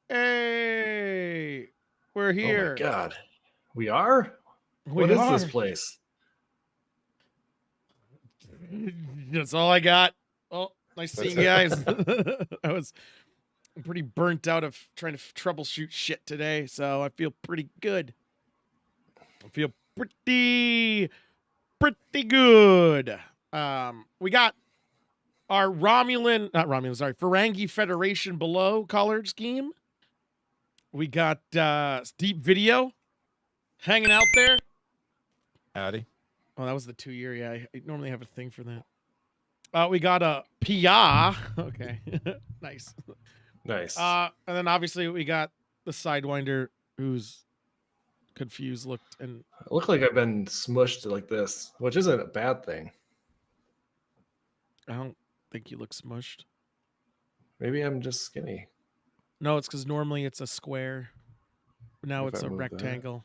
Hey, we're Oh my here. God. We are? We What is this are. place? That's all I got. Oh, nice seeing you guys. I was pretty burnt out of trying to troubleshoot shit today, so I feel pretty good. I feel pretty good. We got our Ferengi Federation below colored scheme. We got Deep Video hanging out there. Howdy. Oh, that was the 2 year. Yeah, I normally have a thing for that. We got a Pia. Okay, nice. Nice. And then obviously we got the Sidewinder, who's confused, looked, and I look like I've been smushed like this, which isn't a bad thing. I don't think you look smushed. Maybe I'm just skinny. No, it's because normally it's a square. Now If it's I a move that. rectangle.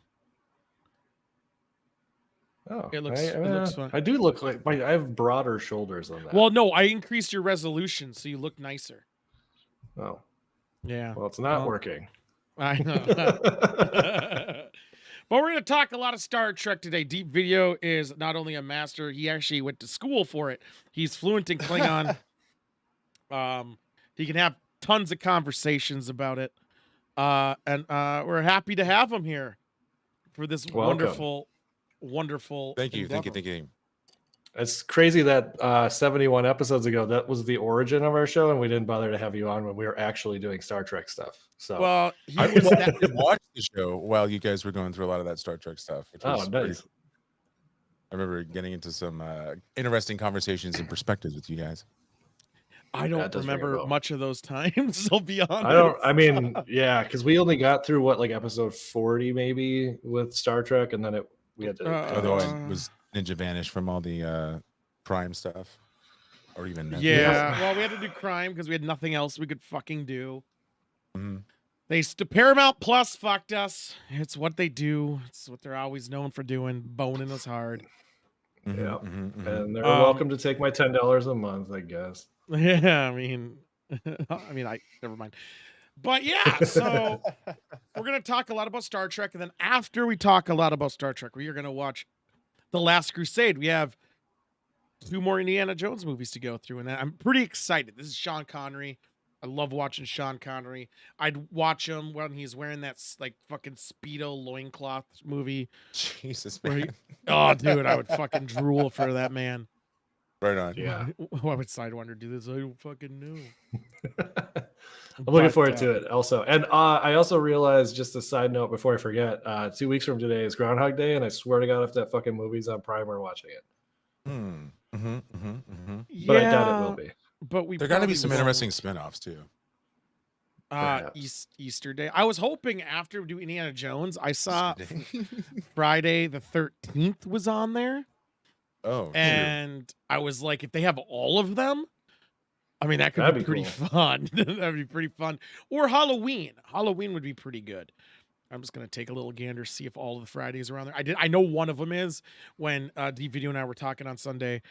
Oh, It looks fun. I do look like I have broader shoulders than that. Well, no, I increased your resolution, so you look nicer. Oh, Yeah. well, it's not working. I know. But we're going to talk a lot of Star Trek today. Deep Video is not only a master, he actually went to school for it. He's fluent in Klingon. He can have tons of conversations about it. And we're happy to have him here for this wonderful Thank you. It's crazy that 71 episodes ago, that was the origin of our show, and we didn't bother to have you on when we were actually doing Star Trek stuff. So, well, I watched the show while you guys were going through a lot of that Star Trek stuff. Which was nice. I remember getting into some interesting conversations and perspectives with you guys. I don't remember much of those times. I'll be honest. Because we only got through like episode 40 maybe with Star Trek, and then we had to. Otherwise, was Ninja vanished from all the Prime stuff, or even well, we had to do Crime because we had nothing else we could fucking do. Mm-hmm. Paramount Plus fucked us. It's what they do. It's what they're always known for doing, boning us hard. Yeah, and they're welcome to take my $10 a month, I guess. Yeah, I mean, never mind. But yeah, so we're gonna talk a lot about Star Trek, and then after we talk a lot about Star Trek, we are gonna watch The Last Crusade. We have 2 more Indiana Jones movies to go through, and I'm pretty excited. This is Sean Connery. I love watching Sean Connery. I'd watch him when he's wearing that like fucking Speedo loincloth movie. Jesus, man. Oh, dude, I would fucking drool for that man. Right on. Yeah. Why would Sidewinder do this? I don't fucking know. I'm looking forward to it also. And I also realized, just a side note before I forget, 2 weeks from today is Groundhog Day, and I swear to God, if that fucking movie's on Prime, we're watching it. But I doubt it will be. But there got to be some interesting spinoffs too. Easter Day. I was hoping after we do Indiana Jones, I saw Friday the 13th was on there. Oh, and I was like, if they have all of them, I mean, that could be pretty fun. That'd be pretty fun. Or Halloween. Halloween would be pretty good. I'm just gonna take a little gander, see if all of the Fridays are on there. I know one of them is. When Deep Video and I were talking on Sunday,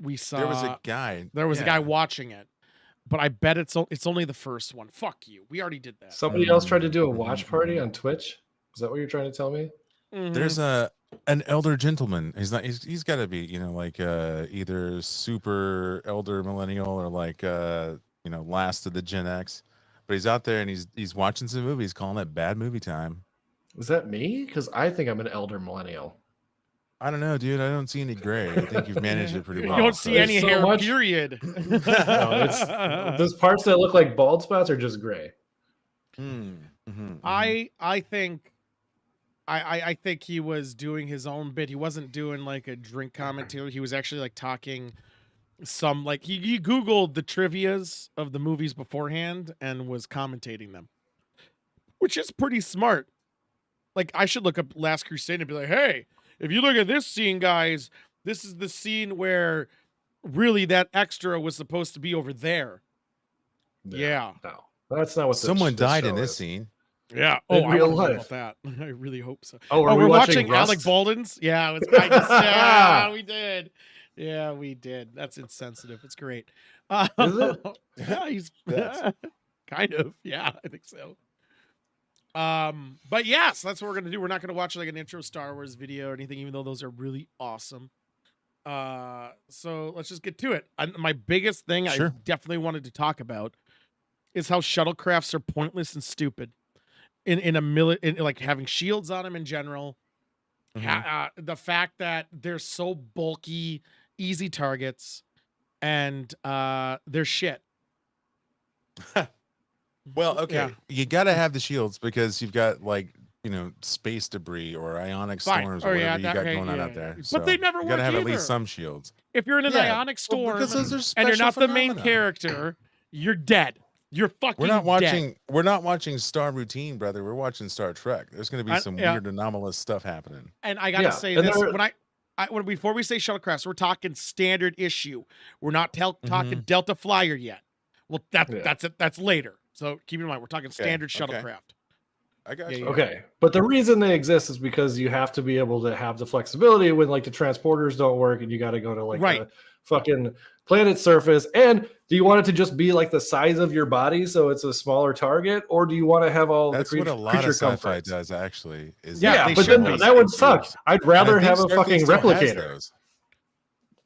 we saw there was a guy watching it, but I bet it's only the first one. Fuck you. We already did that. Somebody else tried to do a watch party on Twitch. Is that what you're trying to tell me? There's an elder gentleman. He's got to be, like either super elder millennial or like last of the Gen X. But he's out there and he's watching some movies, calling it bad movie time. Is that me? Because I think I'm an elder millennial. I don't know, dude. I don't see any gray. I think you've managed it pretty well. You don't see any hair, period. No, those parts that look like bald spots are just gray. I think he was doing his own bit. He wasn't doing like a drink commentary. He was actually like talking some, like he Googled the trivias of the movies beforehand and was commentating them, which is pretty smart. Like, I should look up Last Crusade and be like, hey, if you look at this scene, guys, this is the scene where really that extra was supposed to be over there. Yeah. No, that's not what someone died in this scene. Yeah. In real life. About that. I really hope so. Oh, we're watching Alec Baldwin's. Yeah, it was yeah, we did. Yeah, we did. That's insensitive. It's great. Is it? Yeah, he's Kind of. Yeah, I think so. But yes, that's what we're gonna do. We're not gonna watch like an intro Star Wars video or anything, even though those are really awesome. So let's just get to it. My biggest thing I Sure. definitely wanted to talk about is how shuttlecrafts are pointless and stupid in like having shields on them in general. The fact that they're so bulky, easy targets, and they're shit. Well, okay, Yeah. you got to have the shields because you've got like space debris or ionic Fine. storms Oh, or yeah, whatever you that- got okay, going on yeah, out there. but So they never you got to work have at either. least some shields. If you're in an Yeah, ionic storm because those are and you're special not the main phenomena. character, you're dead. You're fucking We're not dead. watching. We're not watching Star Routine, brother. We're watching Star Trek. There's going to be some yeah. weird anomalous stuff happening. And I gotta say and this: when before we say shuttlecrafts, we're talking standard issue. We're not talking Delta Flyer yet. Well, that's it. That's later. So keep in mind, we're talking standard shuttlecraft. I got Yeah, you. yeah. Okay, but the reason they exist is because you have to be able to have the flexibility when like the transporters don't work and you got to go to like Right. a fucking planet surface. And do you want it to just be like the size of your body so it's a smaller target, or do you want to have all That's the what a lot of creature sci-fi comforts? does actually. Is Yeah, Yeah, they but should then be. that would suck. I'd rather And I have a think Starfleet fucking still has replicator. those.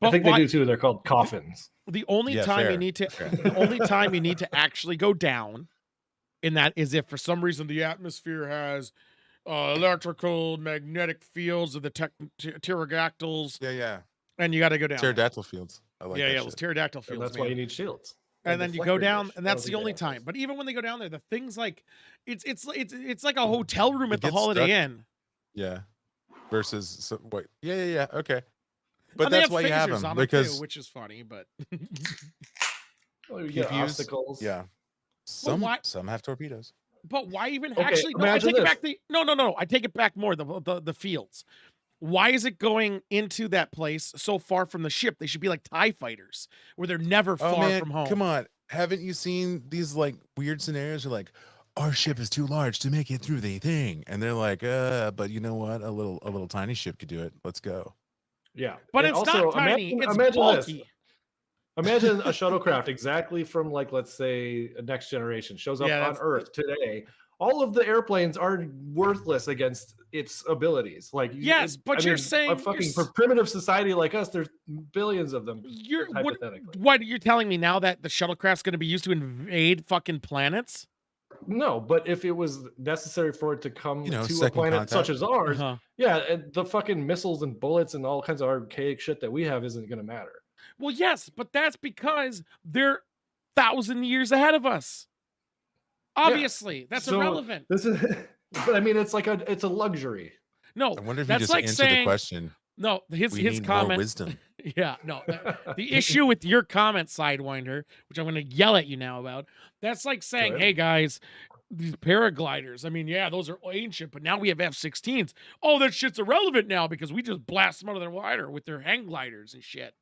I think why- they do too. They're called coffins. The only Yeah, time fair. you need to, Fair. the only time you need to actually go down in that is if for some reason the atmosphere has electrical magnetic fields of the pterodactyls, Yeah. and you got to go down. Pterodactyl fields. I like that Those shit. pterodactyl And fields. that's man. why you need shields. And then you go down, and that's That'll the be only badass. time. But even when they go down there, the things like it's like a hotel room It at the gets Holiday stuck. Inn. Yeah. Versus what? Yeah. Okay. But And they that's have why you have phasers them on because too, which is funny. But Oh, you if get you use- obstacles. yeah, some why- have torpedoes. but why even Okay, actually? No, I imagine take it this. back. No. I take it back more. The fields. Why is it going into that place so far from the ship? They should be like TIE fighters, where they're never Oh far man, from home. come on! Haven't you seen these like weird scenarios? Where like our ship is too large to make it through the thing, and they're like, but you know what? A little tiny ship could do it. Let's go. Yeah, But and it's also, not tiny. It's imagine bulky. this. Imagine a shuttlecraft exactly from like, let's say, a Next Generation shows up on Earth today. All of the airplanes are worthless against its abilities. Like, Yes, but you're saying a fucking primitive society like us, there's billions of them. You're hypothetically. what you're telling me now that the shuttlecraft's going to be used to invade fucking planets? No, but if it was necessary for it to come to a second planet contact. such as ours, Uh-huh. yeah, and the fucking missiles and bullets and all kinds of archaic shit that we have isn't going to matter. Well, yes, but that's because they're 1,000 years ahead of us. Obviously, that's So, irrelevant. This is, but I mean, it's a luxury. No, I wonder if you that's just like answered saying the question. no. His We need comment. more wisdom. Yeah, no. The issue with your comment, Sidewinder, which I'm going to yell at you now about, that's like saying, Good. hey guys, these paragliders. I mean, yeah, those are ancient, but now we have F-16s. Oh, that shit's irrelevant now because we just blast them out of their water with their hang gliders and shit.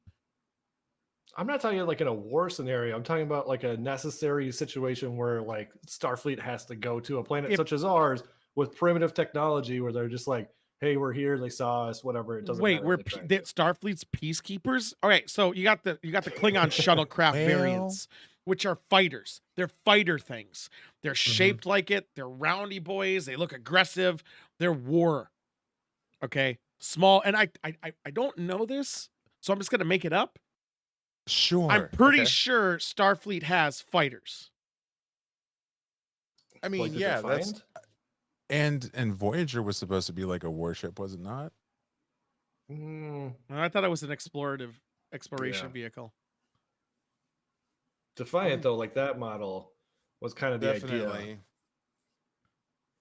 I'm not talking like in a war scenario. I'm talking about like a necessary situation where like Starfleet has to go to a planet such as ours with primitive technology where they're just like, hey, we're here. They saw us. Whatever. It doesn't. Wait, matter. we're Starfleet's peacekeepers. All right, so you got the Klingon shuttlecraft variants, which are fighters. They're fighter things. They're shaped like it. They're roundy boys. They look aggressive. They're war. Okay, small. And I don't know this, so I'm just gonna make it up. Sure. I'm pretty sure Starfleet has fighters. I mean, Like the yeah, Defiant? that's and Voyager was supposed to be like a warship, was it not? I thought it was an exploration vehicle. Defiant though, like that model was kind of the idea.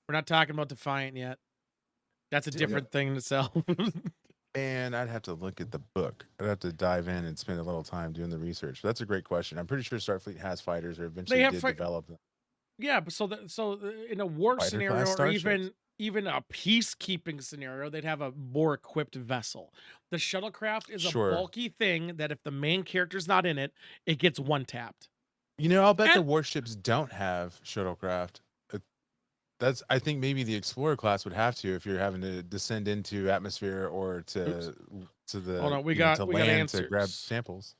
We're not talking about Defiant yet. That's a different thing to sell. And I'd have to look at the book. I'd have to dive in and spend a little time doing the research. But that's a great question. I'm pretty sure Starfleet has fighters or eventually develop them. Yeah, but so in a war Fighter scenario class or starships. even a peacekeeping scenario, they'd have a more equipped vessel. The shuttlecraft is a bulky thing that if the main character's not in it, it gets one tapped. I'll bet the warships don't have shuttlecraft. I think maybe the Explorer class would have to if you're having to descend into atmosphere or to the Hold on, we to got land answers. to grab samples.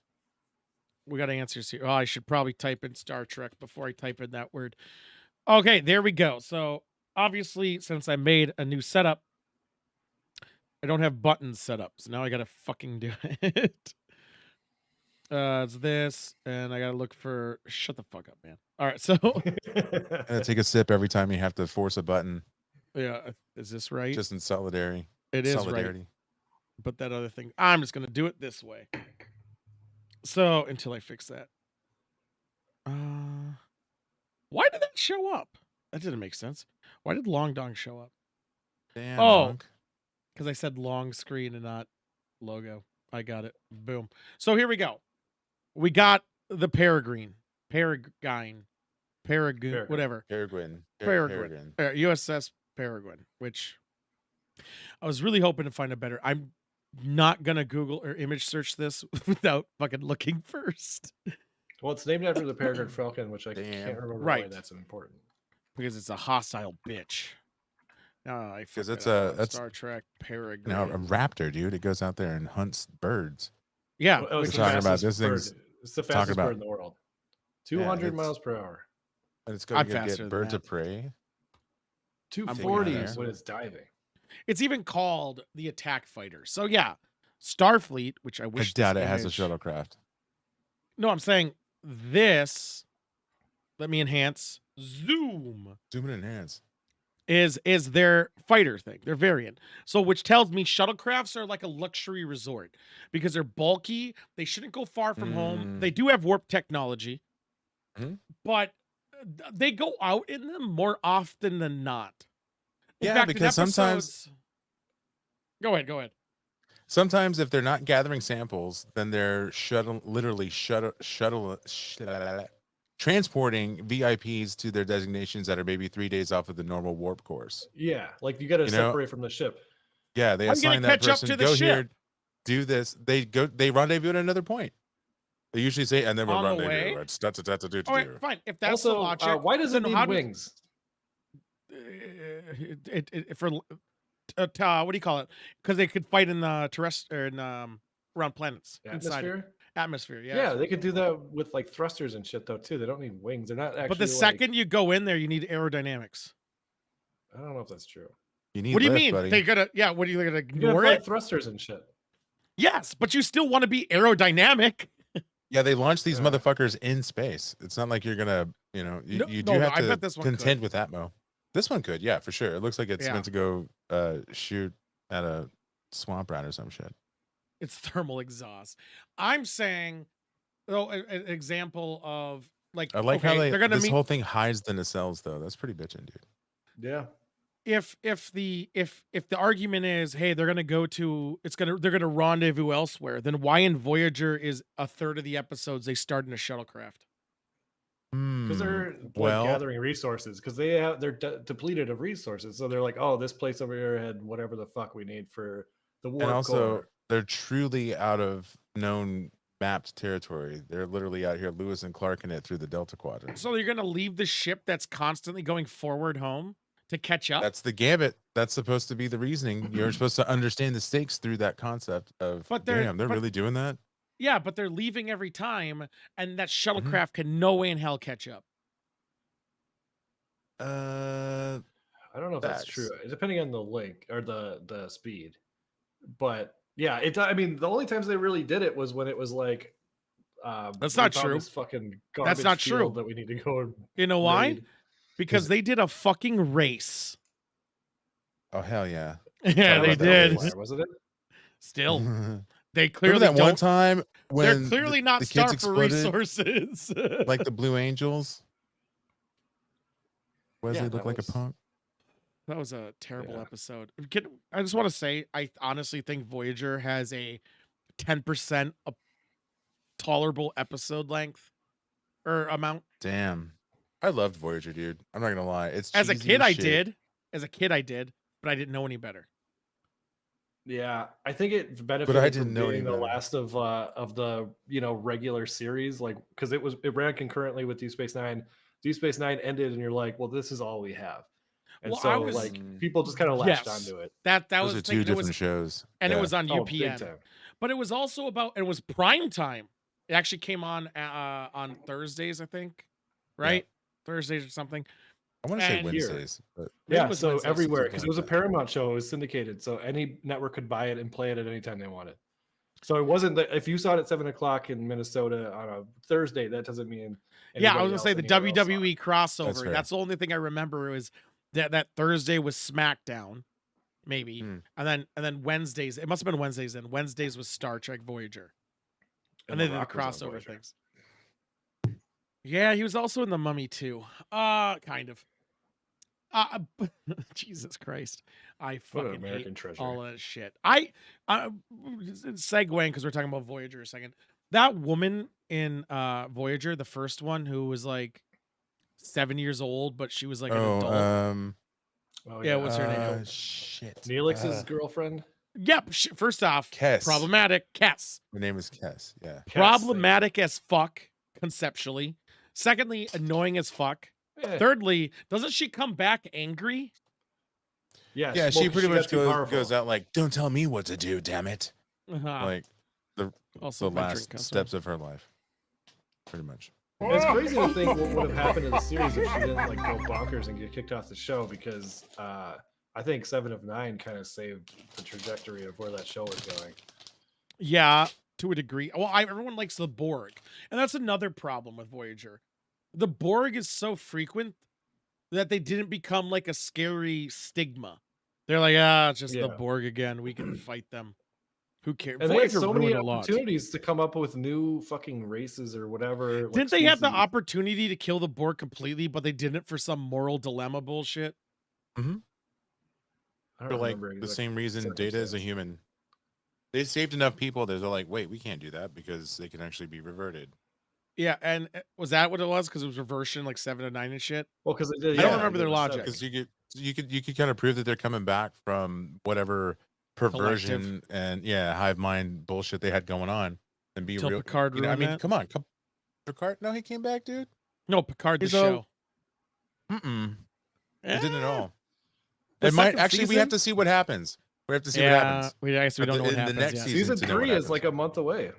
We got answers here. Oh, I should probably type in Star Trek before I type in that word. Okay, there we go. So obviously, since I made a new setup, I don't have buttons set up. So now I gotta fucking do it. It's this, and I gotta look for. Shut the fuck up, man. All right, so And take a sip every time you have to force a button. yeah, is this right? Just in solidarity. It is right. Solidarity. But that other thing, I'm just gonna do it this way. So until I fix that. Why did that show up? That didn't make sense. Why did Long Dong show up? Damn. Oh, because I said long screen and not logo. I got it. Boom. So here we go. We got the Peregrine, whatever. Peregrine. USS Peregrine, which I was really hoping to find a better. I'm not gonna Google or image search this without fucking looking first. Well, it's named after the Peregrine Falcon, which I can't remember why Right. that's important. Because it's a hostile bitch. Because that's Star Trek Peregrine. Now a raptor, dude. It goes out there and hunts birds. Yeah, Well, we're talking about this thing's It's the fastest bird in the world. 200 Yeah, miles per hour. and it's going to faster get than birds that. of prey. 240 there. when it's diving. It's even called the attack fighter. So yeah, Starfleet, which I I wish doubt this it has a image- shuttlecraft. No, I'm saying this. Let me enhance. Zoom Zoom and enhance. is their fighter thing, their variant. So which tells me shuttlecrafts are like a luxury resort because they're bulky. They shouldn't go far from home. They do have warp technology, but they go out in them more often than not. In Yeah, fact, in because sometimes. Go ahead. Sometimes, if they're not gathering samples, then they're transporting VIPs to their designations that are maybe 3 days off of the normal warp course. Yeah, like you got to separate from the ship. Yeah, they I'm gonna assign that catch up person to the go ship. here, do this. They rendezvous at another point. They usually say, and then we'll On the rendezvous. way? It's da-da-da-da-do-do. All right, fine. If that's Also, the logic, why does it then need how wings? for what do you call it? Because they could fight in the terrestrial around planets inside atmosphere. Yeah, they could do that with like thrusters and shit though too. They don't need wings. They're not actually. But the second you go in there, you need aerodynamics. I don't know if that's true. You need What do you lift, mean? buddy. They gotta what are you gonna You ignore gotta it? fight thrusters and shit. Yes, but you still want to be aerodynamic. Yeah, they launch these motherfuckers in space. It's not like you're gonna, you do have I to bet this one contend with Atmo. This one could, yeah, for sure. It looks like it's meant to go shoot at a swamp rat or some shit. It's thermal exhaust. I'm saying, an example of like. I like how they're gonna this meet. whole thing hides the nacelles though. That's pretty bitchin', dude. Yeah. If the argument is, hey, they're gonna rendezvous elsewhere, then why in Voyager is a third of the episodes they start in a shuttlecraft? Because they're gathering resources. Because they're depleted of resources, so they're like, oh, this place over here had whatever the fuck we need for the war. And also, they're truly out of known mapped territory. They're literally out here Lewis and Clarking it through the Delta Quadrant. So you're gonna leave the ship that's constantly going forward home to catch up? That's the gambit. That's supposed to be the reasoning. You're supposed to understand the stakes through that concept of, they're really doing that? Yeah, but they're leaving every time, and that shuttlecraft can no way in hell catch up. I don't know if that's true. Depending on the link or the speed. But yeah, I mean, the only times they really did it was when it was like that's not true. This fucking garbage that's not true. That we need to go and you know why? Because they did a fucking race. Oh hell yeah. Yeah, they did. Wasn't it? Still. They clearly remember that one time when they're clearly not the starved kids for resources. Like the Blue Angels. Wesley looked like a punk. That was a terrible episode. I just want to say, I honestly think Voyager has a 10% tolerable episode length or amount. Damn. I loved Voyager, dude. I'm not gonna lie. It's as a kid, I shit. did. As a kid, I did, but I didn't know any better. Yeah, I think it benefited from being the last of the regular series, like because it ran concurrently with Deep Space Nine. Deep Space Nine ended, and you're like, well, this is all we have, and people just kind of latched onto it. That Those was are two different shows, and it was on UPN, but it was also about it was prime time It actually came on Thursdays, I think, right? Thursdays or something. I want to say And Wednesdays, but Maybe it Yeah, was so Wednesdays. everywhere, Something because like it was a that. Paramount show, it was syndicated, so any network could buy it and play it at any time they wanted. So it wasn't that if you saw it at 7 o'clock in Minnesota on a Thursday, that doesn't mean Yeah, I was anybody gonna else say the anywhere else saw it. WWE crossover. fair. That's the only thing I remember was that Thursday was SmackDown, maybe, Hmm. and then Wednesdays. It must have been Wednesdays. Then Wednesdays was Star Trek Voyager, and The they did the Rock was on crossover Voyager. things. Yeah, he was also in the Mummy too. Kind of. Jesus Christ, I What an fucking American hate treasure. all of that shit. Segueing because we're talking about Voyager a second. That woman in Voyager, the first one, who was like 7 years old, but she was like an adult. Oh Yeah, what's her name? Shit. Neelix's girlfriend? Yep. First off, Kes. problematic. Kes. Her name is Kes. Yeah. Cass, Problematic as fuck, conceptually. Secondly, annoying as fuck. Eh, Thirdly, doesn't she come back angry? yes, Yeah, well, she 'cause pretty got much too powerful. goes out like, "Don't tell me what to do, damn it!" Uh-huh. Like Also, the my last drink comes steps of her life, pretty much. It's crazy to think what would have happened in the series if she didn't like go bonkers and get kicked off the show, because I think 7 of 9 kind of saved the trajectory of where that show was going. Yeah, to a degree. Well, everyone likes the Borg, and that's another problem with Voyager. The Borg is so frequent that they didn't become like a scary stigma. They're like, it's just the Yeah. Borg again. We can fight them. Who cares? And they had Voyager so many ruined a lot. opportunities to come up with new fucking races or whatever. like, Didn't they have the species. opportunity to kill the Borg completely, but they didn't for some moral dilemma bullshit? I For don't like remember the exact same reason Data is a circumstance. human. They saved enough people that they're like, wait, we can't do that because they can actually be reverted. Yeah, and was that what it was? Because it was reversion like 7 to 9 and shit. Well, because they did. I don't yeah, remember they their did the logic. seven. Because you could kind of prove that they're coming back from whatever perversion and hive mind bullshit they had going on, and be Till real. Picard I mean, ruined that? come on, Picard. No, he came back, dude. No, Picard the He's all- show. It didn't at all. The It might second actually. We have season? to see what happens. We have to see what Yeah, happens. we don't know what In the happens next yet. season. Season to know what 3 is happens. like a month away.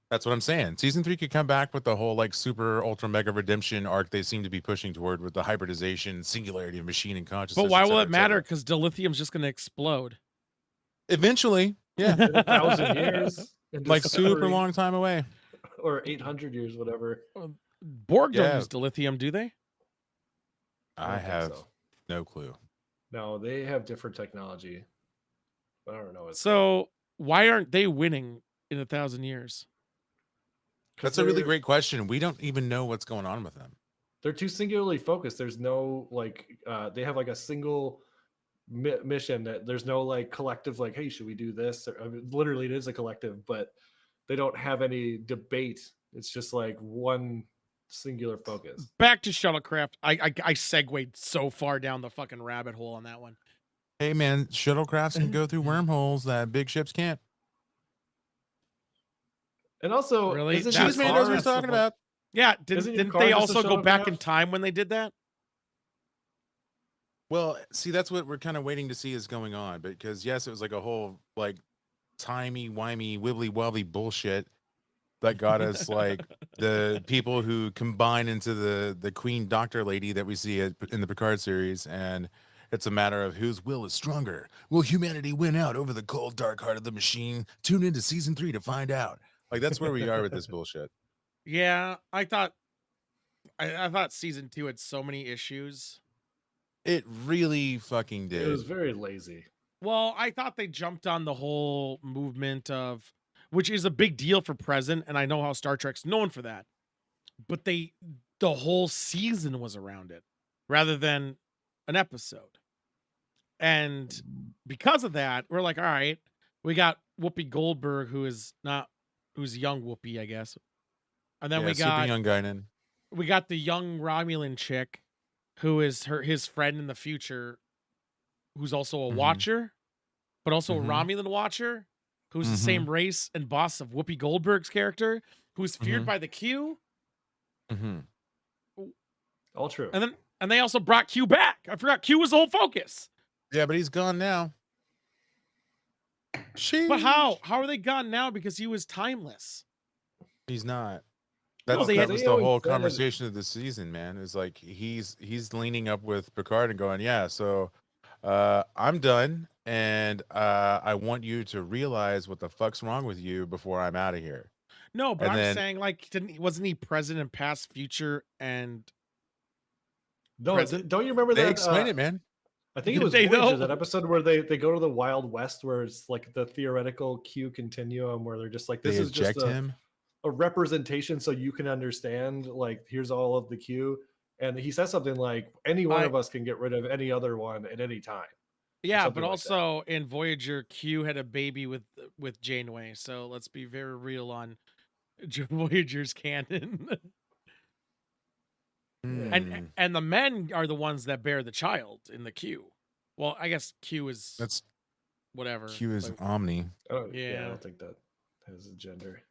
That's what I'm saying. Season 3 could come back with the whole like super ultra mega redemption arc they seem to be pushing toward, with the hybridization, singularity of machine and consciousness. But why et will cetera, it et matter? cetera. Because dilithium's just going to explode. Eventually, yeah, In 1,000 years. in like super Discovery, long time away. Or 800 years, whatever. Borg don't Yeah. use dilithium, do they? I I don't think have so. no clue. No, they have different technology. But I don't know. So why aren't they winning in 1,000 years? That's a really great question. We don't even know what's going on with them. They're too singularly focused. There's no like they have like a single mission that there's no like collective like, hey, should we do this? Or, I mean, literally it is a collective, but they don't have any debate. It's just like one singular focus. Back to shuttlecraft. I segued so far down the fucking rabbit hole on that one. Hey man, shuttlecrafts can go through wormholes that big ships can't. And also, Really? isn't That's Cheeseman knows what Picard he's talking about. Yeah, Isn't your didn't car they just a also go back in shuttlecraft? time when they did that? Well, see, that's what we're kind of waiting to see is going on. Because yes, it was like a whole like timey-wimey, wibbly-wobbly bullshit that got us like the people who combine into the Queen Doctor lady that we see in the Picard series, and it's a matter of whose will is stronger. Will humanity win out over the cold, dark heart of the machine? Tune into season 3 to find out. Like that's where we are with this bullshit. Yeah, I thought season 2 had so many issues. It really fucking did. It was very lazy. Well, I thought they jumped on the whole movement of, which is a big deal for present, and I know how Star Trek's known for that. But the whole season was around it rather than an episode. And because of that, we're like, all right, we got Whoopi Goldberg, who's young Whoopi, I guess. And then Yeah, we super got young Guinan. we got the young Romulan chick, who is his friend in the future, who's also a Mhm. watcher, but also Mhm. a Romulan watcher, who's the Mhm. same race and boss of Whoopi Goldberg's character, who's feared Mhm. by the Q. Mm-hmm. All true. And they also brought Q back. I forgot Q was the whole focus. Yeah, but he's gone now. But how? How are they gone now? Because he was timeless. He's not. No, That's they that had- was They the always whole said- conversation of the season, man. Is like he's leaning up with Picard and going, yeah, so I'm done, and I want you to realize what the fuck's wrong with you before I'm out of here. No, but And I'm then- saying like wasn't he present in past, future, and No, present? don't you remember They that? explain it, man. I think Did it was they, Voyager, though? that episode where they go to the Wild West, where it's like the theoretical Q continuum, where they're just like, this They is just eject him. a representation so you can understand, like, here's all of the Q. And he says something like, any one of us can get rid of any other one at any time. Yeah, something but like that. also in Voyager, Q had a baby with Janeway, so let's be very real on Voyager's canon. Hmm. and the men are the ones that bear the child in the Q. Well, I guess Q is That's whatever. Q is like- Omni. I don't Yeah. think that has a gender.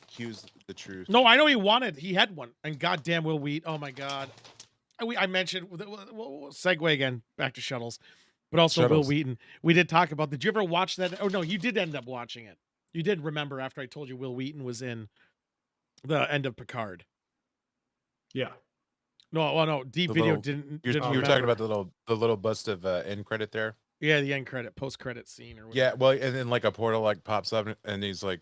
Q's the truth. No, I know he had one, and goddamn Will Wheat. Oh my god, I mentioned we'll segue again back to shuttles, but also Shuttles. Will Wheaton. We did talk about. Did you ever watch that? Oh no, you did end up watching it. You did remember after I told you Will Wheaton was in the end of Picard. Yeah. No, well, no, Deep The Video little- didn't. You didn't were talking remember. about the little bust of end credit there. Yeah, the end credit, post credit scene, or whatever. Yeah, well, and then like a portal like pops up, and he's like,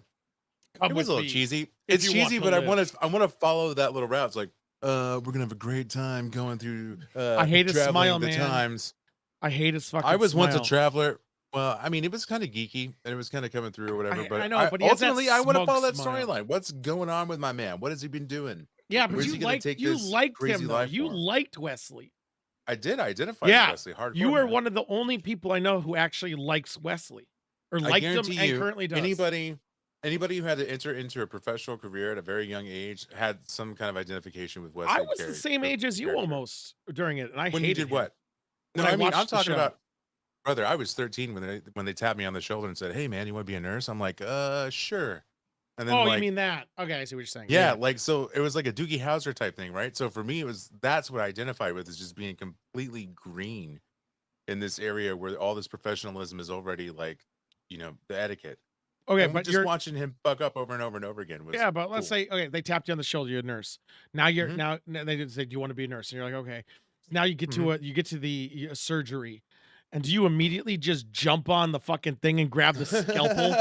Come it was with a little me. cheesy. if It's you want cheesy, to but I live. want to follow that little route. It's like, we're gonna have a great time going through. I hate his traveling smile, the man. times. I hate his fucking. I was once a smile. traveler. Well, I mean, it was kind of geeky, and it was kind of coming through or whatever. I But know, but he has that ultimately, I want to smug follow that smile. storyline. What's going on with my man? What has he been doing? Yeah, but Where's he you gonna liked take you this liked crazy him though. life You form? liked Wesley. I did. I identified Yeah, with Wesley hardcore. You are man. one of the only people I know who actually likes Wesley, or I liked him guarantee and you, currently does. anybody who had to enter into a professional career at a very young age had some kind of identification with Wesley. I was the same age as you character. almost during it, and I When you hated did him. what? No, When I I mean, I'm watched the talking show. about, brother. I was 13 when they tapped me on the shoulder and said, "Hey, man, you want to be a nurse?" I'm like, sure. And then Oh, like, you mean that? Okay, I see what you're saying. yeah, like so it was like a Doogie Howser type thing, right? So for me, that's what I identified with, is just being completely green in this area where all this professionalism is already like, the etiquette. Okay, And but just you're watching him fuck up over and over and over again was yeah, but let's cool. say okay, they tapped you on the shoulder, you're a nurse. Now you're Mhm. now they did say, "Do you want to be a nurse?" And you're like, "Okay." So now you get to the surgery, and do you immediately just jump on the fucking thing and grab the scalpel?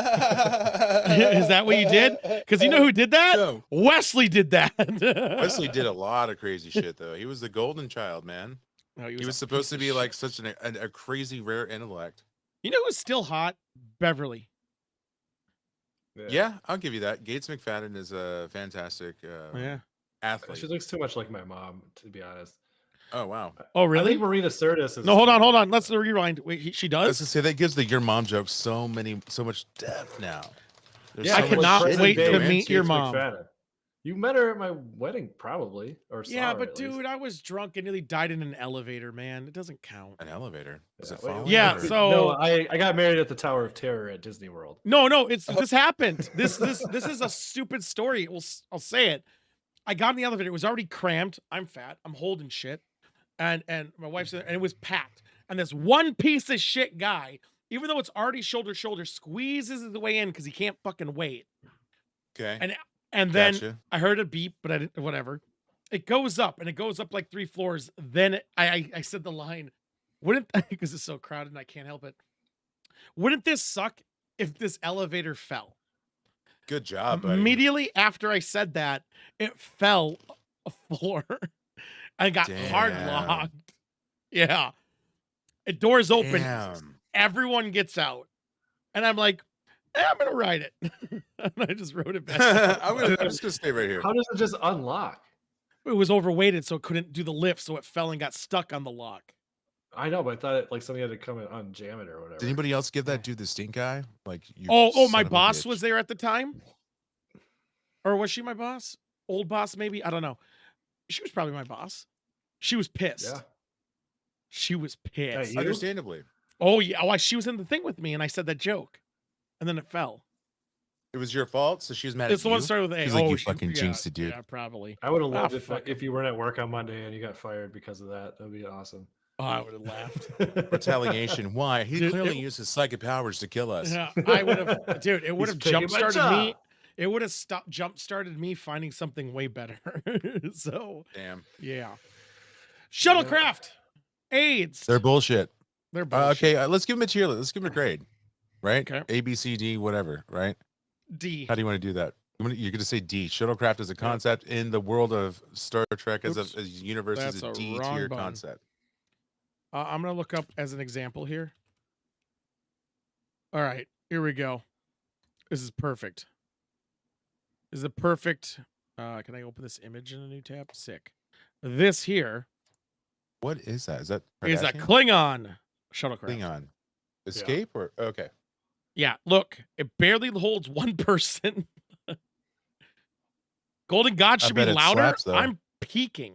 Is that what you did? Because you know who did that? No. Wesley did that. Wesley did a lot of crazy shit though. He was the golden child, man. No, He a was supposed piece to of be shit. like such a crazy rare intellect. You know who's still hot? Beverly. Yeah, I'll give you that. Gates McFadden is a fantastic Yeah. athlete. She looks too much like my mom, to be honest. Oh wow. Oh, I really? think Marina Sirtis is. No, hold on. Let's rewind. Wait, she Let's does? just say that gives the your mom joke so much depth now. There's Yeah, I so much cannot shit wait go to into meet it. your Gates mom. McFadden. You met her at my wedding, probably, or saw Yeah, her but at least. dude, I was drunk and nearly died in an elevator, man. It doesn't count. An elevator. Was it wait, falling? Yeah, or- so- no, I got married at the Tower of Terror at Disney World. No, this happened. This is a stupid story. I'll say it. I got in the elevator. It was already cramped. I'm fat. I'm holding shit. And my wife's there, and it was packed. And this one piece of shit guy, even though it's already shoulder to shoulder, squeezes his way in because he can't fucking wait. Okay. And then Gotcha. I heard a beep, but I didn't. Whatever. It goes up, and it goes up like 3 floors. Then I said the line, wouldn't because it's so crowded and I can't help it. Wouldn't this suck if this elevator fell? Good job, buddy. Immediately after I said that, it fell a floor and got hard Damn. locked. Yeah. Doors open. Damn. Everyone gets out. And I'm like, I'm going to ride it. And I just rode it back. I'm just gonna stay right here. How does it just unlock? It was overweighted, so it couldn't do the lift. So it fell and got stuck on the lock. I know, but I thought it, like somebody had to come and unjam it or whatever. Did anybody else give that dude the stink eye? Like you? Oh, my son of a boss bitch. was there at the time? Or was she my boss? Old boss, maybe? I don't know. She was probably my boss. She was pissed. Yeah. She was pissed. you? Understandably, Oh yeah, well, she was in the thing with me, and I said that joke, and then it fell. it was your fault. So she was mad It's at the you. one that started with A. She's like, oh, "You she- fucking yeah, jinxed it, dude." Yeah, probably. I would have Ah, loved fuck if you weren't at work on Monday and you got fired because of that. That'd be awesome. Oh, I would have laughed. Retaliation. Why? He Dude, clearly it- used his psychic powers to kill us. Yeah, I would have, dude. It would He's have taking jump my started me. job. It would have jump started me finding something way better. So Damn. yeah. Shuttlecraft AIDS. They're bullshit. They're bullshit. Okay, let's give them a tier. Let's give them a grade. Right? Okay. A, B, C, D, whatever. Right? D. How do you want to do that? You're going to say D. Shuttlecraft as a concept in the world of Star Trek as a universe is a D tier concept. I'm going to look up as an example here. All right, here we go. This is perfect. This is a perfect. Can I open this image in a new tab? Sick. This here. What is that? Is that is a Klingon shuttlecraft? Klingon. Escape or okay. Yeah, look, it barely holds one person. Golden God should be louder. Slaps, I'm peeking.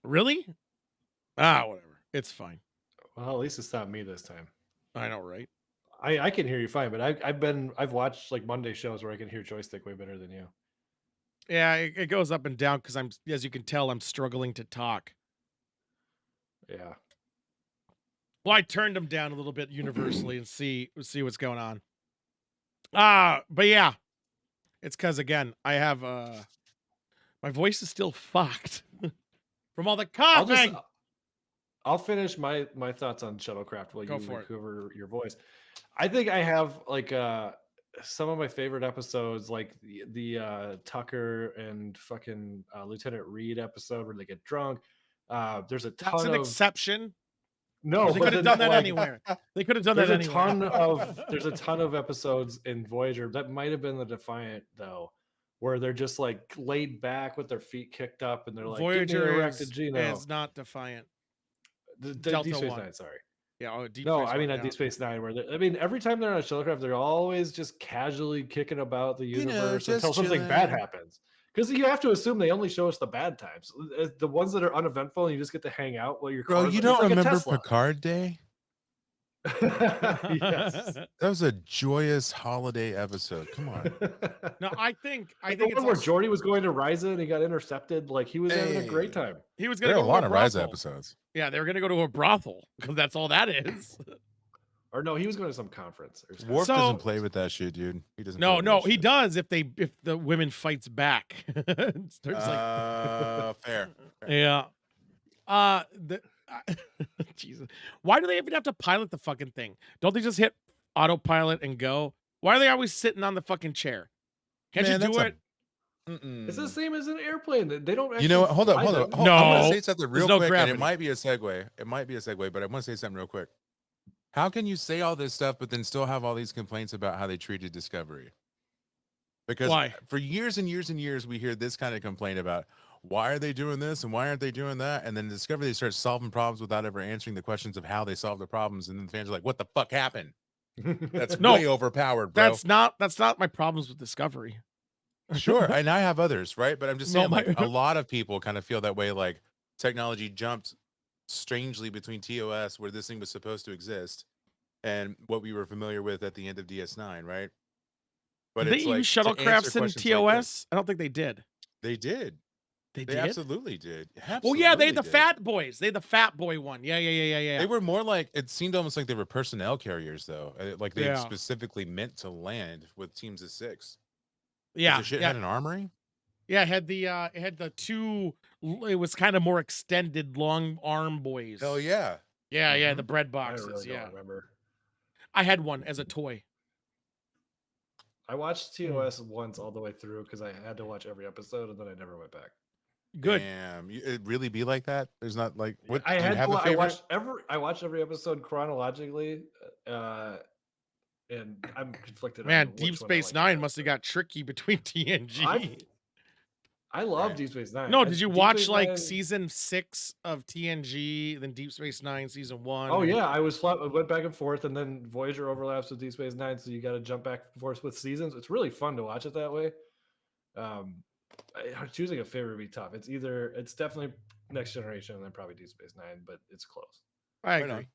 Really? Whatever. It's fine. Well, at least it's not me this time. I know, right? I can hear you fine, but I've watched like Monday shows where I can hear joystick way better than you. Yeah, it goes up and down because as you can tell, I'm struggling to talk. Yeah. Well, I turned them down a little bit universally and see what's going on. But yeah, it's because again, I have my voice is still fucked from all the coughing. I'll finish my thoughts on Shuttlecraft while you recover your voice. I think I have like some of my favorite episodes, like the Tucker and fucking Lieutenant Reed episode where they get drunk. There's a ton That's an of exception. No, they could have done that anywhere. They could have done that anywhere. There's a ton of episodes in Voyager that might have been the Defiant though, where they're just like laid back with their feet kicked up and they're like, Voyager is not Defiant. Deep Space Nine, sorry. Yeah, Deep Space Nine, where every time they're on a shuttlecraft, they're always just casually kicking about the universe until something bad happens. Because you have to assume they only show us the bad times. The ones that are uneventful and you just get to hang out while you're. Bro, you don't remember Picard Day? Yes. That was a joyous holiday episode. Come on. No, I think it's where Geordi was going to Ryza and he got intercepted. Like he was having a great time. He was going to go to a lot of Ryza episodes. Yeah, they were going to go to a brothel because that's all that is. Or no, he was going to some conference. Worf doesn't play with that shit, dude. He doesn't. No, he does if the women fights back. Fair. Yeah. Jesus. Why do they even have to pilot the fucking thing? Don't they just hit autopilot and go? Why are they always sitting on the fucking chair? Can't you do it? It's the same as an airplane. They don't actually. You know what? Hold on. No, I want to say something real quick, gravity. and it might be a segue. But I want to say something real quick. How can you say all this stuff, but then still have all these complaints about how they treated Discovery? Because for years and years and years, we hear this kind of complaint about why are they doing this and why aren't they doing that? And then Discovery, they start solving problems without ever answering the questions of how they solve the problems. And then the fans are like, what the fuck happened? That's way overpowered, bro. That's not my problems with Discovery. Sure. And I have others, right? But I'm just saying, like, a lot of people kind of feel that way. Like technology jumped strangely between TOS, where this thing was supposed to exist, and what we were familiar with at the end of DS9, right? But did they use shuttlecrafts in TOS? I don't think they did. They did. They absolutely did. Oh yeah, they had the fat boys. They had the fat boy one. Yeah. They were more like, it seemed almost like they were personnel carriers though. Like they specifically meant to land with teams of 6. Yeah. The shit had an armory. Yeah, it had the two. It was kind of more extended, long arm boys. Oh yeah. Yeah, the bread boxes. I really don't remember. I had one as a toy. I watched TOS once all the way through because I had to watch every episode, and then I never went back. Good. Damn, it really be like that? There's not like what I had. I watched every episode chronologically, and I'm conflicted. Man, Deep Space Nine must have got tricky between TNG. I love Deep Space Nine. No, did you watch like season 6 of TNG, then Deep Space Nine season 1? Oh yeah, I went back and forth, and then Voyager overlaps with Deep Space Nine, so you got to jump back and forth with seasons. It's really fun to watch it that way. Choosing a favorite would be tough. It's definitely Next Generation, and then probably Deep Space Nine, but it's close. I agree.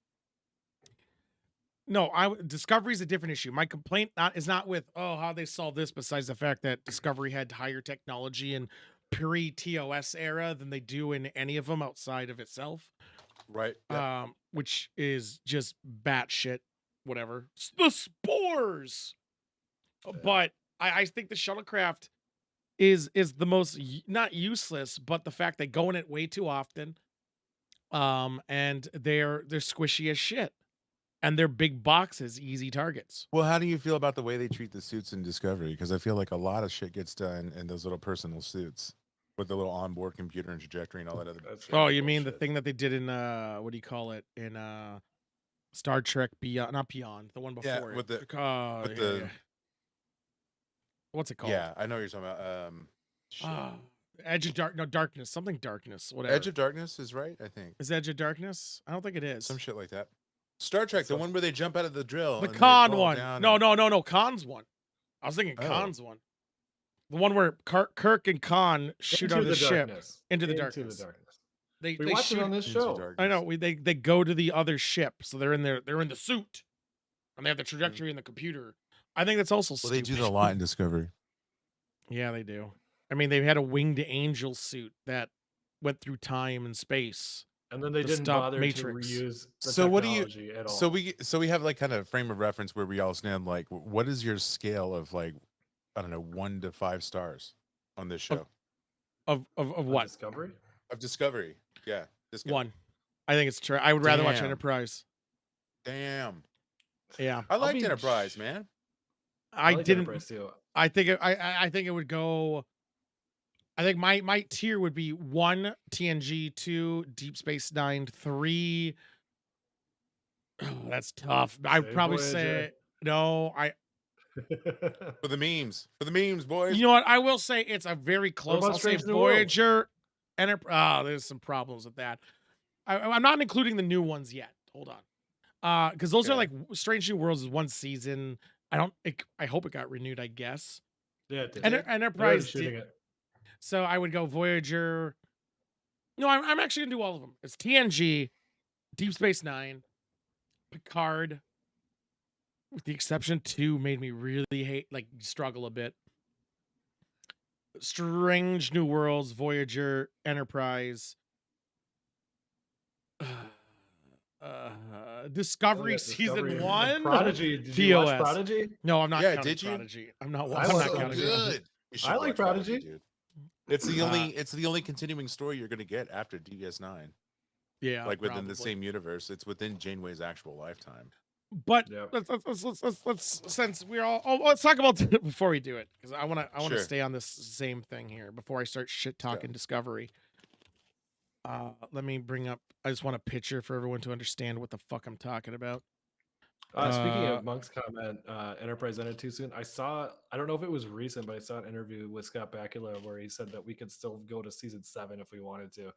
No, Discovery is a different issue. My complaint is not with how they solved this, besides the fact that Discovery had higher technology in pre-TOS era than they do in any of them outside of itself. Right. Yep. Which is just batshit. Whatever. The spores. But I think the shuttlecraft is the most not useless, but the fact they go in it way too often. And they're squishy as shit, and they're big boxes, easy targets. Well, how do you feel about the way they treat the suits in Discovery? Because I feel like a lot of shit gets done in those little personal suits with the little onboard computer and trajectory and all that other That's shit. Oh, you mean the bullshit. thing that they did in what do you call it in Star Trek Beyond, not Beyond, the one Yeah, before it. with the Yeah, yeah. What's it called? yeah, I know what you're talking about. Shit. Edge of Darkness, something Darkness, whatever. Edge of Darkness is right, I think. Is Edge of Darkness? I don't think it is. Some shit like that. Star Trek, the one where they jump out of the drill. The and they Khan fall one. down No, and- no, Khan's one. I was thinking Oh. Khan's one. The one where Kirk and Khan shoot Into out of the the ship darkness. into the Into darkness. the darkness. They We watched shoot it on this Into show. Darkness. I know. They go to the other ship, so they're in the suit, and they have the trajectory in the computer. I think that's also Well, they do stupid. that a lot in Discovery. Yeah, they do. I mean, they had a winged angel suit that went through time and space. And then they to didn't stop bother Matrix. to reuse the So what do you- technology at all. So we have like kind of frame of reference where we all stand. Like, what is your scale of like, I don't know, 1 to 5 stars on this show Of On what? Discovery? of Discovery? Yeah, Discovery. One. I think it's true. I would rather watch Damn. Enterprise. Damn, Yeah, I I'll liked be- Enterprise, man. I like didn't. Enterprise too. I think I think it would go. I think my tier would be 1 TNG, 2 Deep Space Nine, 3. Oh, that's tough. I'd Say probably Voyager. say no. For the memes, boys. You know what? I will say it's a very close. about I'll say Strange New Worlds? Voyager, there's some problems with that. I'm not including the new ones yet. Hold on, because those are Okay. like Strange New Worlds is one season. I hope it got renewed. I guess. Yeah, it did. Enter- They're already Enterprise shooting did, it. so I would go Voyager. No, I'm actually gonna do all of them. It's TNG, Deep Space Nine, Picard. With the exception 2 made me really struggle a bit. Strange New Worlds, Voyager, Enterprise, Discovery Yeah, season Discovery. 1. Prodigy. Did you watch TOS. Prodigy? No, I'm not Yeah, counting did you? Prodigy. I'm not. I I'm not watched it. counting it. Good. You should I like watch Prodigy. dude. It's the only continuing story you're gonna get after DS9. Yeah, Like within the probably. same universe. It's within Janeway's actual lifetime. But Yep. let's since we're all let's talk about before we do it, because I want to Sure. stay on this same thing here before I start shit talking Discovery. Let me bring up. I just want a picture for everyone to understand what the fuck I'm talking about. Speaking of Monk's comment, Enterprise ended too soon. I don't know if it was recent, but I saw an interview with Scott Bakula where he said that we could still go to season 7 if we wanted to.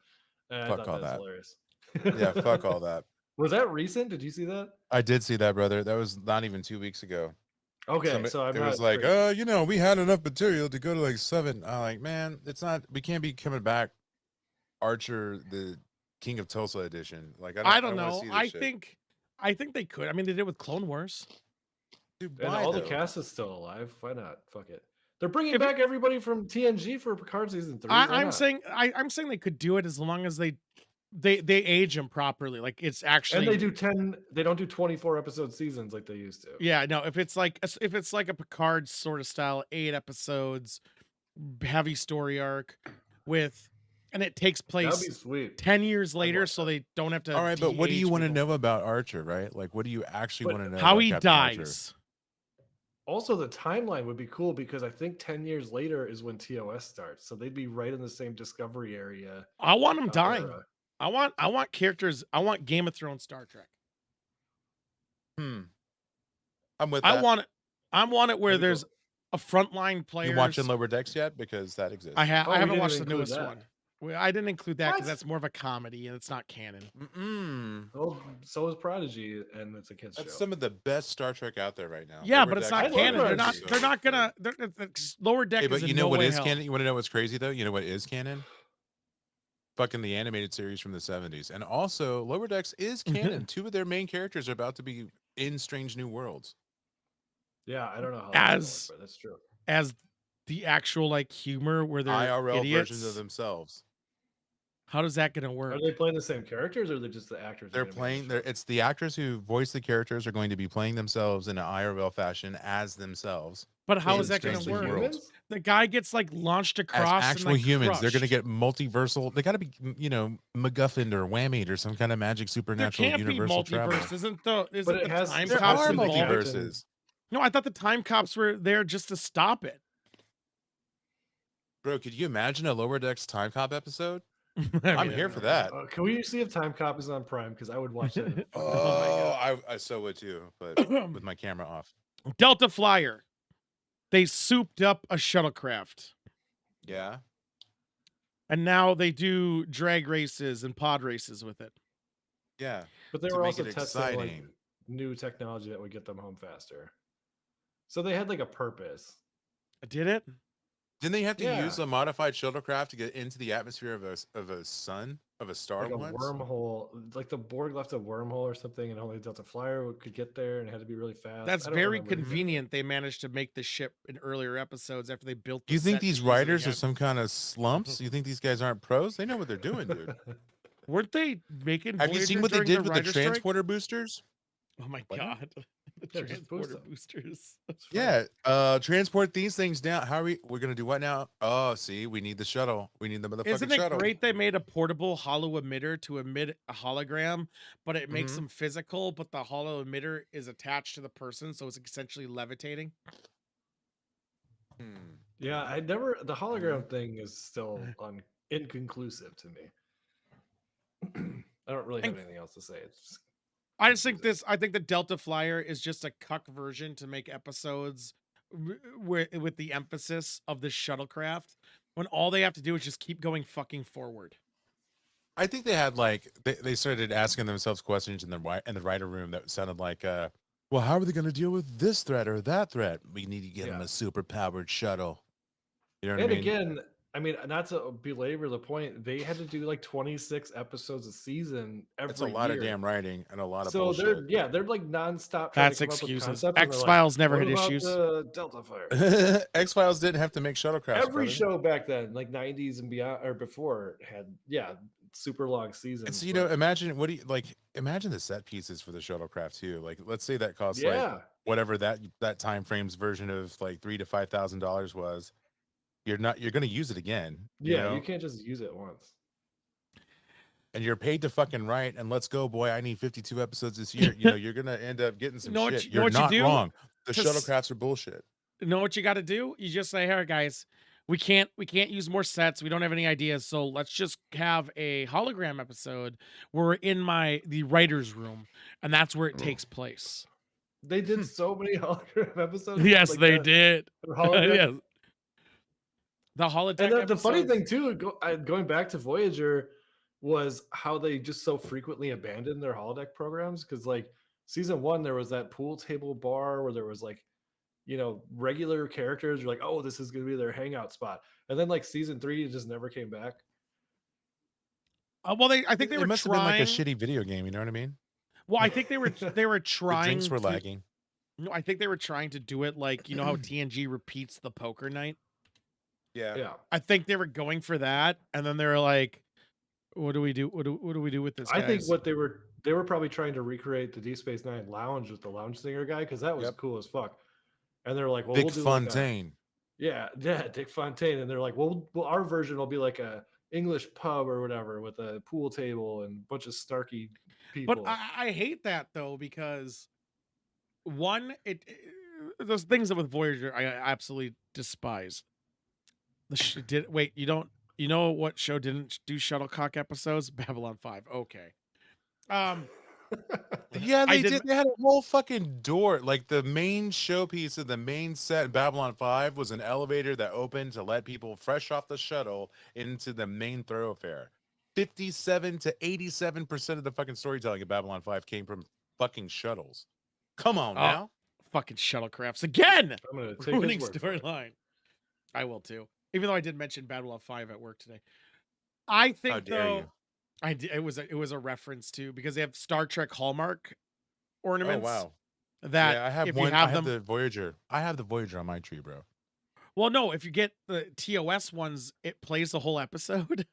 And I Fuck thought all that's that. hilarious. Yeah, fuck all that. Was that recent? Did you see that? I did see that, brother. That was not even 2 weeks ago. Okay, so I'm it not was like, crazy. we had enough material to go to like 7. I'm like, man, it's not. We can't be coming back. Archer, the King of Tulsa edition. Like, I don't wanna know. see this I shit. think they could. I mean, they did with Clone Wars. Dude, And why, all the though? cast is still alive. Why not? Fuck it. They're bringing If- back everybody from TNG for Picard season 3. Why I'm not? saying I'm saying they could do it as long as they age them properly. Like it's actually And they do 10. They don't do 24 episode seasons like they used to. Yeah, no. If it's like a Picard sort of style, 8 episodes, heavy story arc, and it takes That'd be place sweet. 10 years later, watch so that. they don't have to. All right, but what do you de-age want to people. know about Archer, right? Like, what do you actually But want to know? How about he Captain Archer? dies. Also, the timeline would be cool because I think 10 years later is when TOS starts. So they'd be right in the same Discovery area. I want him dying. era. I want characters. I want Game of Thrones, Star Trek. I'm with I that. want it where That'd be there's a frontline player. You watching Lower Decks yet? Because that exists. Oh, I we haven't didn't watched the include newest that. one. I didn't include that because What? that's more of a comedy and it's not canon. Oh, so is Prodigy, and it's a kids That's show. some of the best Star Trek out there right now. Yeah, Lower but it's Decks not I is love canon. They're not. Prodigy. They're not gonna. Lower Deck Hey, is but in you know no what way is hell. canon? You want to know what's crazy though? You know what is canon? Fucking the animated series from the 70s. And also, Lower Decks is canon. 2 of their main characters are about to be in Strange New Worlds. Yeah, I don't know how As- that's going, but that's true. As the actual humor where they're IRL idiots. versions of themselves. How does that gonna work? Are they playing the same characters, or are they just the actors? They're playing. It's the actors who voice the characters are going to be playing themselves in an IRL fashion as themselves. But how in is that gonna Strange New work? World. Humans? The guy gets like launched As across and actual like humans, they're going to crushed. get multiversal. They got to be, MacGuffined or whammied or some kind of magic There supernatural can't be universal travel. multiverse, isn't the But it has- time there There cops are the involved? captain. multiverses, No, I thought the time cops were there just to stop it. bro. Could you imagine a Lower Decks Time Cop episode? I I'm mean, here for that. Can we see if Time Cop is on Prime? Because I would watch that. in a Oh fucking- my God. I so would too, but with my camera off. Delta Flyer. They souped up a shuttlecraft. Yeah. And now they do drag races and pod races with it. Yeah. But they To were make also it testing like exciting. new technology that would get them home faster. So they had like a purpose. Did it? Didn't they have to Yeah. use a modified shuttlecraft to get into the atmosphere of a sun of a star Like a once? wormhole, like the Borg left a wormhole or something, and only Delta Flyer could get there, and it had to be really fast. That's I don't very remember. convenient. They managed to make the ship in earlier episodes after they built the You think set these to use it writers are again. some kind of slumps? You think these guys aren't pros? They know what they're doing, dude. Weren't they making Have you Voyager seen what they during did with the writer strike? transporter boosters? Oh my What? God. The Yeah, just boost transporter them. boosters. It's fine. Yeah, transport these things down. How are we're gonna do what now? Oh, see, we need the shuttle. We need the motherfucking Isn't it shuttle. great they made a portable hollow emitter to emit a hologram, but it makes Mhm. them physical, but the hollow emitter is attached to the person, so it's essentially levitating? Hmm. Yeah, the hologram thing is still inconclusive to me. I don't really have And- anything else to say. It's just, I think the Delta Flyer is just a cuck version to make episodes with the emphasis of the shuttlecraft, when all they have to do is just keep going fucking forward. I think they had they started asking themselves questions in the writer room that sounded like, well, how are they gonna deal with this threat or that threat? We need to get them Yeah. a super powered shuttle. You know what and I mean? again, I mean, not to belabor the point, they had to do like 26 episodes a season every It's a lot year. of damn writing and a lot of So bullshit. they're like nonstop trying That's to come up with excuses. concepts. and they're like, X-Files never "What had about issues. the Delta Fire. X-Files didn't have to make shuttlecrafts. Every brother. show back then, like 90s and beyond or before, had super long seasons. And so, but- imagine the set pieces for the shuttlecraft too. Like, let's say that costs yeah, like whatever that time frame's version of like $3,000 to $5,000 was. You're going to use it again. you can't just use it once. And you're paid to fucking write. And let's go, boy. I need 52 episodes this year. You're going to end up getting some Know what shit. you- know You're what you not do wrong. The to shuttlecrafts are bullshit. You know what you got to do? You just say, "Hey guys, we can't use more sets. We don't have any ideas, so let's just have a hologram episode where we're in the writers' room, and that's where it takes place." They did so many hologram episodes. Yes, like they that. did. Hologram. Yes. The holodeck. And the funny episodes- thing too, going back to Voyager, was how they just so frequently abandoned their holodeck programs. Because like season 1, there was that pool table bar where there was like, regular characters. You're like, oh, this is gonna be their hangout spot. And then like season 3, it just never came back. well, I think they It were must trying. have been like a shitty video game. You know what I mean? Well, I think they were The trying. drinks were to- lagging. No, I think they were trying to do it like how TNG repeats the poker night. Yeah. I think they were going for that, and then they were like, "What do we do? What do we do with this?" I think guys?" what they were probably trying to recreate the Deep Space Nine lounge with the lounge singer guy, because that was Yep. cool as fuck. And they're like, well, Dick we'll do like a- Fontaine. yeah, Dick Fontaine. And they're like, well, our version will be like a English pub or whatever with a pool table and a bunch of snarky people. But I hate that though, because one, those things that with Voyager I absolutely despise. You know what show didn't do shuttlecock episodes? Babylon 5. Okay. Yeah, I they did- did. They had a whole fucking door. Like the main showpiece of the main set in Babylon 5 was an elevator that opened to let people fresh off the shuttle into the main thoroughfare. 57 to 87% of the fucking storytelling of Babylon 5 came from fucking shuttles. Come on Oh, now. Fucking shuttlecrafts again. I'm gonna take Ruining his word for it. storyline. I will too. Even though I did mention Babylon 5 at work today. I think How dare though you. I did, it was a reference to, because they have Star Trek Hallmark Oh ornaments. wow. That Yeah, I have if one. you have I have them, the Voyager. I have the Voyager on my tree, bro. well, no, if you get the TOS ones, it plays the whole episode.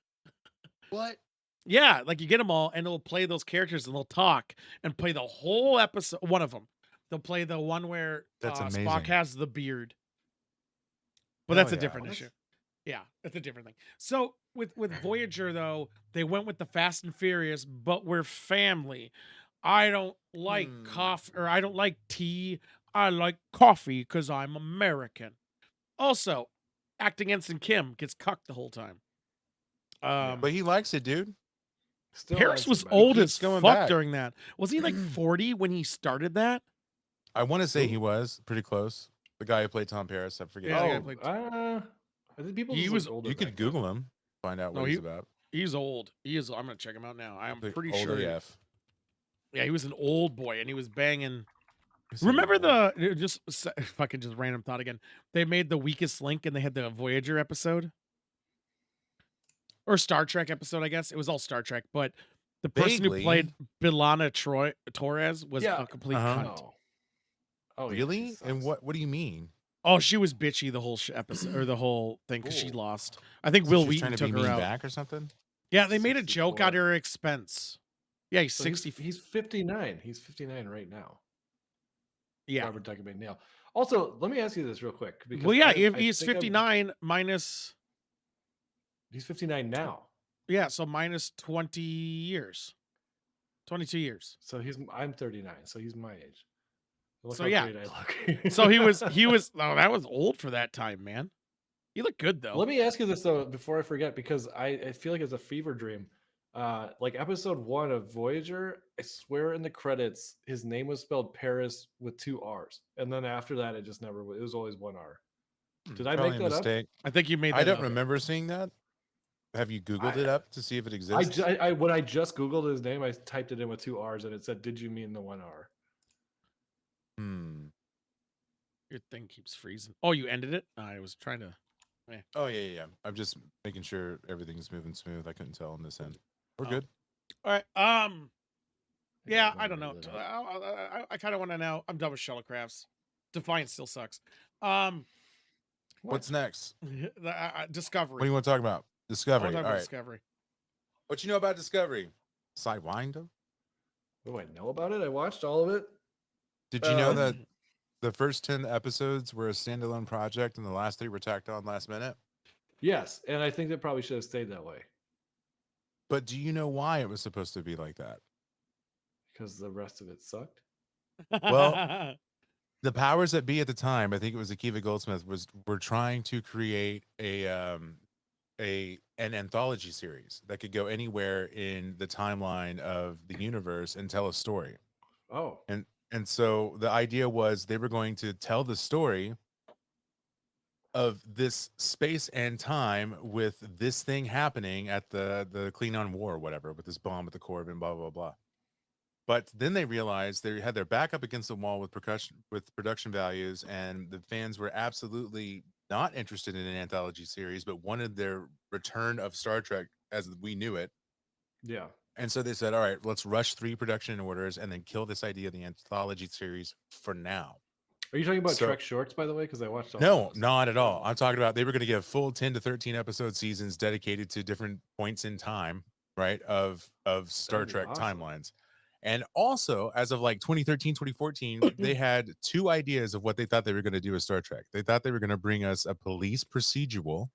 What? Yeah, like you get them all, and it'll play those characters, and they'll talk and play the whole episode. One of them, they'll play the one where That's Spock amazing. has the beard, but Hell that's a yeah. different issue. Yeah, that's a different thing. So with Voyager though, they went with the Fast and Furious, but we're family. I don't like coffee, or I don't like tea. I like coffee because I'm American. Also, acting Ensign Kim gets cucked the whole time. But he likes it, dude. Still Paris Ensign, was man. old keeps as going fuck back. during that. Was he like 40 when he started that? I want to say he was pretty close. The guy who played Tom Paris, I forget. Yeah, the guy Oh, who played- I think people He just was- look older. You could back then. Google him, find out what No, he's about. He's old. He is. I'm gonna check him out now. I'm Like, pretty old sure. AF. Yeah, he was an old boy, and he was banging. Is he Remember old? just fucking just random thought again. They made the Weakest Link, and they had the Voyager episode or Star Trek episode. I guess it was all Star Trek, but the person Vaguely. who played Bilana Torres was Yeah. a complete Uh-huh. cunt. No. Oh, yeah, Really? she And sucks. what do you mean? Oh, she was bitchy the whole episode or the whole thing because she Cool. lost. I think So Will she's Wheaton trying to took be her mean out. back or something? Yeah, they made a joke 64. at her expense. Yeah, he's So 60. He's 59. He's 59 right now. Yeah. Robert Doug McNeil. Also, let me ask you this real quick. Because Well, yeah, if I he's think 59 minus, he's 59 now. yeah, so minus 20 years, 22 years. So I'm 39. So he's my age. Look So, how yeah. great I look. So he was, oh, that was old for that time, man. You look good though. Let me ask you this though before I forget, because I feel like it's a fever dream. Like episode 1 of Voyager, I swear in the credits his name was spelled Paris with 2 R's, and then after that it just never. It was always 1 R. Did I Probably make a that up? mistake. I think you made that I don't up. remember seeing that. Have you Googled it up to see if it exists? When I just Googled his name, I typed it in with 2 R's, and it said, "Did you mean the 1 R?" Your thing keeps freezing. Oh, you ended it? I was trying to. Oh yeah. I'm just making sure everything's moving smooth. I couldn't tell on this end. We're Oh. good. All right. Yeah, I'm I gonna don't know. read it up. I kind of want to know. I'm done with shuttlecrafts. Defiance still sucks. What's next? Discovery. What do you want to talk about? I Discovery. wanna All talk about right. Discovery. What you know about Discovery? Sidewinder? What do I know about it? I watched all of it. Did you know that the first 10 episodes were a standalone project and the last 3 were tacked on last minute? Yes, and I think that probably should have stayed that way But do you know why it was supposed to be like that? because the rest of it sucked. Well, the powers that be at the time, I think it was Akiva Goldsmith, were trying to create an anthology series that could go anywhere in the timeline of the universe and tell a story. Oh, And so the idea was they were going to tell the story of this space and time with this thing happening at the Klingon War or whatever, with this bomb at the core of it and blah, blah, blah. But then they realized they had their back up against the wall with production values, and the fans were absolutely not interested in an anthology series, but wanted their return of Star Trek as we knew it. yeah. And so they said, all right, let's rush 3 production orders and then kill this idea of the anthology series for now. Are you talking about So- Trek shorts, by the way? Because I watched all No, those. not at all. I'm talking about they were going to give full 10 to 13 episode seasons dedicated to different points in time, right, of Star That'd be Trek awesome. timelines. And also, as of like 2013, 2014, they had 2 ideas of what they thought they were going to do with Star Trek. They thought they were going to bring us a police procedural,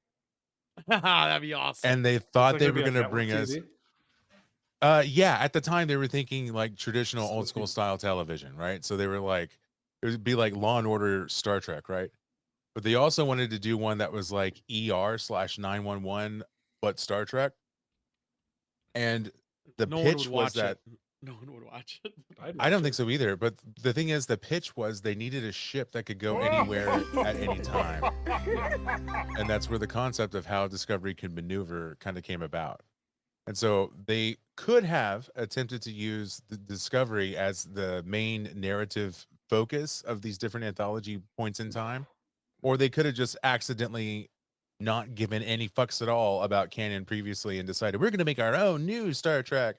That'd be awesome. and they It's thought like they gonna were be on going to network bring us TV? yeah, at the time they were thinking like traditional So old it's school be- style television, right? So they were like, it would be like Law and Order Star Trek, right? But they also wanted to do one that was like ER/911, but Star Trek. And the no one pitch would was watch that it. No one would watch it. I don't think so either. But the thing is, the pitch was they needed a ship that could go anywhere at any time. And that's where the concept of how Discovery could maneuver kind of came about. And so they could have attempted to use the Discovery as the main narrative focus of these different anthology points in time, or they could have just accidentally not given any fucks at all about canon previously and decided we're going to make our own new Star Trek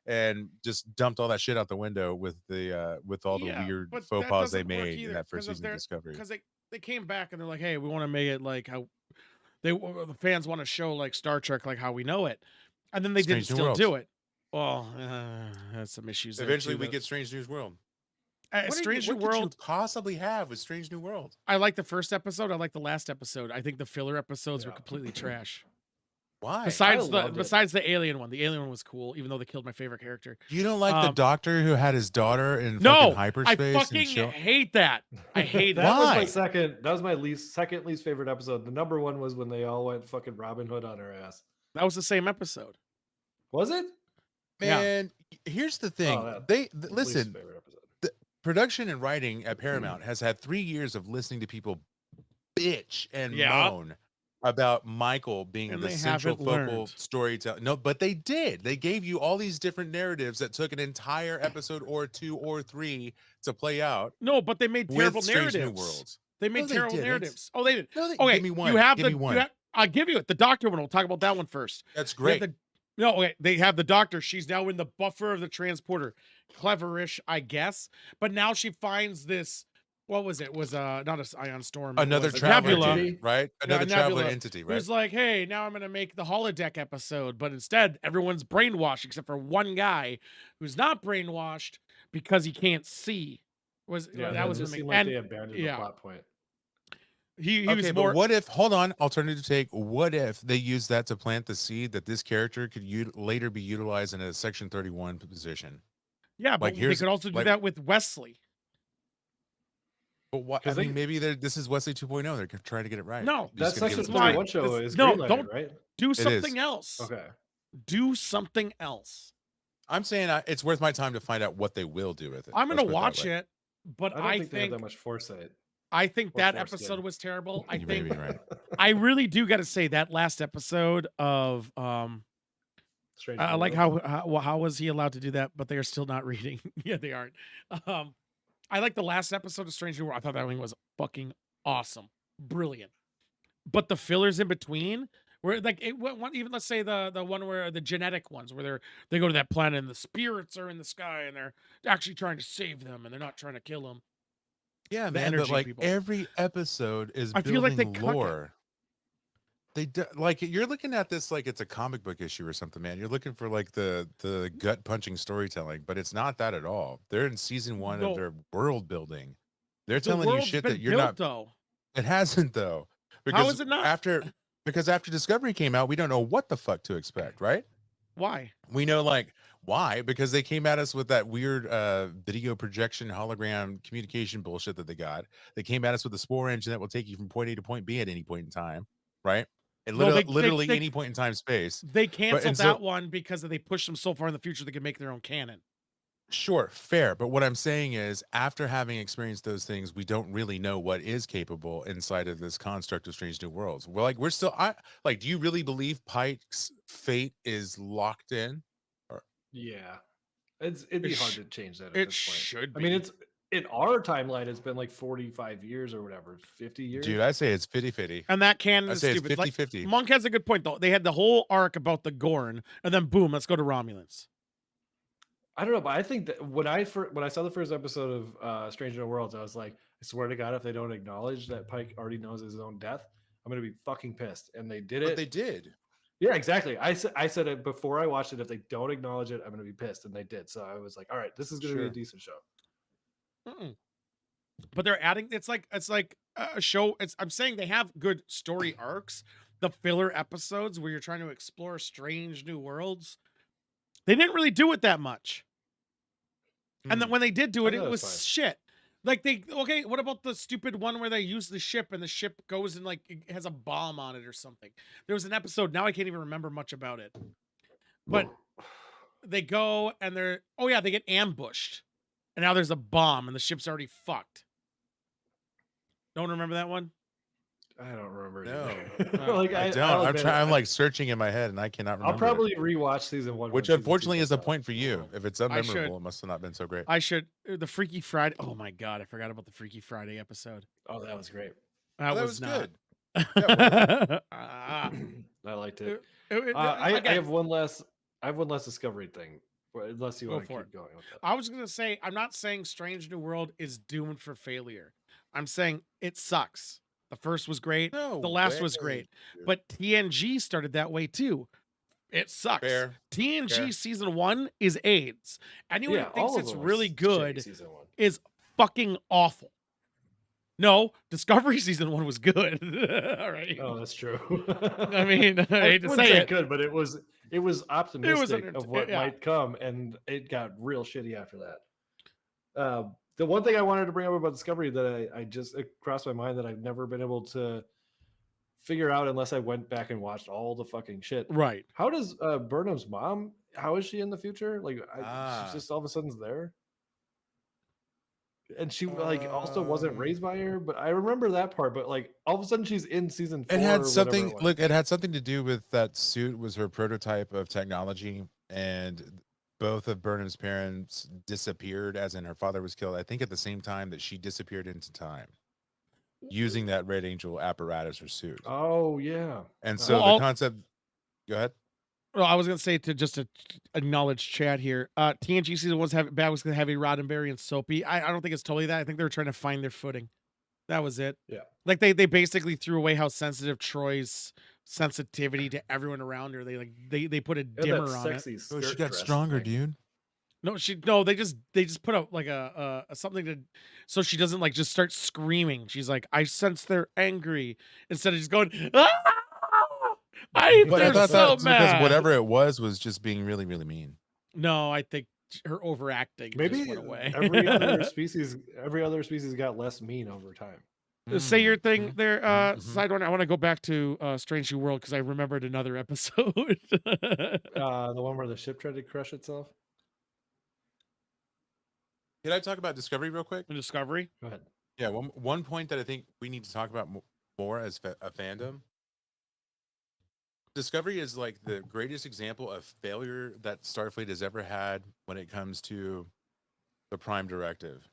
and just dumped all that shit out the window with the with all the weird but faux that pas they doesn't work made in either, that first 'cause if season of they're- Discovery. Because they came back and they're like, hey, we want to make it like how the fans want to show like Star Trek like how we know it. And then they didn't Strange New still Worlds. do it. Well, that's some issues. Eventually, there, we too, get Strange New World. Strange New What could you World. possibly have with Strange New World? I like the first episode. I like the last episode. I think the filler episodes were completely trash. Why? Besides the alien one. The alien one was cool, even though they killed my favorite character. You don't like the doctor who had his daughter in No, fucking hyperspace? I fucking hate that. I hate that. that. Was Why? my second. That was my second least favorite episode. The number one was when they all went fucking Robin Hood on her ass. That was the same episode. Was it? Man, here's the thing. Listen. The production and writing at Paramount has had 3 years of listening to people bitch and moan about Michael being the central focal storyteller. No, but they did. They gave you all these different narratives that took an entire episode or 2 or 3 to play out. No, but they made terrible narratives. New Worlds. They made terrible narratives. Oh, they did. No, okay, give me one. Give me one. I'll give you it. The doctor one. We'll talk about that one first. That's great. They have the doctor. She's now in the buffer of the transporter. Cleverish, I guess. But now she finds this. What was it? It was not an ion storm. Another traveler entity, right? Another traveler entity, right? Who's like, hey, now I'm going to make the holodeck episode. But instead, everyone's brainwashed except for one guy who's not brainwashed because he can't see. That was just the seemed like they abandoned the plot point. He was more. But what if? Hold on. Alternative take. What if they use that to plant the seed that this character could later be utilized in a Section 31 position? Yeah, but they could also do that with Wesley. But what? I mean, maybe this is Wesley 2.0. They're trying to get it right. No, that Section 31 show is greenlighted, right? Do something else. Okay. Do something else. I'm saying it's worth my time to find out what they will do with it. I'm going to watch it, but I don't think they have that much foresight. I think that episode was terrible. I think right. I really do got to say that last episode of I like how was he allowed to do that, but they are still not reading. Yeah, they aren't. I like the last episode of Strange New World. I thought that one was fucking awesome, brilliant. But the fillers in between, where like even let's say the one where the genetic ones, where they go to that planet and the spirits are in the sky and they're actually trying to save them and they're not trying to kill them. Yeah, man, but like every episode is building lore. Like you're looking at this like it's a comic book issue or something, man. You're looking for like the gut punching storytelling, but it's not that at all. They're in season 1 of their world building. They're telling you shit that you're not. Though. It hasn't though. Because how is it not? Because after Discovery came out, we don't know what the fuck to expect, right? Why? We know like why? Because they came at us with that weird video projection hologram communication bullshit that they got. They came at us with a spore engine that will take you from point A to point B at any point in time, right? And literally any point in time space. They canceled that one because they pushed them so far in the future they could make their own canon. Sure, fair. But what I'm saying is, after having experienced those things, we don't really know what is capable inside of this construct of Strange New Worlds. We're still, do you really believe Pike's fate is locked in? Yeah, it'd be hard to change that. It should be. I mean, it's in our timeline. It's been like 45 years or whatever, 50 years. Dude, I say it's 50-50. And that canon is stupid. It's 50-50. Monk has a good point though. They had the whole arc about the Gorn, and then boom, let's go to Romulans. I don't know, but I think that when I saw the first episode of Strange New Worlds, I was like, I swear to God, if they don't acknowledge that Pike already knows his own death, I'm gonna be fucking pissed. And they did it. But they did. Yeah, exactly. I said it before I watched it. If they don't acknowledge it, I'm gonna be pissed, and they did. So I was like, all right, this is gonna be a decent show. But they're adding. It's like a show. I'm saying they have good story arcs. The filler episodes where you're trying to explore strange new worlds, they didn't really do it that much. And then when they did do it, it was shit. Like what about the stupid one where they use the ship and the ship goes and like it has a bomb on it or something? There was an episode, now I can't even remember much about it. But they go and they get ambushed. And now there's a bomb and the ship's already fucked. Don't remember that one? I don't remember. No, like I don't. I'm like searching in my head, and I cannot remember. I'll probably rewatch season 1, which unfortunately is a point for you. If it's unmemorable, it must have not been so great. I should. The Freaky Friday. Oh my God, I forgot about the Freaky Friday episode. Oh, that was great. That was good. I liked it. I have one less. I have one less Discovery thing. Unless you want to keep going with that. I was gonna say, I'm not saying Strange New World is doomed for failure. I'm saying it sucks. The first was great. The last was great. But TNG started that way too. It sucks. Fair. TNG Fair. season 1 is AIDS. Anyone Yeah, who thinks all of it's them really shitty good season 1. is fucking awful. No, Discovery season 1 was good. All right. Oh, that's true. I mean, I hate to wouldn't say say it. good, but it was optimistic of what yeah. might come, and it got real shitty after that. The one thing I wanted to bring up about Discovery that I just it crossed my mind that I've never been able to figure out unless I went back and watched all the fucking shit. Right. How does Burnham's mom? How is she in the future? Like, Ah. she's just all of a sudden's there, and she like also wasn't raised by her. But I remember that part. But like all of a sudden she's in season 4. It had or something. whatever it was. Look, it had something to do with that suit was her prototype of technology, and both of Burnham's parents disappeared, as in her father was killed. I think at the same time that she disappeared into time, using that Red Angel apparatus or suit. Oh yeah. And so Well, the concept. Go ahead. Well, I was gonna say to just to acknowledge chat here. TNG season 1's bad was heavy Roddenberry and soapy. I don't think it's totally that. I think they were trying to find their footing. That was it. Yeah. Like they basically threw away how sensitive Troy's sensitivity to everyone around her. They put a dimmer on it. Oh, she got stronger, dude. No, they just put out like a something to so she doesn't like just start screaming. She's like, I sense they're angry instead of just going, ah! But I they're thought so that's because mad. whatever it was just being really, really mean. No, I think her overacting Maybe just went away. every other species got less mean over time. Say your thing there, Mhm. Sidewinder. I want to go back to Strange New World because I remembered another episode. The one where the ship tried to crush itself. Can I talk about Discovery real quick? Discovery. Go ahead. Yeah, one point that I think we need to talk about more as a fandom. Discovery is like the greatest example of failure that Starfleet has ever had when it comes to the Prime Directive.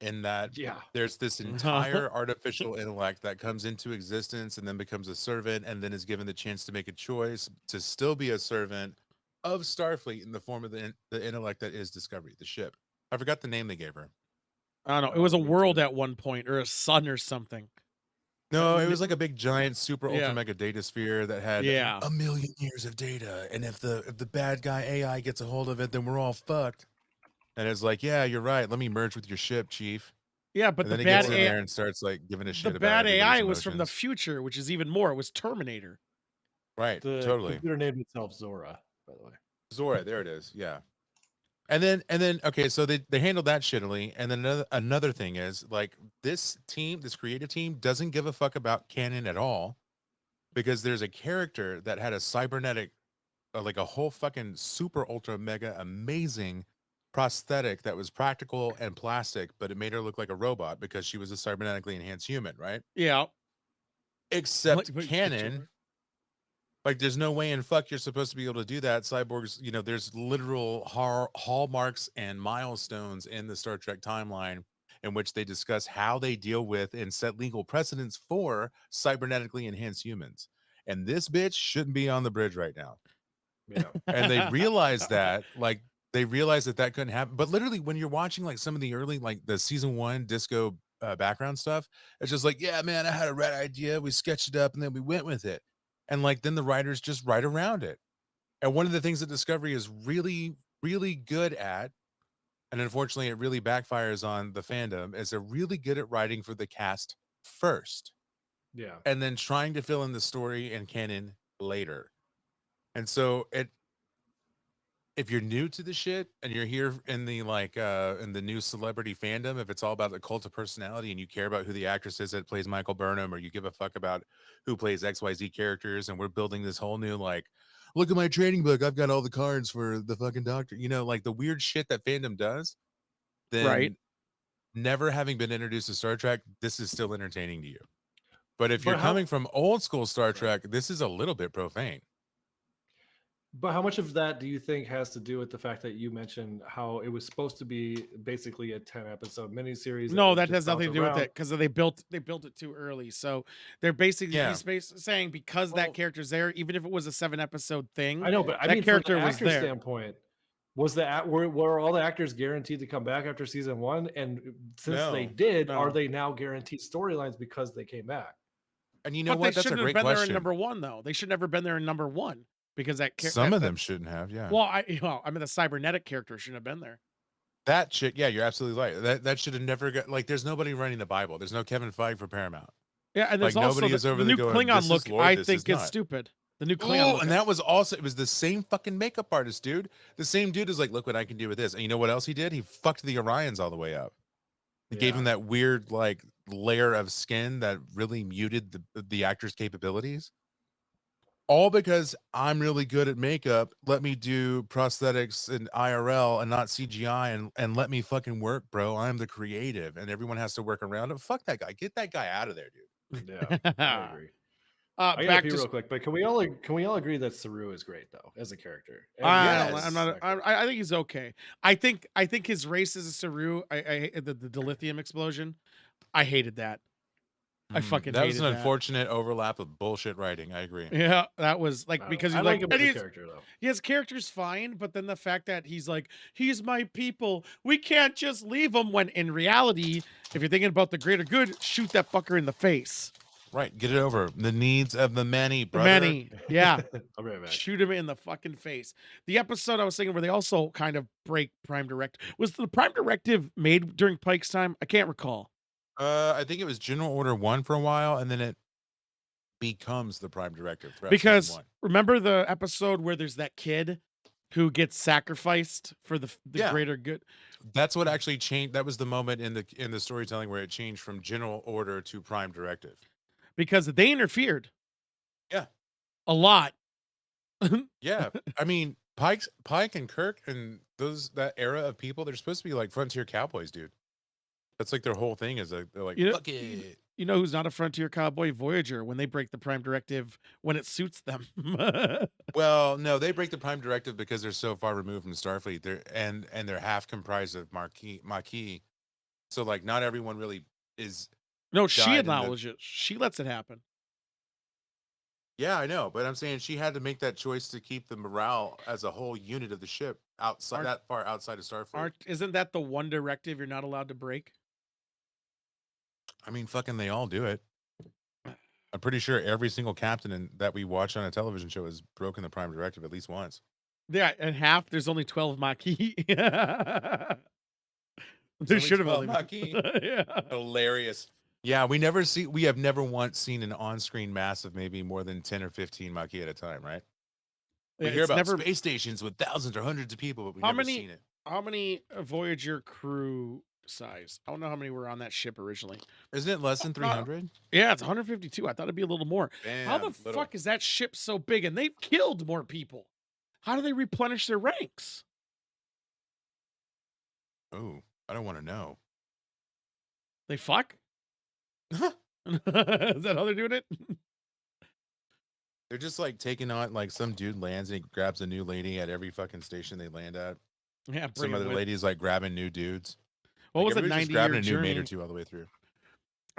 In that there's this entire artificial intellect that comes into existence and then becomes a servant and then is given the chance to make a choice to still be a servant of Starfleet in the form of the intellect that is Discovery, the ship. I forgot the name they gave her. I don't know. It was a world at one point or a sun or something. No, it was like a big giant super Yeah. ultra mega data sphere that had Yeah. 1 million years of data. And if the bad guy AI gets a hold of it, then we're all fucked. And it's like, yeah, you're right. Let me merge with your ship, Chief. Yeah, but And then the he gets bad in AI, there and starts like giving a shit the about bad AI everybody's was from the emotions. future, which is even more. It was Terminator. Right, The totally. computer named itself Zora, by the way. Zora, there it is. Yeah. And then okay, so they handled that shittily. And then another thing is like this creative team doesn't give a fuck about canon at all, because there's a character that had a cybernetic like a whole fucking super ultra mega amazing prosthetic that was practical and plastic, but it made her look like a robot because she was a cybernetically enhanced human, right? Yeah. Except Like, canon. Like, there's no way in fuck you're supposed to be able to do that. Cyborgs, there's literal hallmarks and milestones in the Star Trek timeline in which they discuss how they deal with and set legal precedents for cybernetically enhanced humans. And this bitch shouldn't be on the bridge right now. Yeah. And they realized that, like, they realized that couldn't happen. But literally, when you're watching like some of the early, like the season 1 disco background stuff, it's just like, yeah, man, I had a red idea. We sketched it up and then we went with it. And like, then the writers just write around it. And one of the things that Discovery is really, really good at, and unfortunately it really backfires on the fandom, is they're really good at writing for the cast first. Yeah. And then trying to fill in the story and canon later. And so if you're new to the shit and you're here in the in the new celebrity fandom, if it's all about the cult of personality and you care about who the actress is that plays Michael Burnham, or you give a fuck about who plays XYZ characters, and we're building this whole new like, look at my training book, I've got all the cards for the fucking doctor, like the weird shit that fandom does, then right. never having been introduced to Star Trek, this is still entertaining to you. But if you're coming from old school Star Trek, this is a little bit profane. But how much of that do you think has to do with the fact that you mentioned how it was supposed to be basically a 10-episode miniseries? No, that has nothing to do with it because they built it too early. So they're basically saying because that character's there, even if it was a 7-episode thing. I know, but I mean, character from the actor standpoint, was were all the actors guaranteed to come back after season 1? And since they did, are they now guaranteed storylines because they came back? And you know what? That's a great question. They shouldn't have been there in number 1, though. They should never been there in number 1. because Some of them shouldn't have, yeah. well, I mean, the cybernetic character shouldn't have been there. That shit, yeah, you're absolutely right. That should have never got like. There's nobody running the Bible. There's no Kevin Feige for Paramount. Yeah, and Like there's also nobody is over the there new going, Klingon "This is look. Lord, I this is think is not." stupid. The new Klingon Oh, look. and that was also it was the same fucking makeup artist, dude. The same dude is like, "Look what I can do with this." And you know what else he did? He fucked the Orions all the way up. He gave him that weird like layer of skin that really muted the actor's capabilities. All because I'm really good at makeup. Let me do prosthetics and IRL and not CGI and let me fucking work, bro. I'm the creative and everyone has to work around it. Fuck that guy. Get that guy out of there, dude. Yeah, I agree. I gotta Back pee to real quick, but can we all agree that Saru is great though as a character? I don't. Yes. I'm not. I think he's okay. I think his race as a Saru. I the dilithium explosion. I hated that. I fucking That was hated an that. unfortunate overlap of bullshit writing. I agree. Yeah, that was like because I he's like like him as a character though. his character's fine, but then the fact that he's like, he's my people, we can't just leave him. When in reality, if you're thinking about the greater good, shoot that fucker in the face. Right. Get it over. The needs of the many, The brother. many, yeah. I'll be right back. Shoot him in the fucking face. The episode I was thinking where they also kind of break Prime Directive, was the Prime Directive made during Pike's time? I can't recall. I think it was General Order 1 for a while, and then it becomes the Prime Directive throughout season Because 1. remember the episode where there's that kid who gets sacrificed for the Yeah. greater good? That's what actually changed. That was the moment in the storytelling where it changed from General Order to Prime Directive. Because they interfered. Yeah. A lot. Yeah. I mean, Pike and Kirk and that era of people, they're supposed to be like frontier cowboys, dude. That's like their whole thing is like they're like, fuck it. You know who's not a frontier cowboy? Voyager, when they break the Prime Directive when it suits them. Well, no, they break the Prime Directive because they're so far removed from Starfleet. They're half comprised of Maquis. So like not everyone really is. No, she died in the- acknowledges it. She lets it happen. Yeah, I know, but I'm saying she had to make that choice to keep the morale as a whole unit of the ship outside that far outside of Starfleet. Isn't that the one directive you're not allowed to break? I mean, fucking, they all do it. I'm pretty sure every single captain that we watch on a television show has broken the Prime Directive at least once. Yeah, and half there's only 12 Maquis. There There's should have only only 12 Maquis. Yeah. Hilarious. Yeah, we have never once seen an on-screen mass of maybe more than 10 or 15 Maquis at a time, right? We Yeah, hear it's about never- space stations with thousands or hundreds of people, but we've How never many- seen it. How many Voyager crew size? I don't know how many were on that ship originally. Isn't it less than 300? Yeah, it's 152. I thought it'd be a little more. How the fuck is that ship so big? And they've killed more people. How do they replenish their ranks? Oh, I don't want to know. They fuck? Is that how they're doing it? They're just like taking on like some dude lands and he grabs a new lady at every fucking station they land at. Yeah, Some other ladies like grabbing new dudes. What Like, was a everybody's just 90-year grabbing a new mate journey? or two all the way through.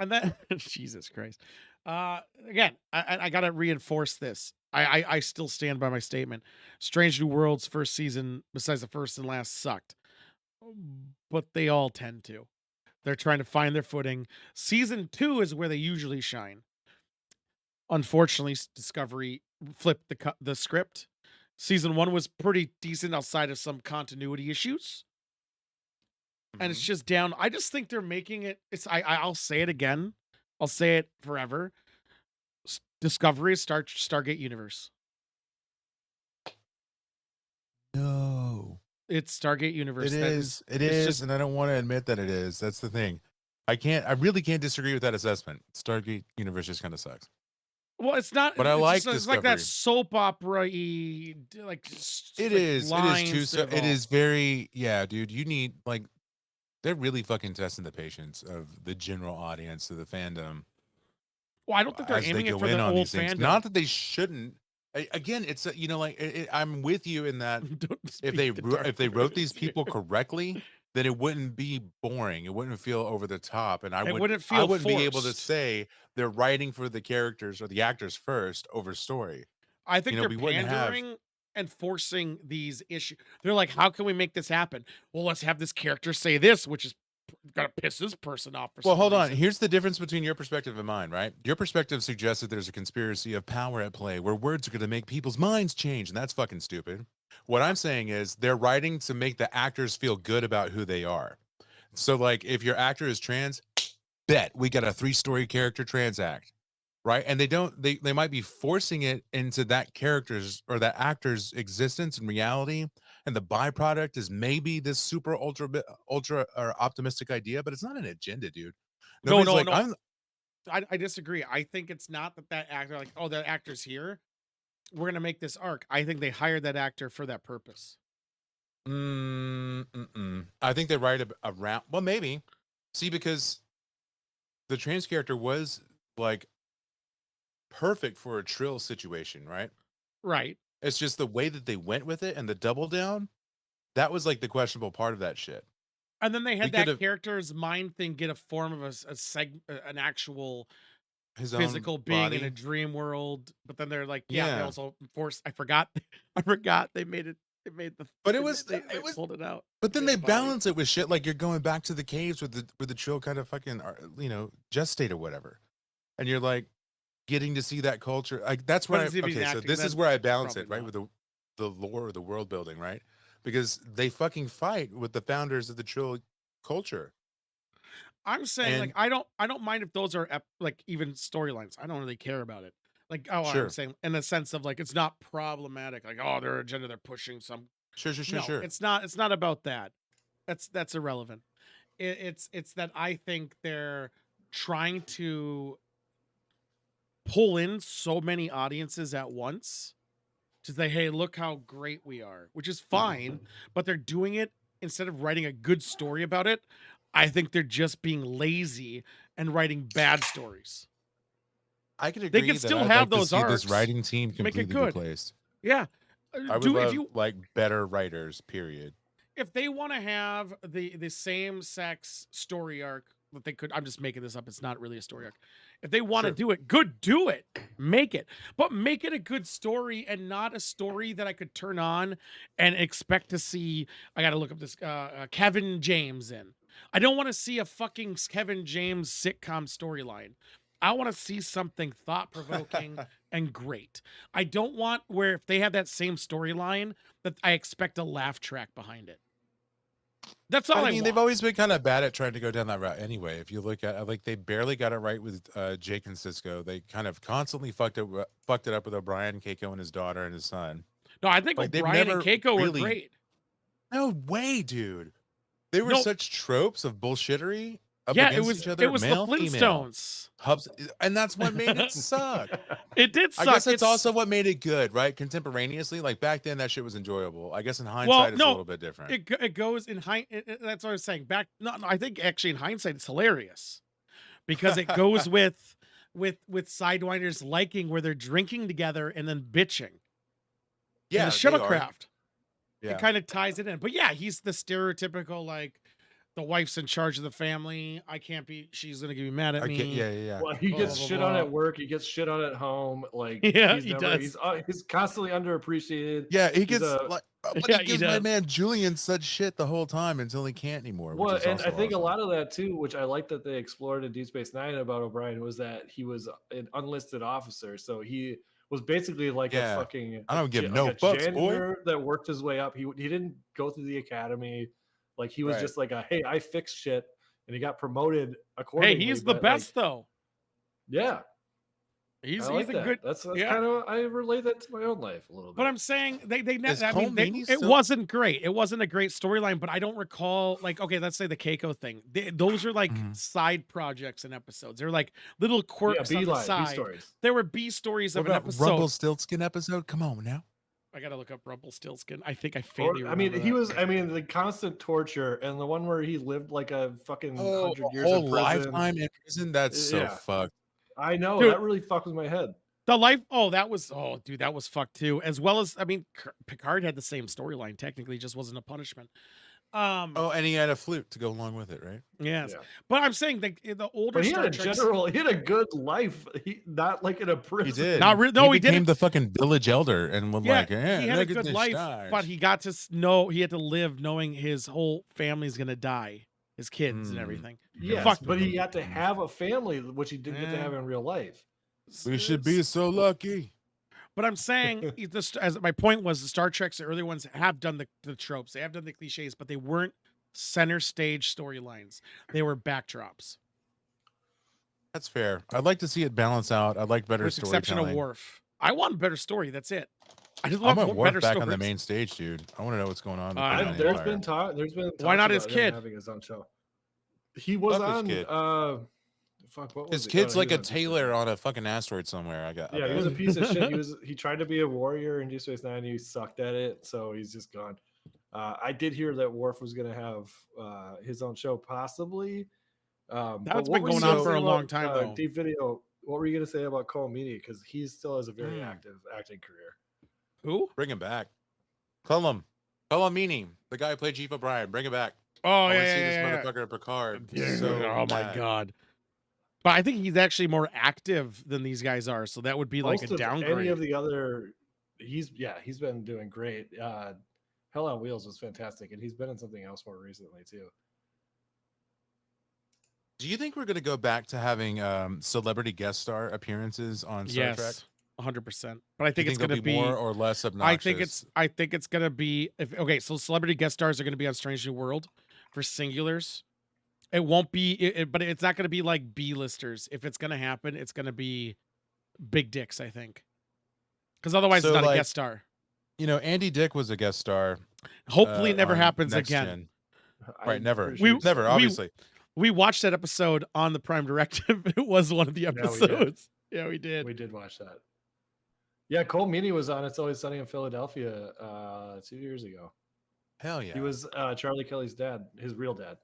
And then Jesus Christ. Again, I gotta reinforce this. I still stand by my statement. Strange New Worlds first season, besides the first and last, sucked. But they all tend to. They're trying to find their footing. Season 2 is where they usually shine. Unfortunately, Discovery flipped the script. Season 1 was pretty decent outside of some continuity issues. And it's just down. I just think they're making it. I'll say it again. I'll say it forever. Discovery is Stargate Universe. No. It's Stargate Universe. It is. It is, and I don't want to admit that it is. That's the thing. I really can't disagree with that assessment. Stargate Universe just kind of sucks. Well, it's not. But I like it's like that Discovery. soap opera-y, like It like is. It lines is too. that It is evolve. very. Yeah, dude. You need like. They're really fucking testing the patience of the general audience of the fandom. Well, I don't think they're as they aiming it go for in the on old these things. fandom. Not that they shouldn't. Again, it's you know, like I'm with you in that Don't if speak they to if they Dark wrote these Horse. people correctly, then it wouldn't be boring. It wouldn't feel over the top, and I wouldn't I feel wouldn't be able to forced. say they're writing for the characters or the actors first over story. I think You know, we they're wouldn't have- pandering and forcing these issues. They're like, how can we make this happen? Well, let's have this character say this, which is gotta piss this person off for Well, some hold on. reason. Here's the difference between your perspective and mine, right? Your perspective suggests that there's a conspiracy of power at play where words are going to make people's minds change, and that's fucking stupid. What I'm saying is they're writing to make the actors feel good about who they are. So, like, if your actor is trans, bet we got a 3-story character trans act, right? And they might be forcing it into that character's or that actor's existence and reality, and the byproduct is maybe this super ultra or optimistic idea, but it's not an agenda, dude. No, Nobody's no, like, no. I'm I disagree. I think it's not that actor, like, oh, the actor's here, we're gonna make this arc. I think they hired that actor for that purpose. I think they write around, well, maybe. See, because the trans character was like perfect for a Trill situation, right? Right. It's just the way that they went with it and the double down. That was like the questionable part of that shit. And then they We had that could've- character's mind thing get a form of an actual His own physical being in a body. dream world. But then they're like, yeah, they Yeah. also forced. I forgot. I forgot they made it. They made the. But it they- was- They, it they was- pulled it out. But then Made they a body. balance it with shit like you're going back to the caves with the Trill kind of fucking, gestate or whatever, and you're like getting to see that culture. Like that's But where if he's okay, so acting, this is then where I balance it, probably right, with the lore or the world building, right? Because they fucking fight with the founders of the Trill culture. I'm saying, like, And- I don't mind if those are like even storylines. I don't really care about it. Like, oh, Sure. I'm saying in the sense of like it's not problematic. Like, oh, their agenda, they're pushing some. Sure. No, it's not. It's not about that. That's irrelevant. It's that I think they're trying to pull in so many audiences at once to say, hey, look how great we are, which is fine, but they're doing it instead of writing a good story about it. I think they're just being lazy and writing bad stories. I could agree. can that still I'd have like to those see arcs, this writing team make it completely good. replaced. Yeah. I would love like better writers. Period. If they want to have the same sex story arc that they could, I'm just making this up. It's not really a story arc. If they want to Sure. do it, good, do it, make it, but make it a good story and not a story that I could turn on and expect to see. I got to look up this Kevin James in. I don't want to see a fucking Kevin James sitcom storyline. I want to see something thought provoking and great. I don't want where if they have that same storyline that I expect a laugh track behind it. That's all I mean, want. they've always been kind of bad at trying to go down that route anyway. If you look at like they barely got it right with Jake and Cisco. They kind of constantly fucked it up with O'Brien, Keiko, and his daughter and his son. No, I think Like, they've O'Brien and never Keiko were really- great. No way, dude. They were No. such tropes of bullshittery up Yeah, against it was each other. it was the male, female. Flintstones. Hubs, and that's what made it suck. It did suck. I guess it's also what made it good, right? Contemporaneously, like back then, that shit was enjoyable. I guess in hindsight, it's a no, little bit different. it goes in that's what I was saying. Back no, I think actually in hindsight it's hilarious because it goes with Sidewinders liking where they're drinking together and then bitching. Yeah, And the they are. shuttlecraft. Yeah. It kind of ties it in. But yeah, he's the stereotypical like the wife's in charge of the family. I can't be. She's gonna get mad at me. Yeah. Well, he Blah, gets blah, shit blah, on blah. at work. He gets shit on at home. Like Yeah, he's he never, does. He's constantly underappreciated. Yeah, he He's gets a- like, Yeah, but he he gives my does. man Julian such shit the whole time until he can't anymore. Well, which is and also I think awesome. a lot of that too, which I like that they explored in Deep Space Nine about O'Brien, was that he was an unlisted officer, so he was basically like Yeah. a fucking I don't give like no a fucks, boy. janitor that worked his way up. He didn't go through the academy, like he was Right. just like a hey, I fix shit, and he got promoted Hey, accordingly. he's the but, best like, though. yeah, He's I like a that. good. That's yeah. kind of I relate that to my own life a little bit. But I'm saying they Is I Cole mean, Meany it still- wasn't great. It wasn't a great storyline, but I don't recall like okay, let's say the Keiko thing. Those are like Mhm. side projects and episodes. They're like little quirks on the B side. stories. There were B stories What of an about episode. Rumpelstiltskin episode? Come on now. I gotta look up Rumpelstiltskin. I think I Or, faintly I mean, remember he that. was. I mean, the constant torture and the one where he lived like a fucking Oh, 100 a years whole in prison. lifetime in prison. That's so Yeah. fucked. I know Dude. that really fucked with my head. The life. Oh, that was. Oh, dude, that was fucked too. As well as I mean, Picard had the same storyline. Technically, just wasn't a punishment. Oh, and he had a flute to go along with it, right? Yes, Yeah. but I'm saying the older But he Star had a Treks- general. He had a good life. He not like in a prison. He did. Not re- no, he became didn't. the fucking village elder and was Yeah, like, eh, he had a look good at life, this stars. but he got to know he had to live knowing his whole family's gonna die. his kids and Mm. everything. Yes, Fuck. but he got to have a family, which he didn't get to Eh. have in real life. We should be so lucky. But I'm saying, as my point was, the Star Treks, the early ones, have done the tropes, they have done the cliches, but they weren't center stage storylines. They were backdrops. That's fair. I'd like to see it balance out. I'd like better With the exception of storytelling. Worf. I want a better story. That's it. I just I want want Worf better back stories. on the main stage, dude. I want to know what's going on. There's been talk. Why not his about him kid? having his own show? He was Fuck his on. kid. Fuck. What was His it? kid's He like was a on Deep tailor Space on a fucking asteroid somewhere. Nine. Yeah, he was a piece of shit. He tried to be a warrior in Deep Space Nine. He sucked at it, so he's just gone. I did hear that Worf was going to have his own show, possibly. That's been going on for a long time, though. Deep Video. What were you going to say about Cole Meany? Because he still has a very active acting career. Who? Bring him back. Cullum Meany, the guy who played Chief O'Brien. Bring him back. Oh, I yeah, want to see yeah, this yeah. motherfucker at Picard. Yeah. So Oh my bad. god. But I think he's actually more active than these guys are, so that would be like Most a of downgrade. Any of the other, he's been doing great. Hell on Wheels was fantastic, and he's been in something else more recently too. Do you think we're going to go back to having celebrity guest star appearances on Star Trek? 100%. But I think it's they'll going to be more or less obnoxious. I think it's going to be so celebrity guest stars are going to be on Strange New World for singulars. It won't be but it's not going to be like B-listers. If it's going to happen, it's going to be big dicks, I think. Cuz otherwise it's not a guest star. You know, Andy Dick was a guest star. Hopefully it never happens Next again. Gen. Right, never. Never, obviously. We watched that episode on the Prime Directive. It was one of the episodes. Yeah, we did. We did watch that. Yeah, Cole Meany was on It's Always Sunny in Philadelphia 2 years ago. Hell yeah. He was Charlie Kelly's dad, his real dad.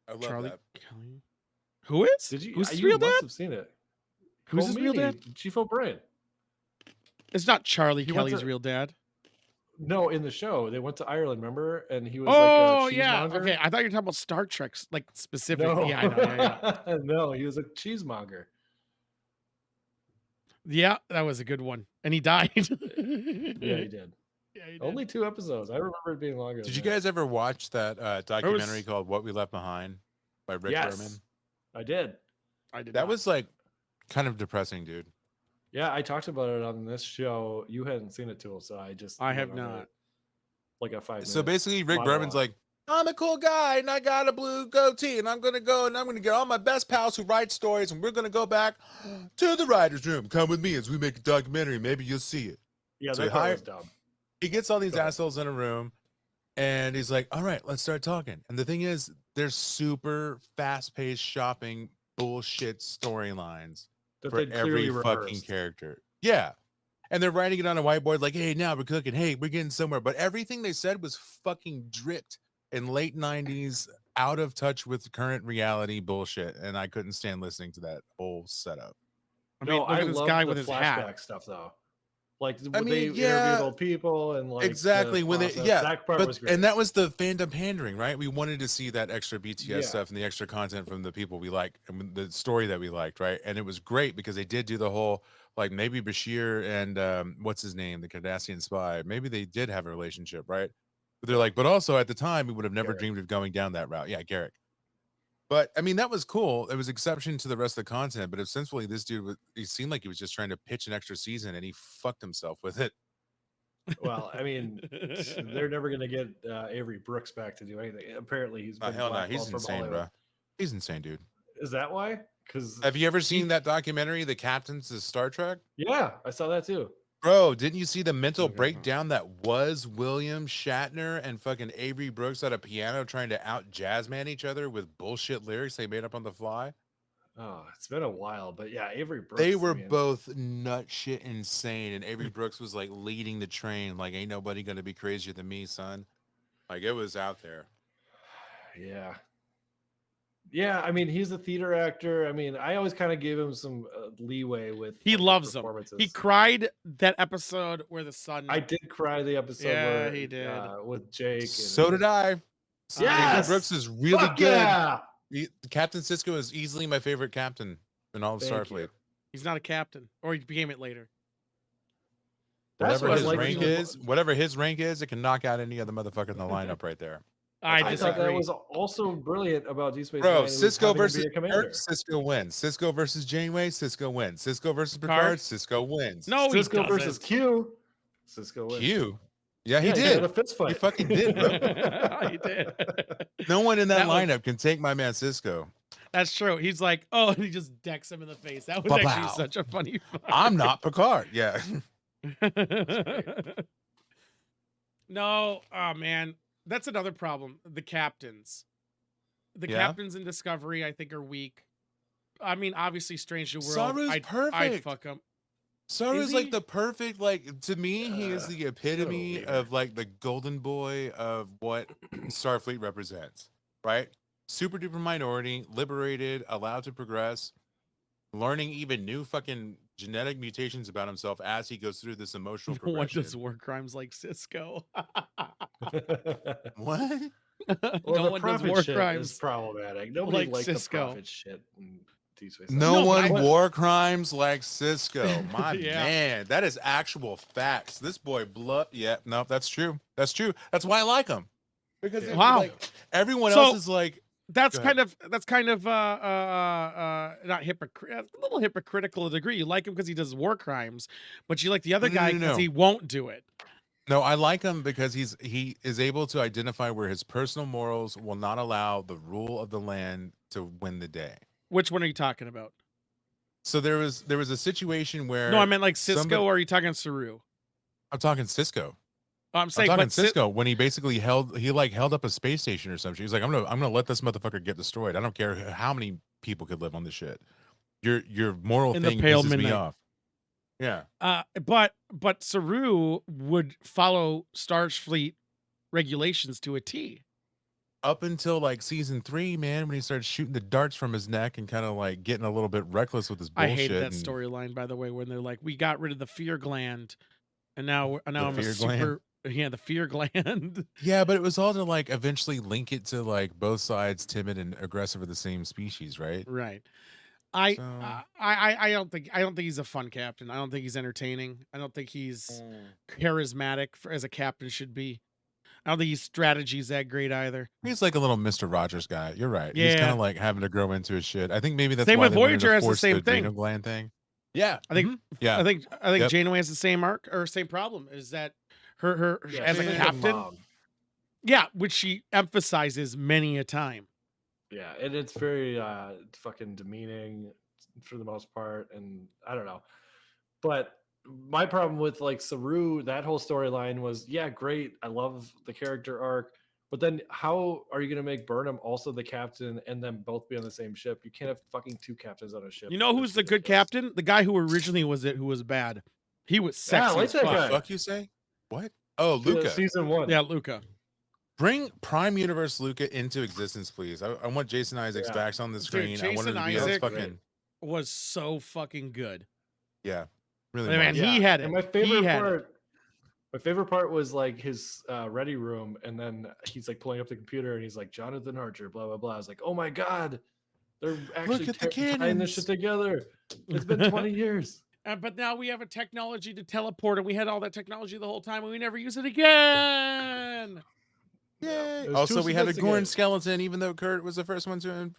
I love Charlie that. Kelly. Who is? Did you? Who's his You real must dad? have seen it. Who's Cole his real Meany, dad? Chief O'Brien. It's not Charlie He went Kelly's to- real dad. No, in the show, they went to Ireland, remember? And he was Oh like a yeah. cheesemonger. Okay, I thought you were talking about Star Trek, like specific. No. Yeah, I know. Yeah. No, he was a cheesemonger. Yeah, that was a good one, and he died. Yeah, he did. Yeah, he did. Only 2 episodes. I remember it being longer. Did than you that. guys ever watch that documentary called What We Left Behind by Rick Yes, Berman? I did. I did. That not. was like kind of depressing, dude. Yeah, I talked about it on this show. You hadn't seen it, Tool, so I have went over not. it like a 5 minute. So basically, Rick monologue. Berman's like, I'm a cool guy and I got a blue goatee and I'm going to go and I'm going to get all my best pals who write stories and we're going to go back to the writer's room. Come with me as we make a documentary. Maybe you'll see it. Yeah, So that he part hired- was dumb. He gets all these Go ahead. assholes in a room and he's like, all right, let's start talking. And the thing is, there's super fast-paced shopping bullshit storylines That for they'd every clearly fucking rehearsed. character. Yeah. And they're writing it on a whiteboard like, hey, now we're cooking. Hey, we're getting somewhere. But everything they said was fucking dripped in late 90s, out of touch with current reality bullshit. And I couldn't stand listening to that whole setup. I mean, look at this love guy the with his flashback hat. stuff though. Like I when mean, they yeah, interviewed old people and like exactly the when they process, yeah that part but was great. and that was the fandom pandering, right? We wanted to see that extra BTS Yeah. stuff and the extra content from the people we like and the story that we liked, right? And it was great because they did do the whole like maybe Bashir and what's his name, the Cardassian spy, maybe they did have a relationship, right? But they're like, but also at the time we would have never Garrick. dreamed of going down that route. Yeah, Garrick. But I mean, that was cool. It was exception to the rest of the content, but essentially this dude he seemed like he was just trying to pitch an extra season and he fucked himself with it. Well, I mean, they're never going to get Avery Brooks back to do anything. Apparently, he's Oh, been hell no, blackballed he's from insane, Hollywood. bro. He's insane, dude. Is that why? Because Have you ever seen that documentary, The Captains of Star Trek? yeah, I saw that too. Bro, didn't you see the mental Okay. breakdown that was William Shatner and fucking Avery Brooks at a piano trying to out jazzman each other with bullshit lyrics they made up on the fly? Oh, it's been a while, but yeah, Avery Brooks. They I were mean, both nut shit insane, and Avery Brooks was like leading the train, like ain't nobody gonna be crazier than me, son. Like it was out there. Yeah. Yeah, I mean, he's a theater actor. I mean, I always kind of gave him some leeway with He like, his loves them. performances. He cried that episode where the sun. I did cry the episode Yeah, where, he did. with Jake. And, So did I. Yes! Avery Brooks is really Fuck good. Yeah! Captain Sisko is easily my favorite captain in all of Thank Starfleet. you. He's not a captain, or he became it later. That's Whatever what I his like rank even- is, whatever his rank is, it can knock out any other motherfucker in the lineup right there. I I thought that disagree. was also brilliant about Deep Space Nine. Bro, It was Cisco having him be versus a commander. Kirk, Cisco wins. Cisco versus Janeway, Cisco wins. Cisco versus Picard? Picard, Cisco wins. No, Cisco he versus doesn't. Q. Cisco wins. Q. Yeah, he Yeah, did. had a fist fight. He fucking did, bro. He did. No one in that, That was- lineup can take my man Cisco. That's true. He's like, oh, and he just decks him in the face. That was Ba-pow. actually such a funny fight. I'm not Picard. Yeah. No, oh man, that's another problem. The captains, Yeah? captains in Discovery, I think are weak. I mean, obviously, Strange New World. Saru's I'd perfect. fuck him. Saru's Is like he? the perfect, like, to me, he is the epitome weird. of like the golden boy of what Starfleet represents, right? Super duper minority, liberated, allowed to progress, learning even new fucking genetic mutations about himself as he goes through this emotional No one progression. does war crimes like Cisco. What? Well, No the one does prophet war shit crimes. is problematic. Nobody like liked Cisco. the prophet shit in Deep Space Nine. No No, but one I- war crimes like Cisco. My Yeah. man, that is actual facts. This boy blood. Yeah, no, that's true. That's true. That's why I like him. Because Yeah. it- Wow. like, everyone So- else is like, That's Go kind of not hypocritical, a little hypocritical to a degree. You like him because he does war crimes, but you like the other No, guy no, because no. he won't do it. no, I like him because he is able to identify where his personal morals will not allow the rule of the land to win the day. Which one are you talking about? So there was a situation where No, I meant like Cisco, somebody- or are you talking Saru? I'm talking Cisco. I'm I'm saying, talking but Cisco when he basically held up a space station or something. He's like, I'm gonna let this motherfucker get destroyed. I don't care how many people could live on this shit. Your moral In the thing pale pisses me midnight. off. Yeah. But Saru would follow Starfleet regulations to a T. Up until like season 3, man, when he started shooting the darts from his neck and kind of like getting a little bit reckless with his I bullshit. hated that and- storyline, by the way, when they're like, we got rid of the fear gland, and now I'm a fear super gland? yeah, the fear gland. Yeah, but it was all to like eventually link it to like both sides timid and aggressive are the same species, right? Right. So- I don't think he's a fun captain. I don't think he's entertaining. I don't think he's charismatic as a captain should be. I don't think his strategy's that great either. He's like a little Mr. Rogers guy. You're right. He's Yeah. kind of like having to grow into his shit. I think maybe that's Same why with they wanted Voyager to has the force same thing. adrenal gland thing. Yeah, I think mhm. Yeah, I think Yep. Janeway has the same arc or same problem, is that her Yeah, as a she's captain, mom. yeah, which she emphasizes many a time. Yeah, and it's very fucking demeaning for the most part, and I don't know. But my problem with like Saru, that whole storyline was, yeah, great. I love the character arc, but then how are you gonna make Burnham also the captain and then both be on the same ship? You can't have fucking two captains on a ship. You know That's who's the good ridiculous. captain? The guy who originally who was bad. He was Yeah, I sexy like as that fuck. guy. fuck you say? What? Oh, Yeah, Luca. season 1. Yeah, Luca. Bring Prime Universe Luca into existence, please. I want Jason Isaac's Yeah. facts on the Dude, screen. I want him Jason to be as Isaac- fucking Was so fucking good. yeah, really. Hey, man, was. he had it. And my He favorite had it. part, my favorite part was like his ready room, and then he's like pulling up the computer, and he's like Jonathan Archer, blah blah blah. I was like, oh my god, they're actually at the tying cannons. this shit together. It's been 20 years. But now we have a technology to teleport, and we had all that technology the whole time, and we never use it again. Yay. It was Also, too we had a Gorn sophisticated. skeleton, even though Kurt was the first one to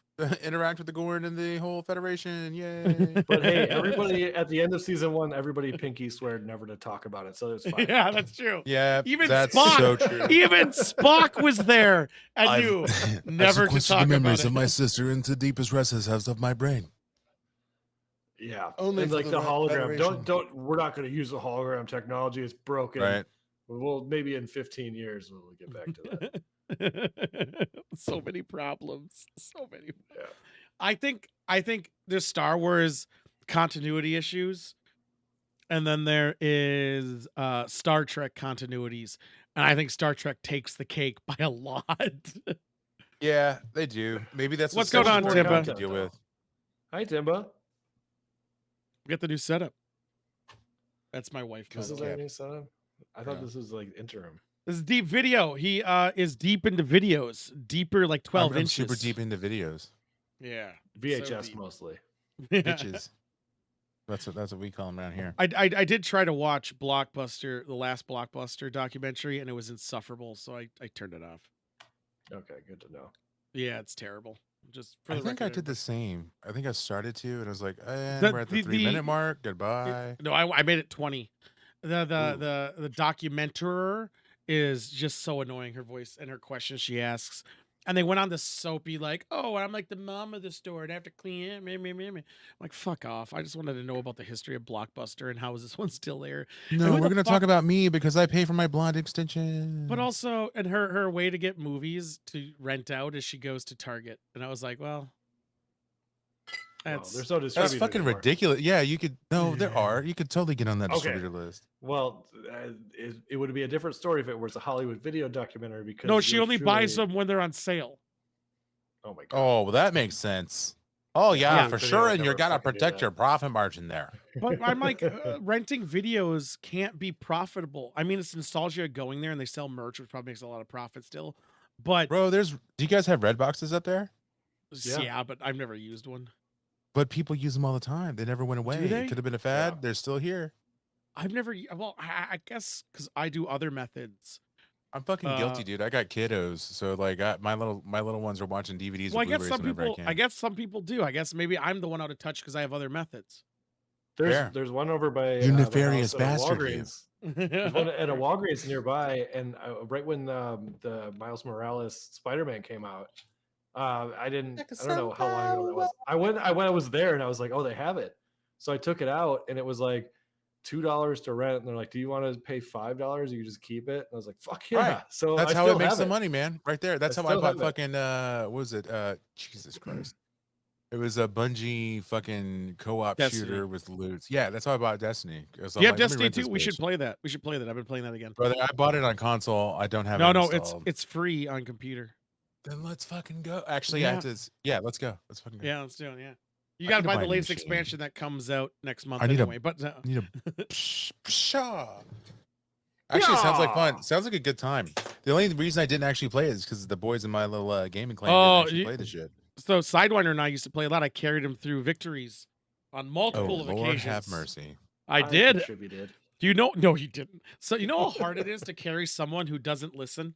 interact with the Gorn in the whole Federation. Yay. But hey, everybody at the end of season 1, everybody pinky sweared never to talk about it, so it's fine. Yeah, that's true. Yeah, Even that's Spock- so true. Even Spock was there and knew never to sequestered talk the memories about of it. my sister into the deepest recesses of my brain. Yeah, Only and for like the the right hologram. Federation. Don't. We're not going to use the hologram technology. It's broken. Right. Well, maybe in 15 years we'll get back to that. So many problems. So many. Yeah. I think there's Star Wars continuity issues, and then there is Star Trek continuities, and I think Star Trek takes the cake by a lot. Yeah, they do. Maybe that's What's what going on, Star Trek Timba? to deal with. Hi, Timba. Get the new setup. That's my wife. by This the is way. our new setup. I thought Yeah. this was like interim. This is deep video. He is deep into videos, deeper like 12 I'm inches. super deep into videos. Yeah. VHS deep. mostly. Bitches. That's what we call them around here. I did try to watch Blockbuster, the last Blockbuster documentary, and it was insufferable, so I turned it off. Okay, good to know. Yeah, it's terrible. Just for I the think I record, did the everybody. same. I think I started to, and I was like, and The we're at the the 3 minute the mark. Goodbye. no, I made it 20. Ooh. The documenter is just so annoying. Her voice and her questions she asks, and they went on this soapy like, "Oh, I'm like the mom of the store, and I have to clean it." Me. I'm like, fuck off! I just wanted to know about the history of Blockbuster and how is this one still there, and No, who we're the gonna fuck. talk about me because I pay for my blonde But extensions. also, and her way to get movies to rent out is she goes to Target, and I was like, well, Well, that's there's no That's distributor fucking anymore. ridiculous. Yeah, you could. No, there yeah. are. You could totally get on that Okay. distributor list. Well, it would be a different story if it was a Hollywood video documentary because No, she yours only buys truly. them when they're on sale. Oh my god. Oh, well, that makes sense. Oh Yeah, yeah, Yeah. for Hollywood Video sure. would And you never gotta fucking do protect that. your profit margin there. But I'm like, renting videos can't be profitable. I mean, it's nostalgia going there and they sell merch, which probably makes a lot of profit still. But Bro, do you guys have red boxes up there? Yeah. yeah, but I've never used one. But people use them all the time. They never went away. they? It could have been a fad. They're still here. I've never, well, I guess because I do other methods. I'm fucking guilty, dude. I got kiddos, so like my little ones are watching DVDs Well, or I guess Blu-rays some whenever I people, can. I guess some people do. I guess maybe I'm the one out of touch because I have other methods. Fair. There's one over by You my nefarious house at a bastard, you. Walgreens. There's one at a Walgreens nearby, and right when the Miles Morales Spider-Man came out, I don't know how long ago that was. I was there, and I was like, oh, they have it. So I took it out, and it was like $2 to rent. And they're like, do you want to pay $5? You just keep it. And I was like, fuck yeah. Right. So That's I how still it makes have the it. money, man. Right there. That's I how I still bought have it. fucking what was it? Jesus Christ. It was a Bungie fucking co-op Destiny. shooter with loot. Yeah, that's how I bought Destiny. So You I'm have like, let me Destiny rent too. this We should bitch. play that. We should play that. I've been playing that again. Brother, I bought it on console. I don't have it No, installed. it's free on computer. Then let's fucking go. Actually, Yeah. I have to. Yeah, let's go. Let's fucking go. Yeah, let's do it. Yeah, you I got need to to buy buy the a new latest machine. expansion that comes out next month I need anyway. a- But I need a Actually, it sounds like fun. Yeah. Sounds like a good time. The only reason I didn't actually play it is because the boys in my little gaming clan Oh, didn't actually play the shit. so Sidewinder and I used to play a lot. I carried him through victories on Oh, multiple Lord occasions. have mercy. I did. Contributed. Do you know? No, you didn't. So you know how hard it is to carry someone who doesn't listen?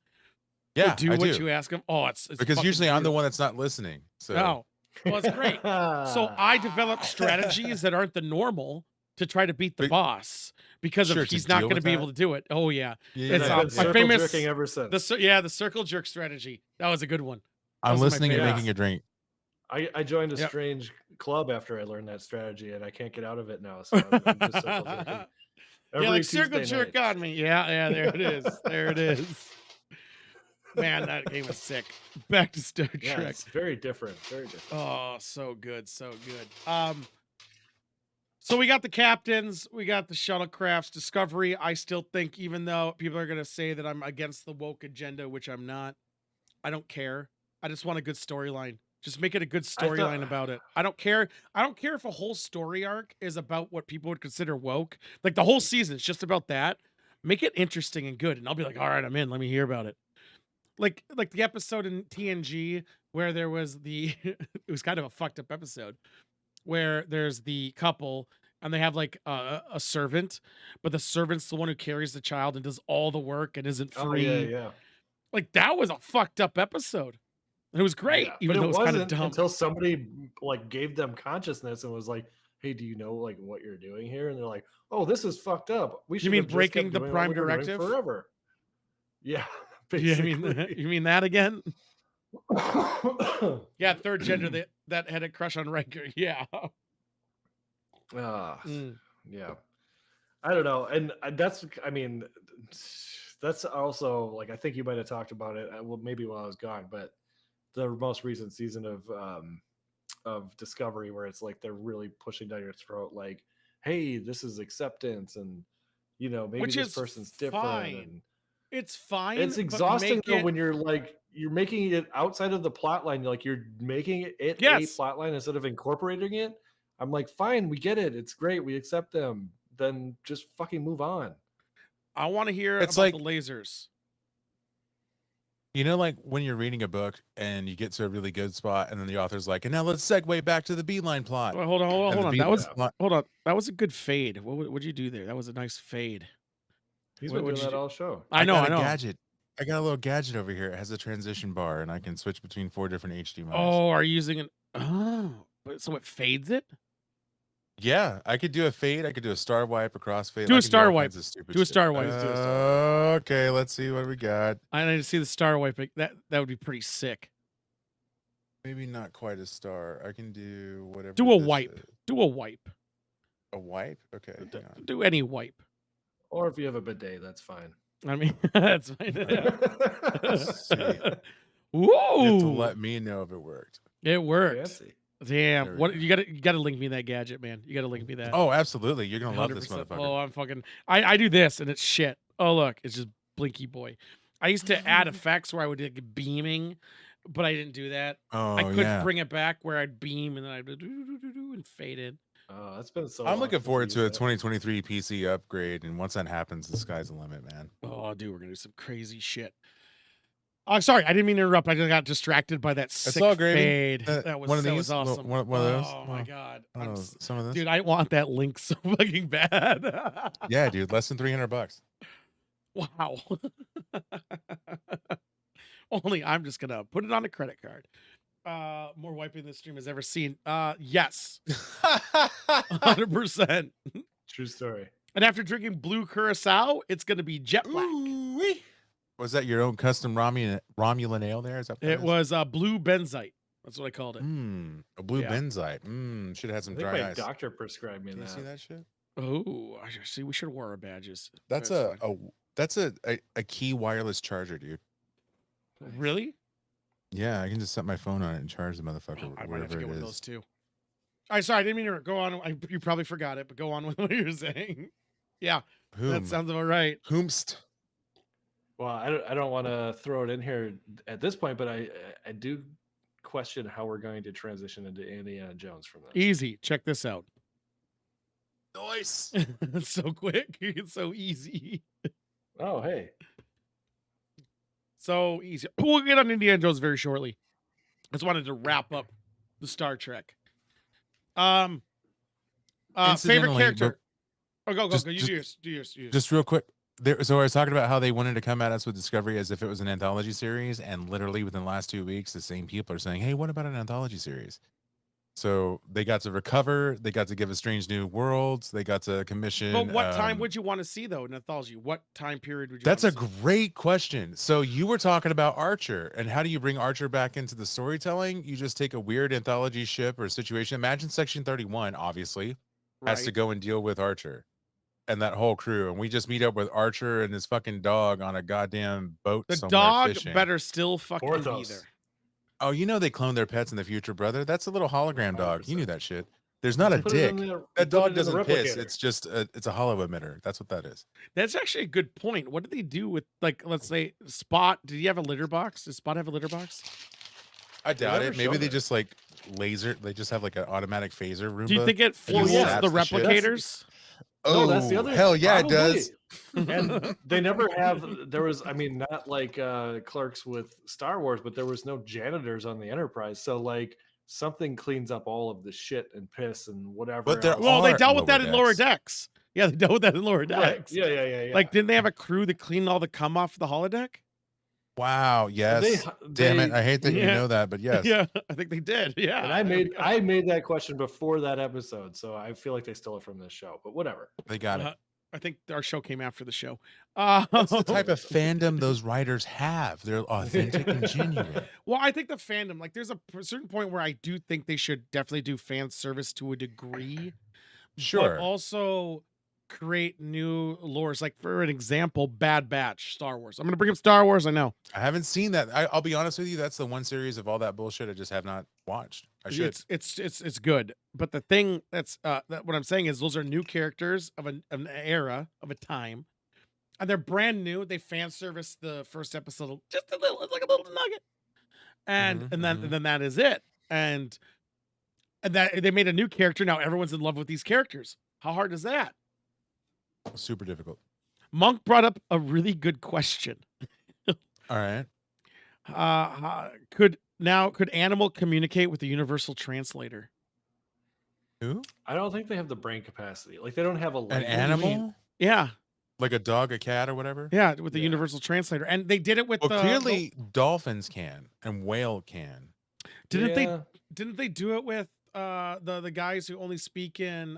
Yeah, Or do I what do. you ask them. Oh, it's Because fucking usually I'm the brutal. one that's not listening. So No. Well, it's great. So I developed strategies that aren't the normal to try to beat the But- boss because Sure, of to he's not deal going to with be that? able to do it. Oh yeah, Yeah, It's, I've yeah, been my circle famous- jerking ever since. the circle jerk strategy. That was a good one. I'm those are my listening and favorites. making a drink. I joined a Yep. strange club after I learned that strategy, and I can't get out of it now. So I'm just circle jerking. Every Yeah, like circle Tuesday jerk night. on me. Yeah, there it is. There it is. Man, that game was sick. Back to Star Yeah, Trek. it's very different. Very different. Oh, so good, so good. So we got the captains, we got the shuttlecrafts, Discovery. I still think, even though people are gonna say that I'm against the woke agenda, which I'm not, I don't care. I just want a good storyline. Just make it a good storyline about it. I don't care. I don't care if a whole story arc is about what people would consider woke. Like the whole season is just about that. Make it interesting and good, and I'll be like, all right, I'm in. Let me hear about it. Like the episode in TNG where there was the it was kind of a fucked up episode where there's the couple and they have like a servant, but the servant's the one who carries the child and does all the work and isn't free. Oh, yeah. Like that was a fucked up episode. And it was great, Yeah, even but though it was kind of wasn't dumb. until somebody like gave them consciousness and was like, "Hey, do you know like what you're doing here?" And they're like, "Oh, this is fucked up. We should mean have just breaking kept the doing what Prime we were doing Directive? forever." Yeah, Yeah, basically. you mean that again? Yeah, third gender that had a crush on Riker. Yeah. Mm. Yeah, I don't know, and that's also like I think you might have talked about it. Well, maybe while I was gone, but the most recent season of Discovery, where it's like they're really pushing down your throat, like, "Hey, this is acceptance," and maybe Which this is person's different. fine. And It's fine. it's but exhausting make though it- when you're making it outside of the plot line. Like you're making it Yes. a plot line instead of incorporating it. I'm like, fine, we get it. It's great. We accept them. Then just fucking move on. I want to hear It's about like- the lasers. You know, like when you're reading a book and you get to a really good spot, and then the author's like, "And now let's segue back to the beeline plot." Well, hold on. And the That beeline was plot- That was a good fade. What'd you do there? That was a nice fade. He's What been would doing you that do? all show. I got know. a gadget. I got a little gadget over here. It has a transition bar, and I can switch between 4 different HDMIs. Oh, are you using an? Oh, so it fades it. Yeah, I could do a fade. I could do a star wipe, a crossfade. Do I a can star all wipe. kinds of stupid Do a shit. star wipe. Okay, let's see what we got. I need to see the star wipe. That would be pretty sick. Maybe not quite a star. I can do whatever. Do a this wipe. is. Do a wipe. A wipe? Okay. Hang on. Do any wipe. Or if you have a bidet, that's fine. I mean, that's fine. See. Whoa! You have to let me know if it worked. It worked. Fancy. Damn. There we What go. you gotta link me that gadget, man. You gotta link me that. Oh, absolutely. You're gonna love this 100%. motherfucker. Oh, I'm fucking. I do this and it's shit. Oh look, it's just Blinky Boy. I used to add effects where I would do like beaming, but I didn't do that. Oh, I could yeah. bring it back where I'd beam and then I'd do and fade in. Oh, that's been so I'm long looking since forward I to a used that. 2023 PC upgrade, and once that happens, the sky's the limit, man. Oh, dude, we're gonna do some crazy shit. Oh, sorry, I didn't mean to interrupt. I just got distracted by that sick all gravy. fade. That was one of that these, was awesome. one of those. Oh my god, Oh, some of this. dude, I want that link so fucking bad. Yeah, dude, less than $300. Wow. Only I'm just gonna put it on a credit card. More wiping this stream has ever seen. Yes, 100%. True story. And after drinking blue curacao, it's gonna be jet black. Ooh-wee. Was that your own custom Romulan ale there? Is that what that It is? was blue benzite. That's what I called it. A blue Yeah. benzite. Should have had I some think dry my ice. doctor prescribed me Can you that. see that shit? Oh, I see. We should have wore our badges. That's a key wireless charger, dude. Nice. Really? Yeah, I can just set my phone on it and charge the motherfucker Oh, I might have to wherever get it one of is. those too. All right, sorry, I didn't mean to go on. You probably forgot it, but go on with what you were saying. Yeah, that sounds about right. Whomst. Well, I don't want to throw it in here at this point, but I do question how we're going to transition into Indiana Jones from this. Easy. Check this out. Nice. It's so quick. It's so easy. Oh, hey. So easy. We'll get on Indiana Jones very shortly. I just wanted to wrap up the Star Trek. Favorite Incidentally, character. Oh, go. just- You just- do yours. Do yours. Do yours. Just real quick. So I was talking about how they wanted to come at us with Discovery as if it was an anthology series, and literally within the last 2 weeks, the same people are saying, "Hey, what about an anthology series?" So they got to recover. They got to give us Strange New Worlds. They got to commission. But what time would you want to see though in anthology? What time period would you? That's a want to see? great question. So you were talking about Archer, and how do you bring Archer back into the storytelling? You just take a weird anthology ship or situation. Imagine Section 31, obviously, has to Right. go and deal with Archer and that whole crew, and we just meet up with Archer and his fucking dog on a goddamn boat. The somewhere dog fishing. better still fucking be Porthos. there. Oh, you know they clone their pets in the future, brother. That's a little hologram dog. You knew 100%. that shit. There's not a Put it in dick. the- put That it dog in the doesn't piss. replicator. It's just it's a hollow emitter. That's what that is. That's actually a good point. What did they do with, like, let's say Spot? Did he have a litter box? Does Spot have a litter box? I doubt never it. Maybe showed they it. just like laser. They just have like an automatic phaser Roomba. Do you think it Well, fuels yeah. the Zaps the shit. replicators? No, that's the other. Hell yeah, probably. it does. And they never have. There was, I mean, not like Clerks with Star Wars, but there was no janitors on the Enterprise. So like something cleans up all of the shit and piss and whatever. But there else. Well, they are dealt with that lower in lower decks. decks. Yeah, they dealt with that in lower Right. decks. Yeah. Like, didn't they have a crew that cleaned all the cum off the holodeck? Wow. Yes. Damn it. I hate that you Yeah. know that, but yes. Yeah, I think they did. Yeah. And I made that question before that episode, so I feel like they stole it from this show. But whatever. They got it. I think our show came after the show. That's the type of fandom those writers have. They're authentic and genuine. Well, I think the fandom, like, there's a certain point where I do think they should definitely do fan service to a degree. Sure. But also create new lores. Like, for an example, Bad Batch, Star Wars. I'm going to bring up Star Wars, I know. I haven't seen that. I'll be honest with you. That's the one series of all that bullshit I just have not watched. I should. It's good. But the thing that what I'm saying is those are new characters of an era, of a time. And they're brand new. They fan service the first episode just a little. It's like a little nugget. And then that is it. And that they made a new character. Now everyone's in love with these characters. How hard is that? Super difficult. Monk brought up a really good question. All right. Could Animal communicate with the universal translator? Who? I don't think they have the brain capacity. Like they don't have a An language. animal? Yeah. Like a dog, a cat, or whatever? Yeah, with the Yeah. universal translator. And they did it with Well, clearly dolphins can and whale can. didn't Yeah. they do it with the guys who only speak in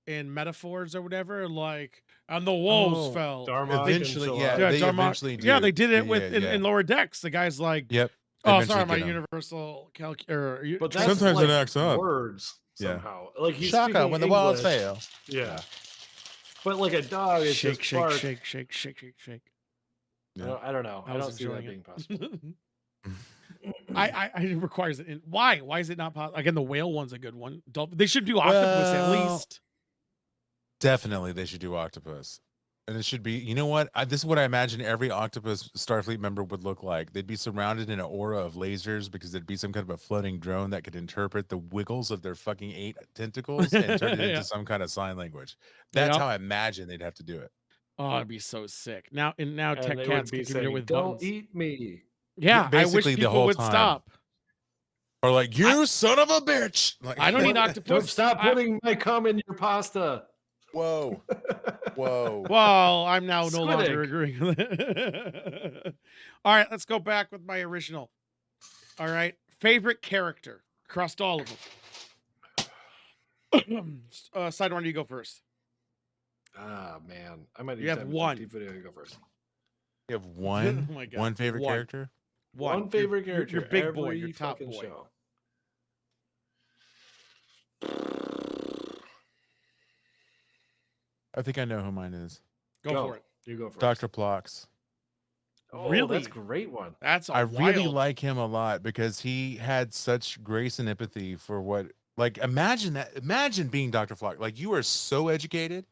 metaphors or whatever, like and the wolves fell. Darmok Eventually, and yeah, Shalak. they Darmok- eventually do. Yeah, they did it with Yeah. in lower decks. The guys like Yep. oh Eventually sorry, my get 'em. universal But that's Sometimes like it acts up. words Yeah. somehow. Like he's Shaka speaking when the walls English. fail. Yeah. But like a dog is shake, just shake, bark. shake, shake, shake, shake, shake. Yeah. I don't know. I was don't see that enjoying being it. possible. I it requires it. Why? Why is it not possible? Again, the whale one's a good one. They should do octopus at Well, least. Definitely, they should do octopus. And it should be, you know what? This is what I imagine every octopus Starfleet member would look like. They'd be surrounded in an aura of lasers because there'd be some kind of a floating drone that could interpret the wiggles of their fucking 8 tentacles and turn it Yeah. into some kind of sign language. That's Yep. how I imagine they'd have to do it. Oh, it'd be so sick. Now And Tech they Cats would be can communicate saying, with "Don't buttons. eat me." Yeah, I wish basically the people whole would time. stop. Or like, you son of a bitch. Like, I don't need Don't octopus. stop putting my cum in your pasta. Whoa. Whoa. Well, I'm now no Squid longer egg. agreeing with it. All right, let's go back with my original. All right, favorite character across all of them. Sidewinder, you go first. Ah man, I might need You have time to one. deep video to go first. You have one, Oh my God. one favorite One. character? One favorite character. Your big boy, every your top fucking boy. show. I think I know who mine is. Go for it. You go first. Dr. Plox. Oh, Really? that's a great one. That's I really wild. like him a lot because he had such grace and empathy for what, like, imagine being Dr. Flock. Like, you are so educated,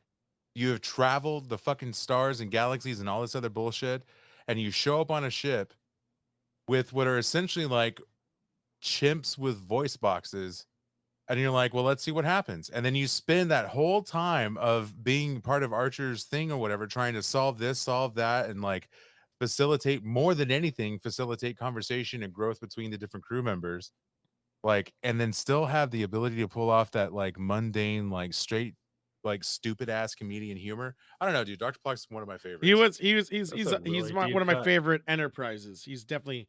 you have traveled the fucking stars and galaxies and all this other bullshit, and you show up on a ship with what are essentially like chimps with voice boxes, and you're like, well, let's see what happens. And then you spend that whole time of being part of Archer's thing or whatever, trying to solve this, solve that, and like facilitate, more than anything, facilitate conversation and growth between the different crew members, like, and then still have the ability to pull off that like mundane, like straight, like stupid ass comedian humor. I don't know, dude. Dr. Pluck's one of my favorites. That's a really deep one of my cut. favorite Enterprises. He's definitely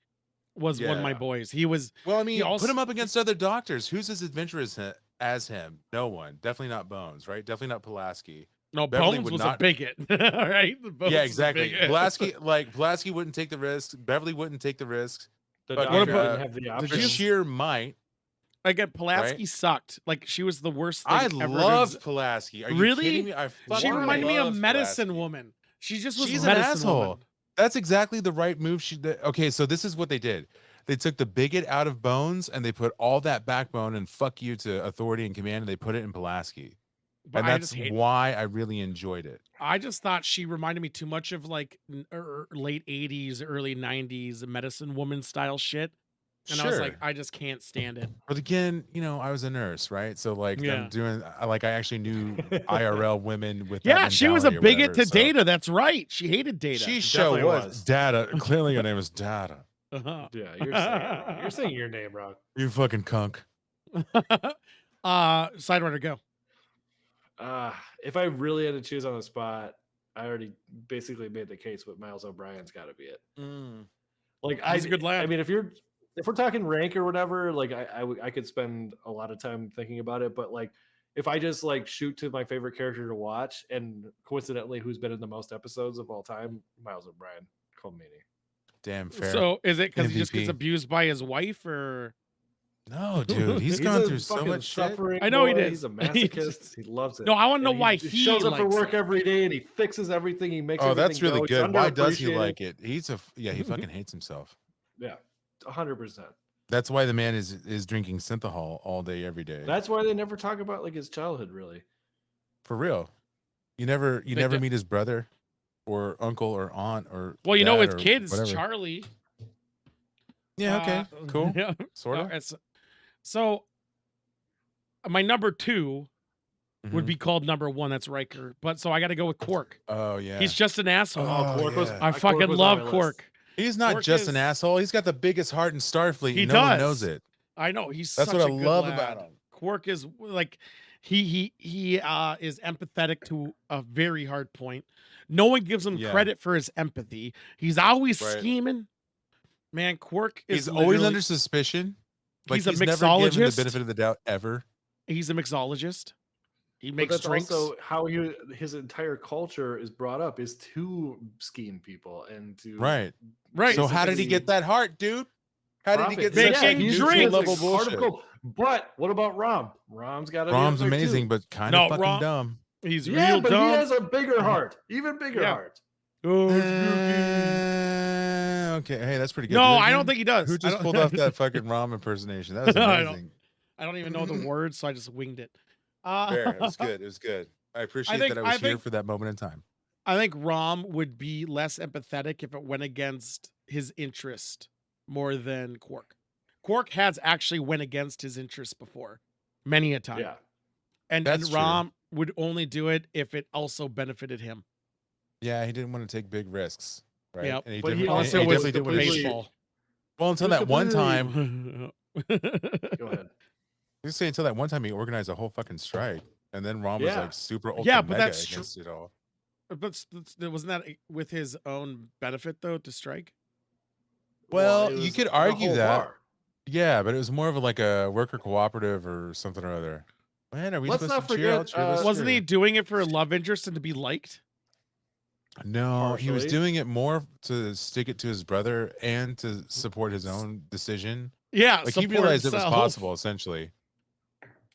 was one of my Yeah. boys. He was Well, I mean, also- put him up against other doctors. Who's as adventurous as him? No one. Definitely not Bones, right? Definitely not Pulaski. no Beverly Bones would was a not- bigot. All right. The Bones Yeah, was a exactly. bigot. Pulaski wouldn't take the risks. Beverly wouldn't take the risks. The But doctor what didn't about- have the The option. sheer might. Again, Pulaski Right? sucked. Like she was the worst thing I ever. loved Pulaski. Are you Really? kidding me? I She fucking reminded me of loved Medicine Pulaski. Woman. She just was She's an Medicine asshole. Woman. That's exactly the right move. Okay, so this is what they did. They took the bigot out of Bones and they put all that backbone and fuck you to authority and command, and they put it in Pulaski. But And I that's just hate. why I really enjoyed it. I just thought she reminded me too much of like late '80s, early '90s Medicine Woman style shit. And I was like, I just can't stand it. But again, you know, I was a nurse, right? So like, Yeah. I'm doing like I actually knew IRL women with. Yeah, that she was a mentality or bigot whatever, to so- Data. That's right. She hated Data. She definitely sure was. was. Data. Clearly, her name was Data. Uh-huh. Yeah, you're saying your name wrong. You fucking cunk. Sidewinder, go. If I really had to choose on the spot, I already basically made the case, but Miles O'Brien's got to be it. Like, He's a good lad. I mean, if we're talking rank or whatever, like I could spend a lot of time thinking about it, but like if I just like shoot to my favorite character to watch, and coincidentally who's been in the most episodes of all time, Miles O'Brien, Cole Meany. Damn fair. So is it because he just gets MVP. abused by his wife, or no, dude, he's He's gone a through so fucking much shit. suffering I know he boy. did. He's a masochist. He loves it. no? I want to know And why he he shows up for likes work it. every day and he fixes everything. He makes. Oh, that's everything really go. It's good. Why does he underappreciated. like it? He fucking hates himself. Yeah, 100%. That's why the man is drinking synthahol all day, every day. That's why they never talk about like his childhood, really. For real. You never do- meet his brother or uncle or aunt or Well, you know, dad his or kids, whatever. Charlie. Yeah, okay. Cool. Yeah. Sort of. So my number 2 would Mhm. be called number 1. That's Riker. But so I got to go with Quark. Oh yeah. He's just an asshole. Oh, Quark was. yeah. I Quark fucking was on love my list. Quark. He's not Quark just an is- asshole. He's got the biggest heart in Starfleet. He and no one does. knows it. I know he's. That's such what a I good love lad. about him. Quark is like, He is empathetic to a very hard point. No one gives him Yeah. credit for his empathy. He's always Right. scheming. Man, Quark is He's always literally- under suspicion. Like He's a never given the mixologist. benefit of the doubt ever. He's a mixologist. He But makes that's drinks. also how his entire culture is brought up, is to scheme people and to Right. Right. So how did he basically get that heart, dude? How did he get Making such drinks. neutral level he's part of bullshit? gold. But what about Rom? Rom's got to Rom's be up there amazing, too. but kind No, of fucking Rom- dumb. He's Yeah, real but dumb. he has a bigger heart, even bigger Yeah. heart. Oh, Okay, hey, that's pretty good. no, Do that I don't again. think he does. Who I just don't- pulled off that fucking Rom impersonation? That was I don't- amazing. I don't even know the words, so I just winged it. Fair. It was good. It was good. I appreciate think- that I was here think- for that moment in time. I think Rom would be less empathetic if it went against his interest more than Quark. Quark has actually went against his interest before, many a time. Yeah. And That's true. Rom would only do it if it also benefited him. Yeah, he didn't want to take big risks, right? Yep. And But he definitely- also he was definitely didn't want to completely- shoot. baseball. Well, until He was that one completely- time, Go ahead. just say until that one time he organized a whole fucking strike, and then Rom was Yeah. like super ultra Yeah, but mega that's true. against it all. But wasn't that with his own benefit though to strike? Well, it you was could the argue whole that. bar. Yeah, but it was more of like a worker cooperative or something or other. Man, are we Let's supposed not to cheer out? forget, Cheerless, Wasn't or- he doing it for a love interest and to be liked? No, he was Partially. doing it more to stick it to his brother and to support his own decision. Yeah, Like he support realized it was himself. possible, essentially.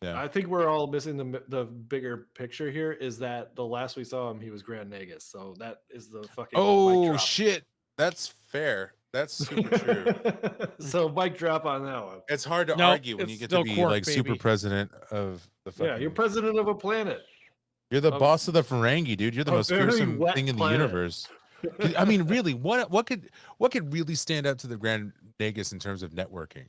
Yeah. I think we're all missing the bigger picture here. Is that the last we saw him, he was Grand Nagus. So that is the fucking mic Oh drop. shit, that's fair. That's super true. So mic drop on that one. It's hard to No, argue when you it's get still to be Quark, like super baby. president of the fucking. Yeah, you're president of a planet. You're the of- boss of the Ferengi, dude. You're the a most very fearsome wet thing in the planet. universe. I mean, really, what could really stand up to the Grand Nagus in terms of networking?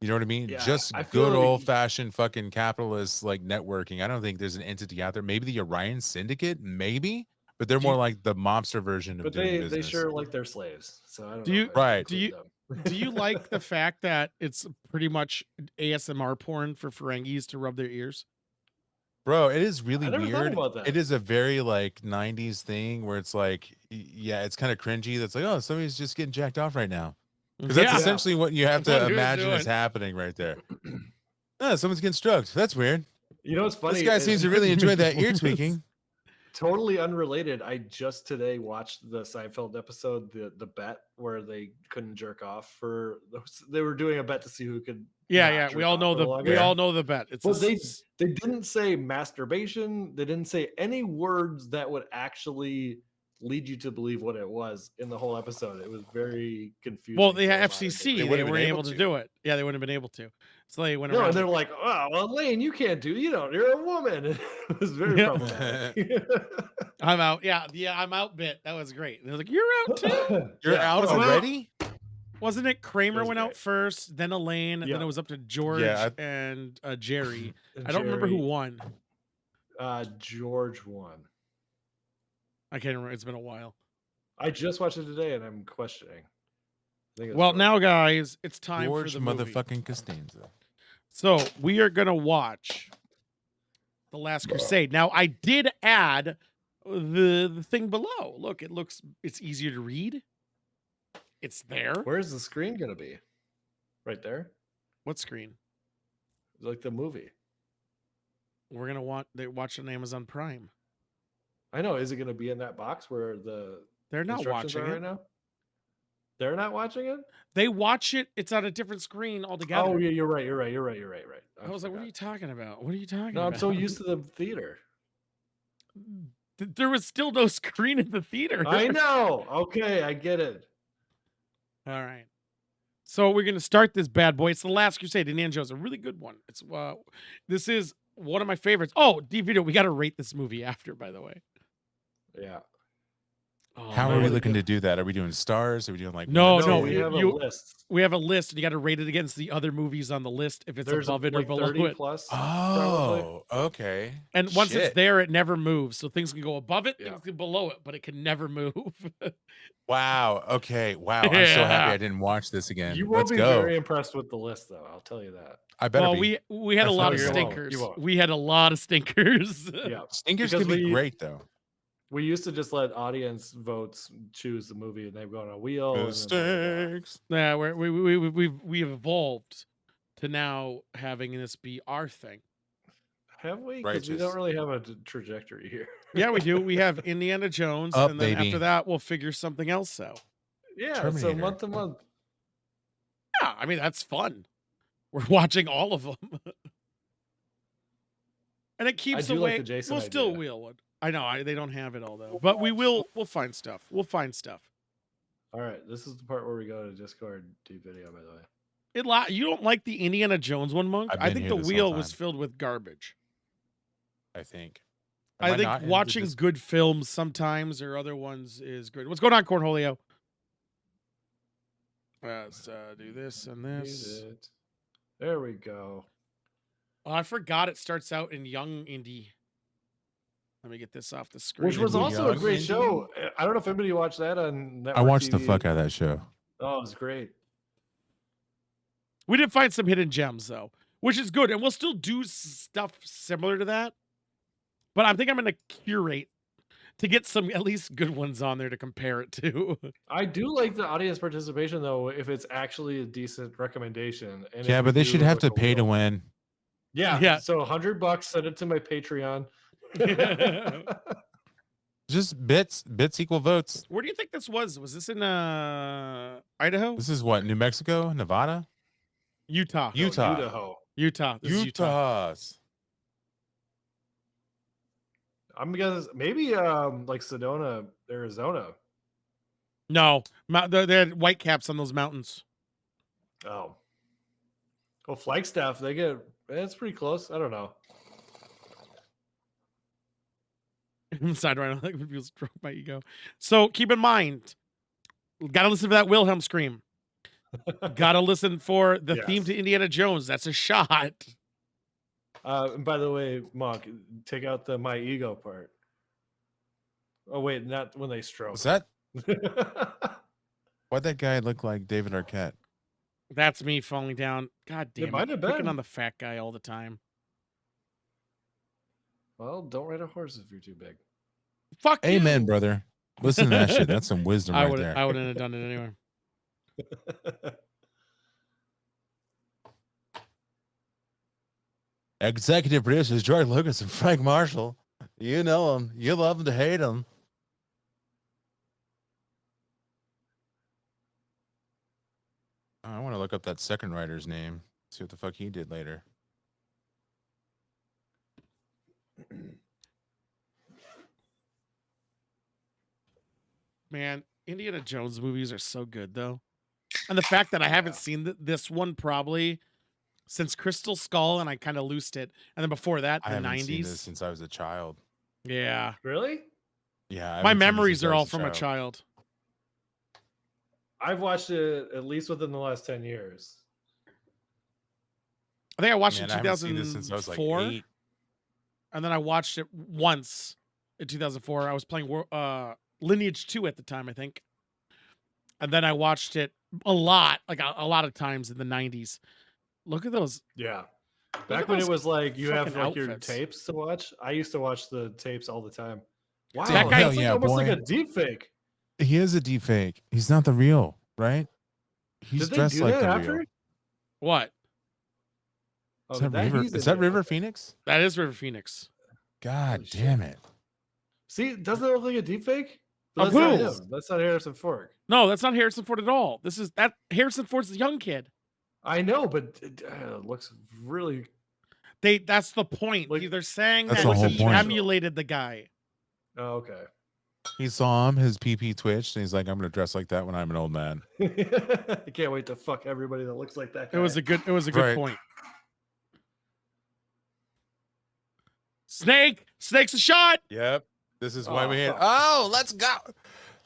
You know what I mean? Yeah, Just I feel good like- old fashioned fucking capitalist like networking. I don't think there's an entity out there. Maybe the Orion Syndicate, maybe, but they're Do more you- like the mobster version of But doing they business. sure like their slaves. So I don't Do know. you- if I should Right. do you- include them. Do you like the fact that it's pretty much ASMR porn for Ferengis to rub their ears? Bro, it is really I never thought weird. about that. It is a very like 90s thing where it's like, yeah, it's kind of cringy. That's like, oh, somebody's just getting jacked off right now. Because that's Yeah. essentially what you have That's what to he was imagine is doing. happening right there. Oh, someone's getting stroked. That's weird. You know what's funny? This guy is- seems to really enjoy that ear tweaking. Totally unrelated. I just today watched the Seinfeld episode, the bet where they couldn't jerk off for. They were doing a bet to see who could. Yeah, not yeah. jerk We all off know for the longer. we all know the bet. It's Well, a they s- didn't say masturbation. They didn't say any words that would actually lead you to believe what it was in the whole episode. It was very confusing. well, they for a had lot of FCC. people. They wouldn't have weren't been able able to to. do it. Yeah, they wouldn't have been able to. So they went No, around. and they're like, "Oh, well, Lane, you can't do. You don't. You're a woman." It was very Yeah. problematic. I'm out. Yeah, I'm out bit. That was great. They're like, you're out too. You're Yeah. out Well, already? Wasn't it Kramer was went out great. first, then Elaine, and then Yeah. it was up to George Yeah, and Jerry. And I don't remember who Jerry, won. George won. I can't remember. It's been a while. I just watched it today, and I'm questioning. I think it's Well, George. now, guys, it's time George for the movie. motherfucking Costanza. So we are gonna watch The Last Crusade. Now, I did add the thing below. Look, it's easier to read. It's there. Where's the screen gonna be? Right there, What screen? like the movie. We're gonna watch on Amazon Prime. I know. Is it gonna be in that box where the They're not instructions watching are it. right now? They're not watching it. They watch it. It's on a different screen altogether. Oh yeah, you're right. Right. I was like, what are you talking about? What are you talking No, about? I'm so used to the theater. There was still no screen in the theater. I know. Okay, I get it. All right. So we're gonna start this bad boy. It's The Last Crusade. Indiana Jones, a really good one. It's this is one of my favorites. Oh, D video, we got to rate this movie after, by the way. Yeah. Oh, How are man. we looking to do that? Are we doing stars? Are we doing like No, one, no, we two? have a you- list. we have a list, and you got to rate it against the other movies on the list if it's There's above it or like below 30 it. plus. Probably. Oh, okay. And once it's Shit. there, it never moves. So things can go above it, Yeah. things can below it, but it can never move. Wow. Okay. Wow. I'm so happy Yeah. I didn't watch this again. You will Let's be go. very impressed with the list, though. I'll tell you that. I better Well, be. we had I a lot thought of you won't. stinkers. You won't. We had a lot of stinkers. Yeah. Stinkers because can be we- great though. We used to just let audience votes choose the movie, and they go on a wheel. The and then stinks. Yeah, we've evolved to now having this be our thing. have we? Because we Righteous. don't really have a trajectory here. Yeah, we do. We have Indiana Jones, Up, and then baby. after that, we'll figure something else out. Yeah, so Terminator. month to month. Yeah, I mean that's fun. We're watching all of them, and it keeps do away. like the Jason we'll still idea. wheel one. I know they don't have it all though, but we will. We'll find stuff. We'll find stuff. All right, this is the part where we go to Discord do video, by the way. You don't like the Indiana Jones one, Monk? I've I been think here the this whole wheel was time. filled with garbage. I think. Am I think not in the watching good films sometimes or other ones is good. What's going on, Cornholio? Let's do this and Use this. it. There we go. Oh, I forgot it starts out in Young Indie. Let me get this off the screen. Which was Young also a great Indie? show. I don't know if anybody watched that on Network I watched the TV. fuck out of that show. Oh, it was great. We did find some hidden gems though, which is good, and we'll still do stuff similar to that. But I think I'm going to curate to get some at least good ones on there to compare it to. I do like the audience participation though, if it's actually a decent recommendation. And Yeah, if but we they do should have like to a pay to wheel. win. Yeah. Yeah. So $100, send it to my Patreon. Just bits equal votes. Where do you think this was? Was this in Idaho? This is what, New Mexico, Nevada, Utah. Utah. Idaho. Utah. This is Utah. Utah's. I'm guessing maybe like Sedona, Arizona. No, they had white caps on those mountains. Oh. Well, Flagstaff, it's pretty close. I don't know. Side right on, like when people stroke my ego. So keep in mind, gotta listen for that Wilhelm scream. Gotta listen for the theme Yes. to Indiana Jones. That's a shot. And by the way, Monk, take out the my ego part. Oh wait, not when they stroke. Was that why'd that guy look like David Arquette? That's me falling down. God damn it. might have Picking been. on the fat guy all the time. Well, don't ride a horse if you're too big. Fuck you. Amen, brother. Listen to that shit. That's some wisdom I right would there. I wouldn't have done it anyway. Executive producers George Lucas and Frank Marshall. You know them. You love them to hate them. I want to look up that second writer's name. See what the fuck he did later. Man, Indiana Jones movies are so good though. And the fact that I haven't seen this one probably since Crystal Skull, and I kind of loosed it. And then before that, I the haven't seen this 90s. since I was a child. Yeah. Really? Yeah, I My haven't seen this memories since I are was all from a child. I've watched it at least within the last 10 years. I think I watched Man, it I in haven't seen this since I was like 2004. 8. And then I watched it once in 2004. I was playing Lineage 2 at the time, I think. And then I watched it a lot, like a lot of times in the 90s. Look at those. Yeah. at Back when it those was like you have fucking like your outfits. tapes to watch. I used to watch the tapes all the time. Wow, That guy- that's hell like yeah, almost like boy. a deep fake. He is a deep fake. He's not the real, right? He's Did they dressed do like that the after? real. What? Oh, Is that River? he's Is that Indiana. River Phoenix? That is River Phoenix. God Holy shit. damn it! See, doesn't it look like a deep fake? Of That's not who? him. That's not Harrison Ford. No, that's not Harrison Ford at all. Harrison Ford's the young kid. I know, but it looks really. That's the point. Like- They're saying That's that the whole he point. emulated the guy. Oh, okay. He saw him, his PP twitched, and he's like, "I'm gonna dress like that when I'm an old man." I can't wait to fuck everybody that looks like that It guy. was a good Right. point. Snake's a shot. Yep. This is why Oh, we hit. fuck. Oh, let's go.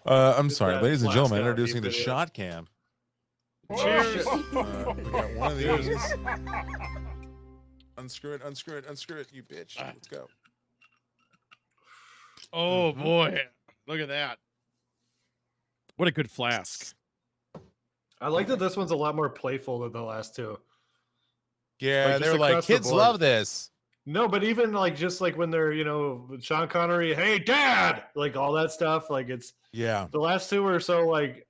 I'm Get sorry, that ladies and flask gentlemen, out, introducing you the idiot. shot cam. Cheers. We got one of these. Unscrew it, you bitch. Let's go. Oh boy, look at that! What a good flask. I like that this one's a lot more playful than the last two. Yeah, Like, they just were like, across the kids board. love this. No, but even like just like when they're, Sean Connery, hey dad, like all that stuff. Like it's Yeah. the last two were so like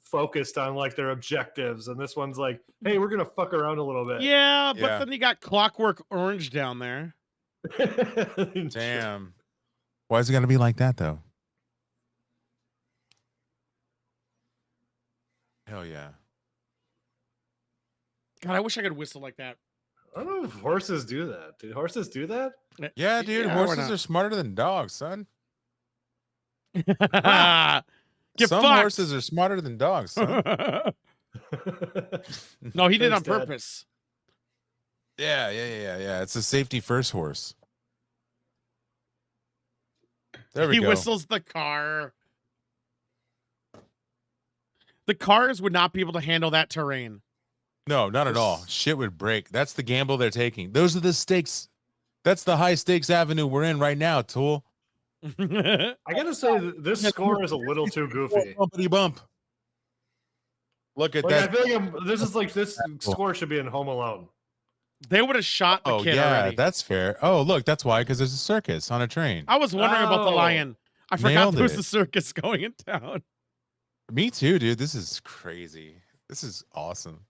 focused on like their objectives, and this one's like, hey, we're gonna fuck around a little bit. Yeah, but Yeah. then you got Clockwork Orange down there. Damn. Why is it gonna be like that though? Hell yeah. God, I wish I could whistle like that. I don't know if horses do that. Do horses do that? Yeah, dude. Yeah, why Horses not? are smarter than dogs, son. Get Some fucked. horses are smarter than dogs, son. No, he did it on Thanks, Dad. purpose. Yeah. It's a safety first horse. There we He go. whistles the car. The cars would not be able to handle that terrain. No, not at all. Shit would break. That's the gamble they're taking. Those are the stakes. That's the high stakes avenue we're in right now, Tool. I gotta say, this score is a little too goofy. Bumpity bump. Look at Like, I that. feel like this score should be in Home Alone. They would have shot the Oh, kid yeah, already. that's fair. Oh, look, that's why, because there's a circus on a train. I was wondering about the Oh. lion. I forgot Nailed there was it. a circus going in town. Me too, dude. This is crazy. This is awesome.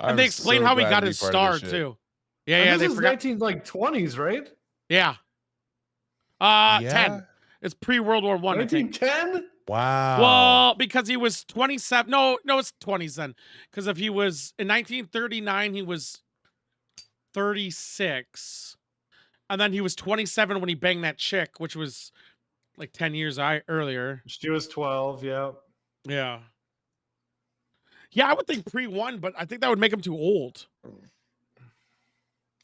And I'm they explain so how he glad got to be his part of star this shit. too. Yeah, And yeah, this they is forgot. 1920s, right? Yeah. Yeah? 10. It's pre-World War One, I think. 1910? Wow. Well, because he was 27. No, it's 20s then. Because if he was in 1939, he was 36. And then he was 27 when he banged that chick, which was like 10 years earlier. She was 12, yeah. Yeah. Yeah, I would think pre-1, but I think that would make him too old.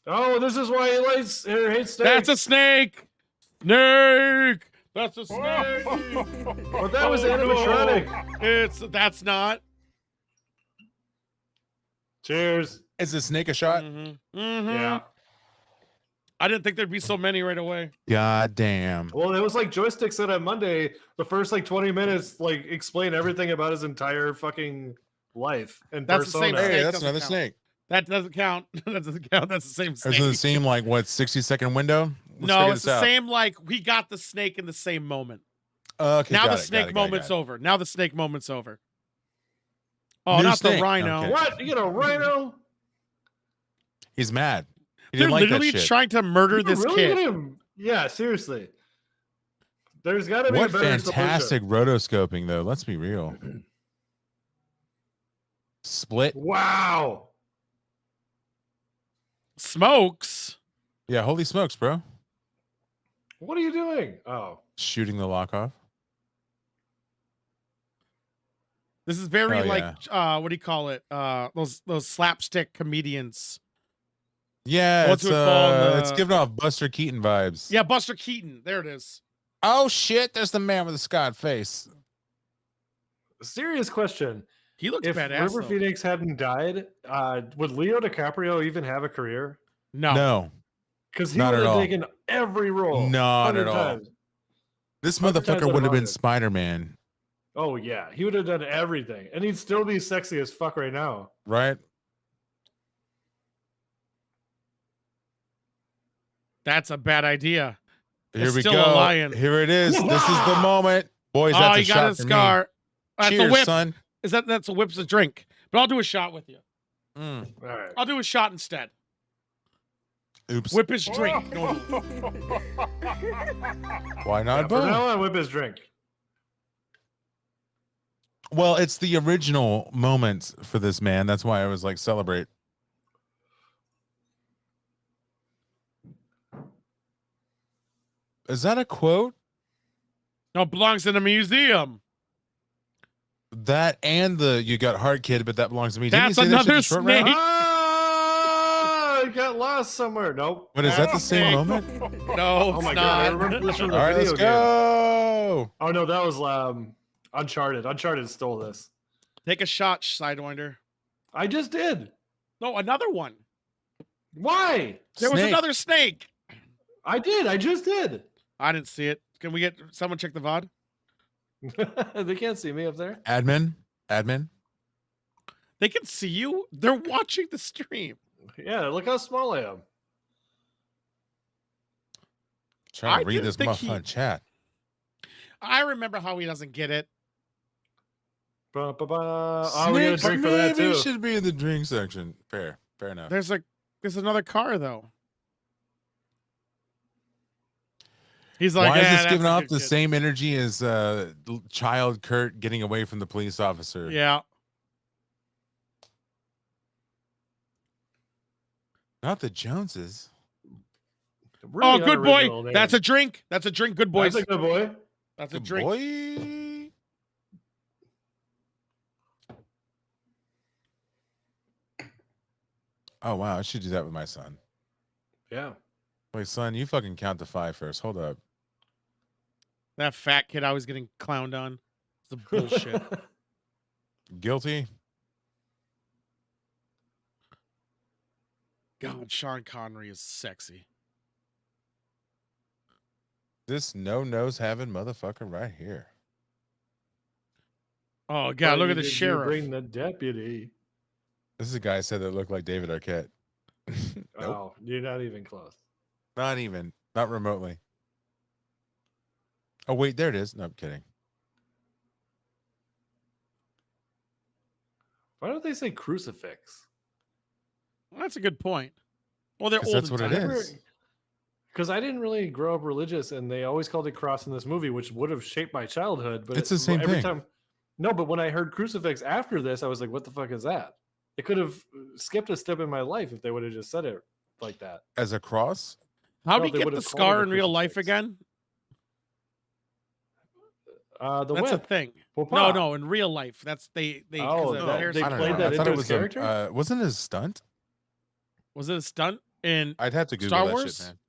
Oh, this is why he hates snakes. That's a snake! Snake! That's a snake! But that was Oh, animatronic. That's not. Cheers. Is the snake a shot? Yeah. I didn't think there'd be so many right away. God damn. Well, it was like Joystick said on Monday, the first like 20 minutes, like explain everything about his entire fucking life and That's the persona. same Hey, snake that's doesn't another count. snake. That doesn't count. That doesn't count. That's the same snake. Isn't it the same, like, what, 60-second window? Let's No, figure it's this the out. same, like, we got the snake in the same moment. Okay, Now got the it, snake got moment's it. over. Now the snake moment's over. Oh, New not the snake. rhino. Okay. What? You get a rhino? He's mad. He They're didn't like that literally shit. trying to murder You're this really kid. gonna- Yeah, seriously. There's got to be What a better fantastic rotoscoping, though. Let's be real. Split. solution. Wow. Smokes. Yeah, holy smokes, bro. What are you doing? Oh. Shooting the lock off. This is very Hell like yeah. what do you call it? Those slapstick comedians. Yeah, What's it called? it's giving off Buster Keaton vibes. Yeah, Buster Keaton. There it is. Oh shit, there's the man with the scarred face. Serious question. He looks If badass. River though. Phoenix hadn't died, would Leo DiCaprio even have a career? No. Because he Not would at have all. taken every role. Not 100 at all. times. This 100 times motherfucker would have been wanted. Spider-Man, Oh yeah, he would have done everything, and he'd still be sexy as fuck right now. right? That's a bad idea. Here It's we still go. a lion. Here it is. This is the moment. Boys, Oh, that's a he got shot his for scar. That's me. a Cheers, whip. son. That's a whip's a drink. But I'll do a shot with you. Mm. All right. I'll do a shot instead. Oops. Whip his drink. normally. Why Yeah, not for both? now on, whip his drink. Well, it's the original moment for this man. That's why I was like, celebrate. Is that a quote? No, it belongs in a museum. That and the "You got heart, kid," but that belongs to me. Didn't he That's say that shit in another Short Round? snake. Ah, got lost somewhere. Nope. But is that the same Hey. moment? No, Oh it's my god, I not. remember this from the All right, video let's game. go. Oh no, that was Uncharted. Uncharted stole this. Take a shot, Sidewinder. I just did. No, another one. Why? There was Snake. another snake. I did. I just did. I didn't see it. Can we get someone check the VOD? They can't see me up there. Admin. They can see you. They're watching the stream. Yeah, look how small I am. Trying I to read didn't this think he- motherfucking chat. I remember how he doesn't get it. Ba, ba, ba. Oh, we got a Snakes drink for that maybe too. should be in the drink section. Fair enough. There's another car though. He's like, Why is "Yeah, this that's giving a off good the kid." same energy as child Kurt getting away from the police officer? Yeah. Not the Joneses. Really Oh, good boy. unoriginal name. That's a drink. That's a drink. Good boys. That's a good boy. That's a Good drink. boy. Oh wow, I should do that with my son. Yeah. Wait, son, you fucking count to 5 first. Hold up. That fat kid I was getting clowned on. It's the bullshit. Guilty. God, Sean Connery is sexy. This no-nose having motherfucker right here. Oh God, look at the Did you sheriff. Bring the deputy. This is a guy said that looked like David Arquette. Nope. Oh, you're not even close. Not even. Not remotely. Oh, wait, there it is. No, I'm kidding. Why don't they say crucifix? Well, that's a good point. Well, they're 'Cause old. that's what it is. Because I didn't really grow up religious, and they always called it cross in this movie, which would have shaped my childhood. But It's the same every thing. time. No, but when I heard crucifix after this, I was like, "What the fuck is that?" It could have skipped a step in my life if they would have just said it like that. As a cross? How No, do you they get would the have called scar it a in real life crucifix. again? The That's a whip. thing. Papa. No, in real life. That's they. Oh, 'cause of no, the hair they I stuff. don't played know. that I thought into it his was character? wasn't it a stunt? Was it a stunt in? I'd have to Google Star that Wars? shit, man.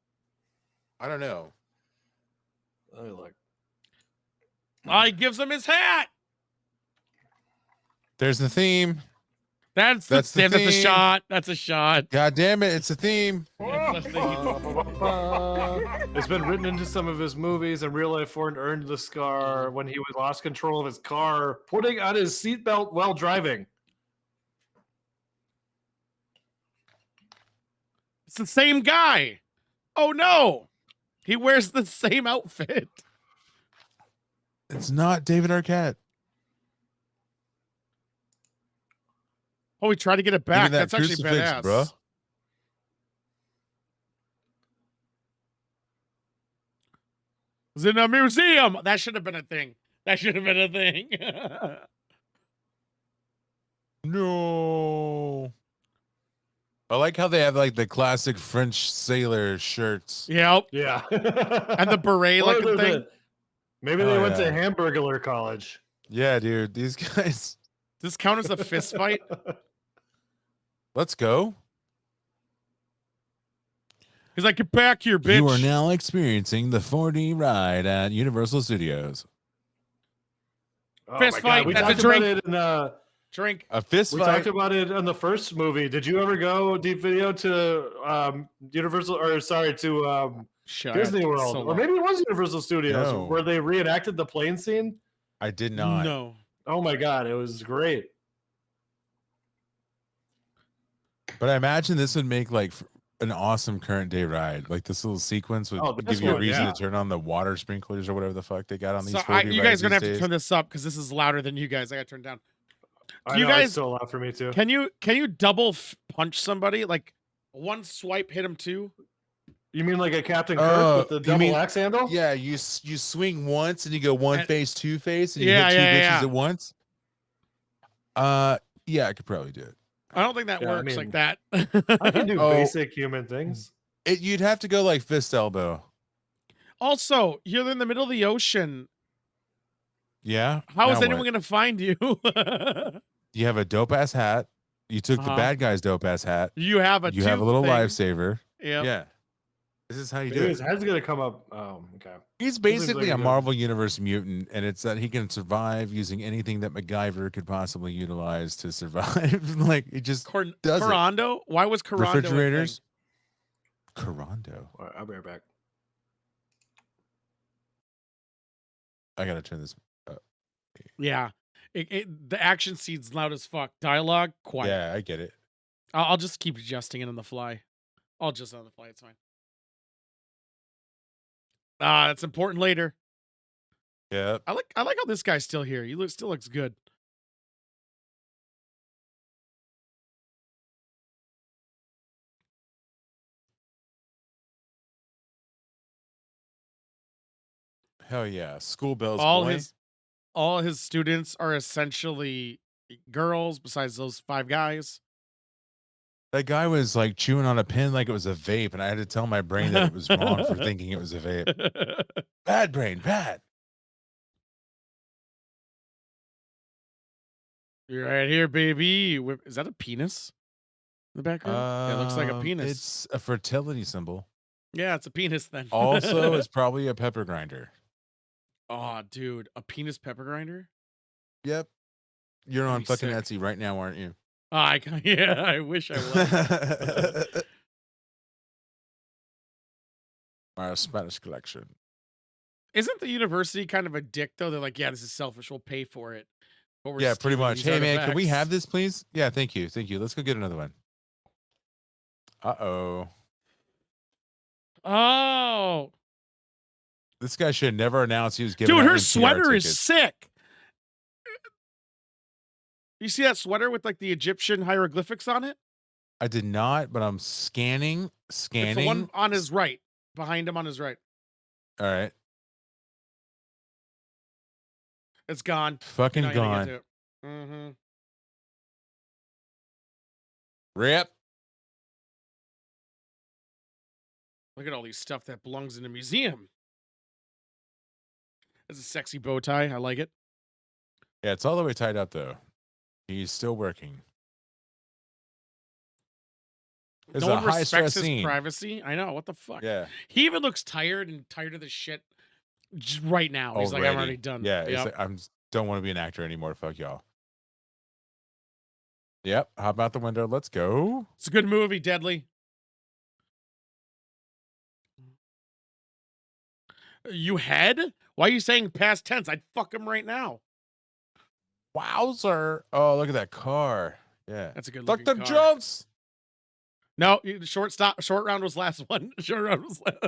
I don't know. Let me look. He gives him his hat. There's the theme. That's the damn, that's a theme. shot. That's a shot. God damn it, it's a theme. That's the thing. It's been written into some of his movies, and real life Ford earned the scar when he lost control of his car, putting on his seatbelt while driving. It's the same guy. Oh no, he wears the same outfit. It's not David Arquette. Oh, he tried to get it Give me back. that That's actually crucifix, badass. bruh. It's in a museum. That should have been a thing. That should have been a thing. No. I like how they have like the classic French sailor shirts. Yep. Yeah. And the beret Well, looking thing. Maybe Oh, they went yeah. to Hamburglar College. Yeah, dude. These guys. Does this count as a fist fight? Let's go. He's like, get back here, bitch. You are now experiencing the 4D ride at Universal Studios. Oh Fist my fight, God. We that's a talked drink. about it in Drink. A fist we fight. talked about it in the first movie. Did you ever go deep video to Universal to Shut Disney up. World? So Or long. maybe it was Universal Studios No. where they reenacted the plane scene. I did not. No. Oh my God, it was great. But I imagine this would make like an awesome current day ride. Like this little sequence would Oh, give this you a one, reason yeah. to turn on the water sprinklers or whatever the fuck they got on these. So 4D you rides guys are gonna have these to days. turn this up because this is louder than you guys. I gotta turn down. I You know, it's guys- so loud for me too. Can you double punch somebody? Like one swipe hit him two? You mean like a Captain Kirk with the you double mean- axe handle? Yeah, you swing once and you go one And- face, two face, and you Yeah, hit two yeah, bitches yeah. at once. Yeah, I could probably do it. I don't think that Yeah, I works like mean- that. I can do Oh. basic human things. You'd have to go like fist elbow. Also, you're in the middle of the ocean. Yeah. How is Now anyone what? gonna find you? You have a dope ass hat. You took the bad guy's dope ass hat. You have a You have a tooth little thing. lifesaver. Yep. Yeah. This is how you do Dude, it. his head's gonna come up. Oh, okay. He's basically a Marvel Universe mutant, and it's that he can survive using anything that MacGyver could possibly utilize to survive. Like it just does Corando? Why was Corando refrigerators? Corando. All right, I'll be right back. I gotta turn this up. Yeah. The action scene's loud as fuck. Dialogue, quiet. Yeah, I get it. I'll just keep adjusting it on the fly. I'll adjust it on the fly. It's fine. That's important later. Yeah. I like how this guy's still here. He still looks good. Hell yeah. School bells. All his students are essentially girls besides those 5 guys. That guy was like chewing on a pin like it was a vape, and I had to tell my brain that it was wrong for thinking it was a vape. Bad brain, bad. You're right here, baby. Is that a penis in the background? Yeah, it looks like a penis. It's a fertility symbol. Yeah, it's a penis then. Also, it's probably a pepper grinder. Oh, dude, a penis pepper grinder? Yep. You're on fucking sick. Etsy right now, aren't you? Yeah, I wish I was. Our Spanish collection. Isn't the university kind of a dick though? They're like, yeah, this is selfish. We'll pay for it. But we're Yeah, pretty stealing much. these Hey man, can we artifacts. have this, please? Yeah, thank you. Thank you. Let's go get another one. Uh-oh. Oh. This guy should never announce he was giving Dude, out her NPR sweater is tickets. sick. You see that sweater with like the Egyptian hieroglyphics on it? I did not, but I'm scanning. It's the one on his right. Behind him on his right. All right. It's gone. Fucking gone. Mm-hmm. Rip. Look at all these stuff that belongs in a museum. That's a sexy bow tie. I like it. Yeah, it's all the way tied up though. He's still working. No one respects his privacy. I know. What the fuck? Yeah. He even looks tired of this shit right now. He's like, I'm already done. Yeah. Yep. Like, don't want to be an actor anymore. Fuck y'all. Yep. Hop out the window. Let's go. It's a good movie, Deadly. You head? Why are you saying past tense? I'd fuck him right now. Wowzer. Oh, look at that car. Yeah. That's a good Dr. car. Jones. No, short round was last one. Short round was last.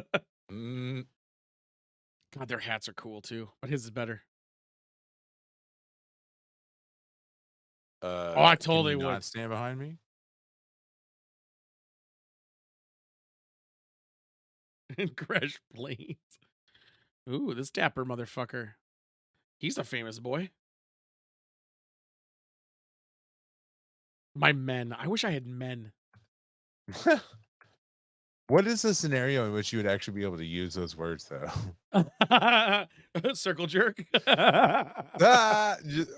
God, their hats are cool too, but his is better. I totally would. Not stand behind me. And crash planes. Ooh, this dapper motherfucker. He's a famous boy. My men. I wish I had men. What is the scenario in which you would actually be able to use those words, though? Circle jerk.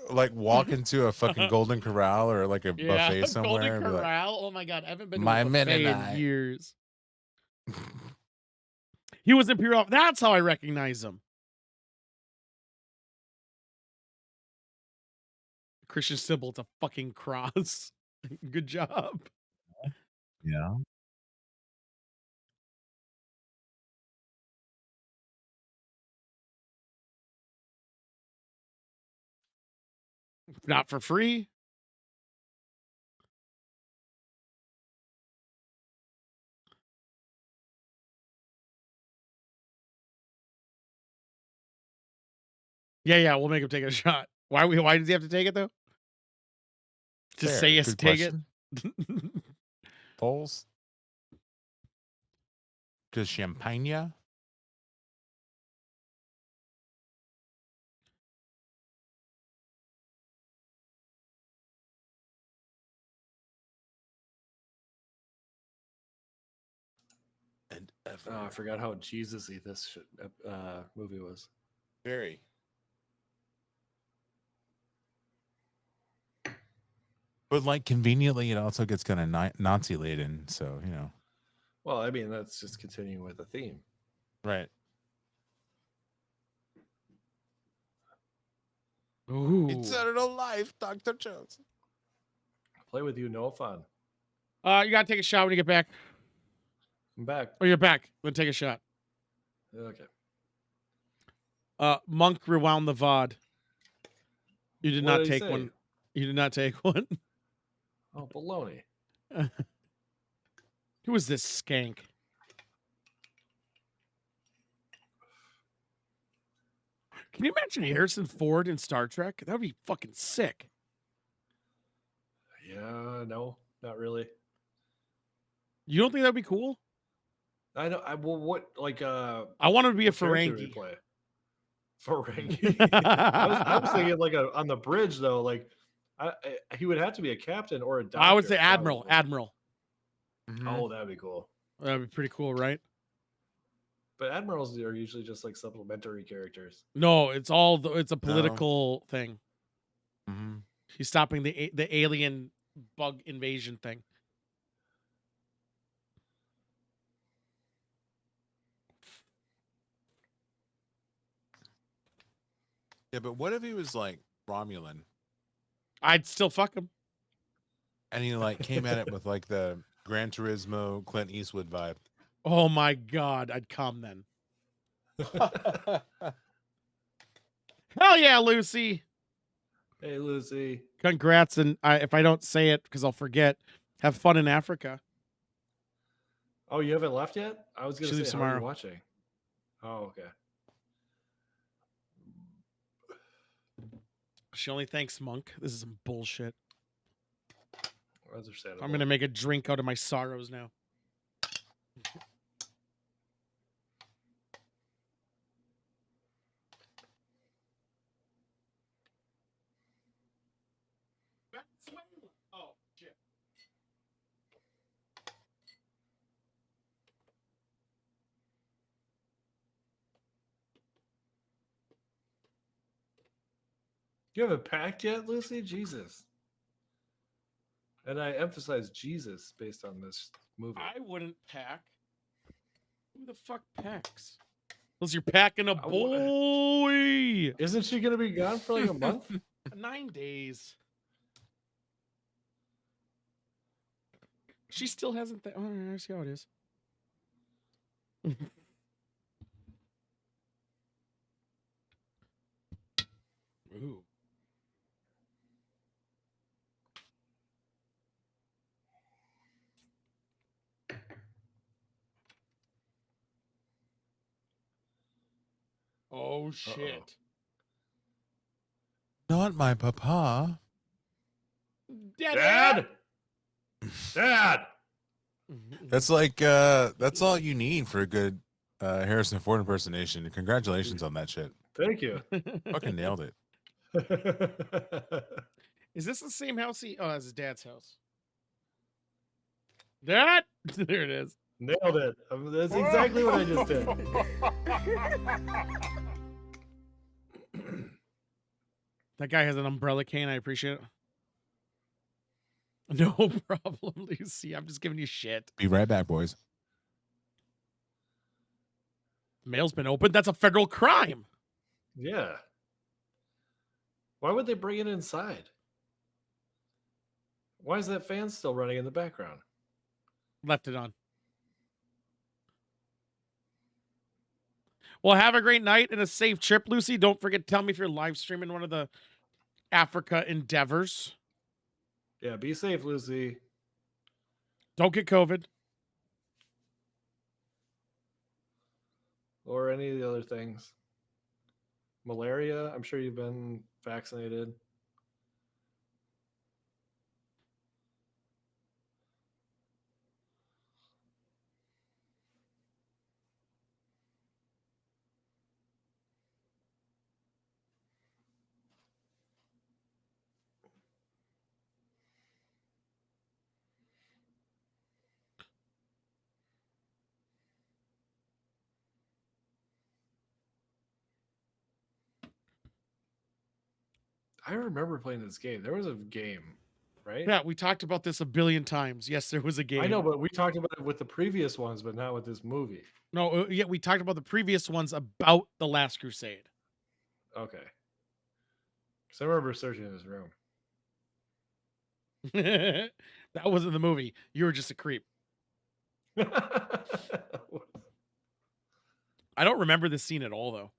Like walk into a fucking Golden Corral or like a buffet somewhere. Golden Corral. Oh my god, I haven't been to my a buffet men in years. He was Imperial. That's how I recognize him. Christian symbol. It's a fucking cross. Good job. Yeah. Not for free. Yeah, we'll make him take a shot. Why does he have to take it though? Just say yes, take it. Polls. Because champagne. And I forgot how Jesus-y this movie was. Very. But like conveniently, it also gets kind of Nazi laden. So you know. Well, I mean, that's just continuing with the theme. Right. Ooh. Eternal life, Dr. Jones. Play with you, no fun. You gotta take a shot when you get back. I'm back. Oh, you're back. Then take a shot. Okay. Monk rewound the VOD. You did What not did he take say? one. You did not take one. Oh, baloney. Who is this skank? Can you imagine Harrison Ford in Star Trek? That would be fucking sick. Yeah, no, not really. You don't think that'd be cool? I know. Well, what like I want him to be a what character would he Ferengi. play? Ferengi. I was thinking like on the bridge though. Like, he would have to be a captain or a doctor. I would say Admiral. probably. Admiral. Oh, that'd be cool. That'd be pretty cool, right? But admirals are usually just like supplementary characters. No, it's a political thing. Mm-hmm. He's stopping the alien bug invasion thing. Yeah, but what if he was like Romulan I'd still fuck him. and he like came at it with like the Gran Turismo Clint Eastwood vibe? Oh my god, I'd come then. Hell yeah, Lucy. Hey, Lucy. Congrats, and if I don't say it because I'll forget, have fun in Africa. Oh, you haven't left yet? I was She gonna leaves say, how are you tomorrow. watching? Oh, okay. She only thanks Monk. This is some bullshit. Understandable. I'm gonna make a drink out of my sorrows now. Oh shit. You haven't packed yet, Lucy? Jesus. And I emphasize Jesus based on this movie. I wouldn't pack. Who the fuck packs? Unless you're packing a boy. Isn't she gonna be gone for like a month? 9 days. She still hasn't. Oh, I see how it is. Ooh. Oh shit. Not my papa. Dad! Dad! That's like that's all you need for a good Harrison Ford impersonation. Congratulations on that shit. Thank you. Fucking nailed it. Is this the same house he? Oh, that's his dad's house. Dad, there it is. Nailed it. That's exactly what I just did. That guy has an umbrella cane. I appreciate it. No problem, Lucy. I'm just giving you shit. Be right back, boys. Mail's been opened. That's a federal crime. Yeah. Why would they bring it inside? Why is that fan still running in the background? Left it on. Well, have a great night and a safe trip, Lucy. Don't forget to tell me if you're live streaming one of the Africa endeavors. Yeah, be safe, Lucy. Don't get COVID. Or any of the other things. Malaria, I'm sure you've been vaccinated. I remember playing this game. There was a game right? Yeah, we talked about this a billion times. Yes, there was a game. I know, but we talked about it with the previous ones, but not with this movie. No, yeah, we talked about the previous ones about the Last Crusade. Okay. Because I remember searching in his room. That wasn't the movie. You were just a creep. I don't remember this scene at all, though.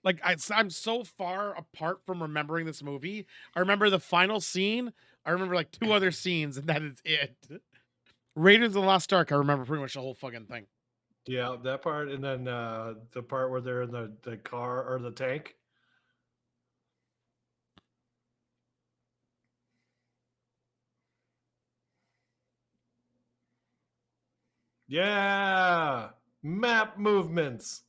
Like, I'm so far apart from remembering this movie. I remember the final scene. I remember like 2 other scenes, and that is it. Raiders of the Lost Ark, I remember pretty much the whole fucking thing. Yeah, that part, and then the part where they're in the car or the tank. Yeah, map movements.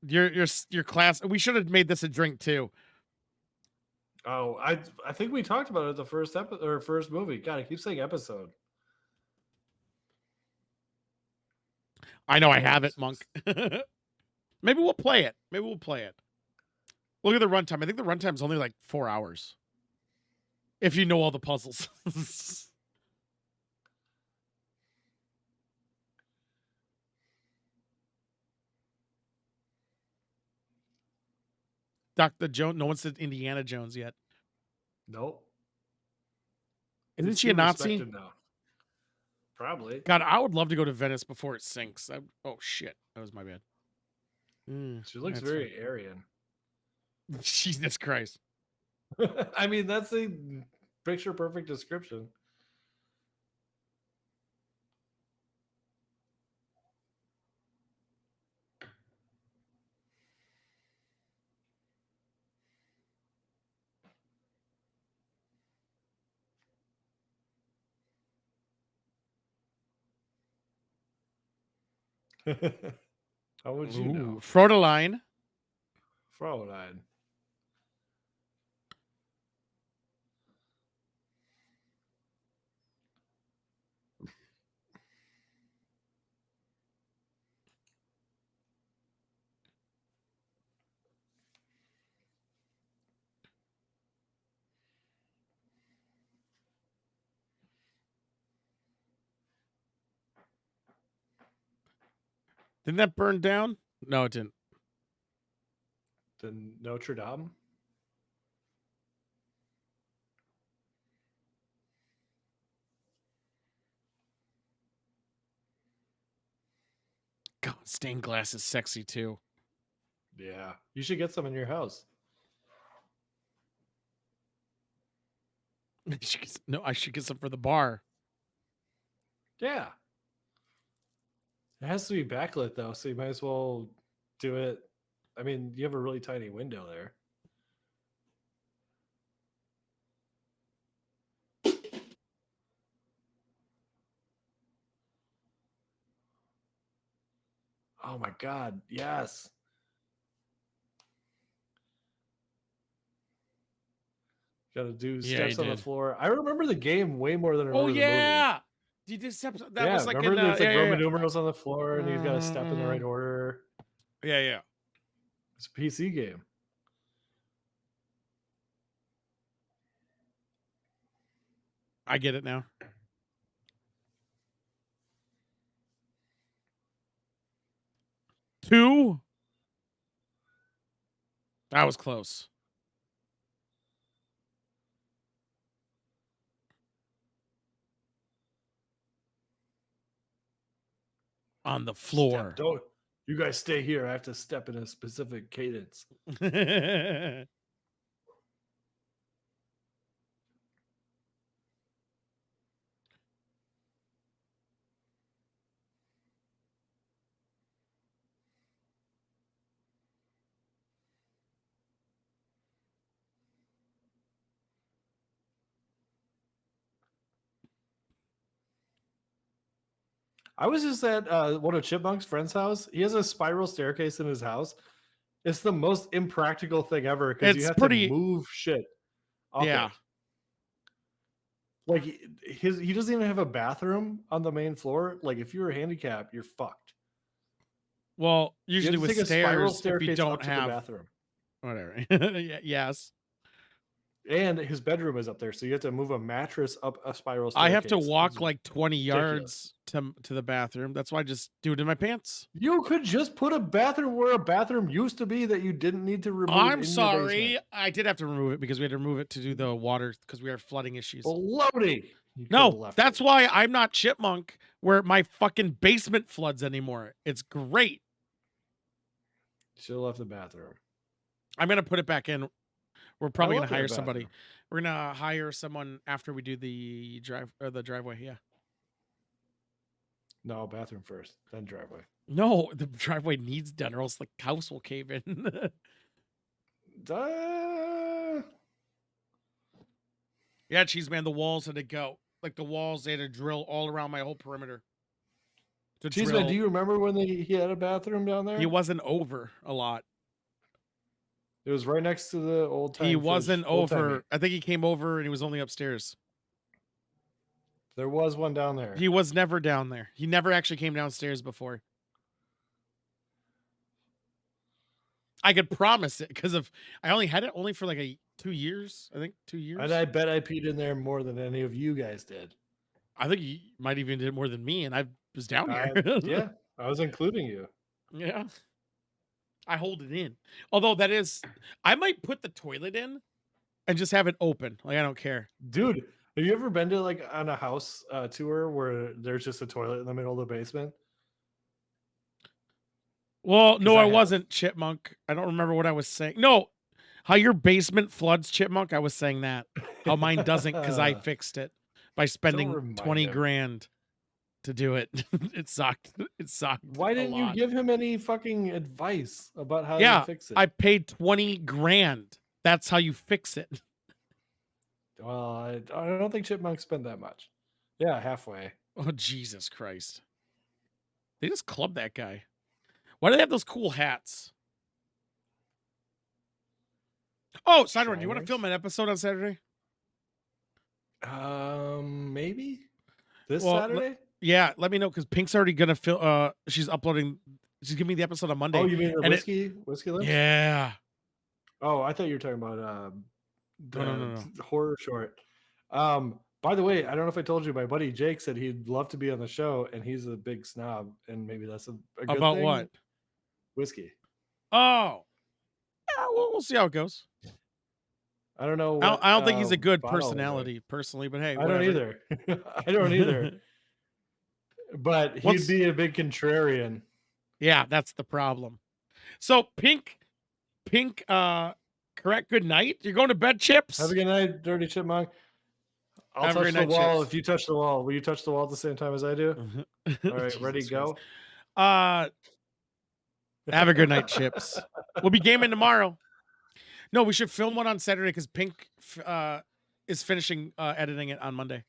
your class. We should have made this a drink too. Oh, I think we talked about it the first episode or first movie. God, I keep saying episode. I know I have it, Monk. Maybe we'll play it. Look at the runtime. I think the runtime is only like 4 hours. If you know all the puzzles. Dr. Jones. No one said Indiana Jones yet. Nope. Isn't He's she a too Nazi? respected now. Probably. God, I would love to go to Venice before it sinks. Oh shit, that was my bad. She looks that's very Aryan. fine. Jesus Christ. I mean, that's a picture perfect description. How would you know? Frodeline. Fraulein. Didn't that burn down? No, it didn't. The Notre Dame. God, stained glass is sexy too. Yeah, you should get some in your house. No, I should get some for the bar. Yeah. It has to be backlit though, so you might as well do it. I mean, you have a really tiny window there. Oh my god, yes. Got to do steps on the floor. I remember the game way more than I remember the movie. You did steps. That Yeah, was like remember in, there's like Roman numerals on the floor, and you've got to step in the right Mm. order. Yeah. It's a PC game. I get it now. Two. That was close. On the floor. Don't you guys stay here. I have to step in a specific cadence. I was just at one of Chipmunk's friend's house. He has a spiral staircase in his house. It's the most impractical thing ever because you It's have pretty- to move shit Up Yeah. it. Like he doesn't even have a bathroom on the main floor. Like if you're handicapped, you're fucked. Well, You have usually to with take a spiral stairs, if you staircase don't up to the have bathroom. whatever. Yes. And his bedroom is up there, so you have to move a mattress up a spiral I staircase. have to walk It's like 20 ridiculous. yards to the bathroom. That's why I just do it in my pants. You could just put a bathroom where a bathroom used to be that you didn't need to remove I'm in your sorry. basement. I did have to remove it because we had to remove it to do the water because we had flooding issues. Baloney. You No, coulda left that's it. why I'm not Chipmunk where my fucking basement floods anymore. It's great. Should have left the bathroom. I'm going to put it back in. We're probably love going to your hire somebody. bathroom. We're going to hire someone after we do the driveway. Yeah. No, bathroom first, then driveway. No, the driveway needs done or else the house will cave in. Yeah, cheese man, the walls had to go. Like the walls, they had to drill all around my whole perimeter. To Cheese man, do you remember when he had a bathroom down there? He wasn't over a lot. It was right next to the old time. He wasn't old-timey. over. I think he came over and he was only upstairs. There was one down there. He was never down there. He never actually came downstairs before. I could promise it because of I only had it only for like 2 years. I think 2 years. And I bet I peed in there more than any of you guys did. I think you might even did more than me, and I was down here. Yeah, I was including you. Yeah. I hold it in. Although I might put the toilet in and just have it open. Like I don't care. Dude, have you ever been to like on a house tour where there's just a toilet in the middle of the basement? Well, no, I I have. wasn't, Chipmunk. I don't remember what I was saying. No, how your basement floods, Chipmunk. I was saying that. How mine doesn't because I fixed it by spending remind 20 him. grand to do it. It sucked. It sucked. Why didn't you give him any fucking advice about how to fix it? I paid 20 grand. That's how you fix it. Well, I don't think chipmunks spend that much. Yeah, halfway. Oh, Jesus Christ. They just clubbed that guy. Why do they have those cool hats? Oh, Sideward, do you want to Shiners? film an episode on Saturday? Maybe this Well, Saturday. Yeah, let me know because Pink's already gonna film. She's uploading. She's giving me the episode on Monday. Oh, you mean the and whiskey lips? Yeah. Oh, I thought you were talking about the No. horror short. By the way, I don't know if I told you, my buddy Jake said he'd love to be on the show, and he's a big snob, and maybe that's a good About thing. what? Whiskey. Oh. Yeah, we'll see how it goes. I don't know. I don't think he's a good bottle we're doing. personality, personally, but hey, I whatever. don't either. I don't either. But he'd be a big contrarian. Yeah, that's the problem. So Pink, correct. Good night. You're going to bed, Chips. Have a good night, Dirty Chipmunk. I'll touch the wall if you touch the wall. Will you touch the wall at the same time as I do? All right, ready, go. Have a good night, Chips. We'll be gaming tomorrow. No, we should film one on Saturday because Pink is finishing editing it on Monday.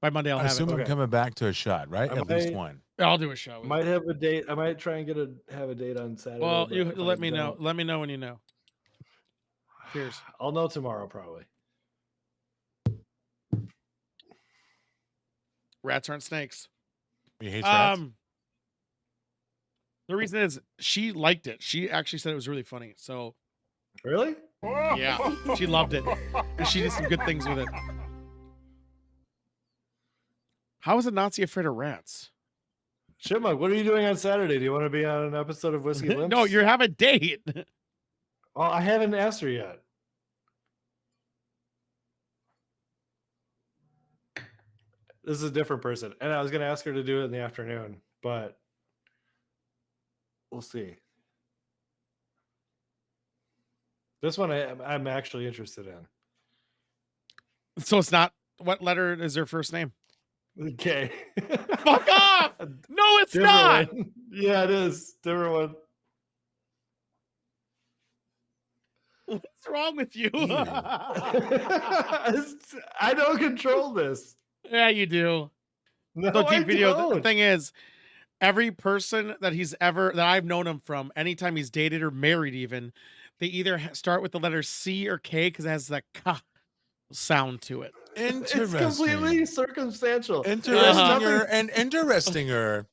By Monday, I'll have it. I assume I'm coming back to a shot, right? At least one. I'll do a show. Might have a date. I might try and have a date on Saturday. Well, you let me know. Let me know when you know. Cheers. I'll know tomorrow, probably. Rats aren't snakes. You hate rats? The reason is she liked it. She actually said it was really funny. So really? Yeah, she loved it. And she did some good things with it. How is a Nazi afraid of rats? Chipmunk, what are you doing on Saturday? Do you want to be on an episode of Whiskey Limps? No, you have a date. Well, I haven't asked her yet. This is a different person. And I was going to ask her to do it in the afternoon, but we'll see. This one I'm actually interested in. So it's not, what letter is her first name? Okay. Fuck off! No, it's Different not! one. Yeah, it is. Different one. What's wrong with you? I don't control this. Yeah, you do. No, So I deep video. The don't. thing is, every person that I've known him from, anytime he's dated or married, even, they either start with the letter C or K because it has the K sound to it. Interesting. It's completely circumstantial. Interestinger and interestinger.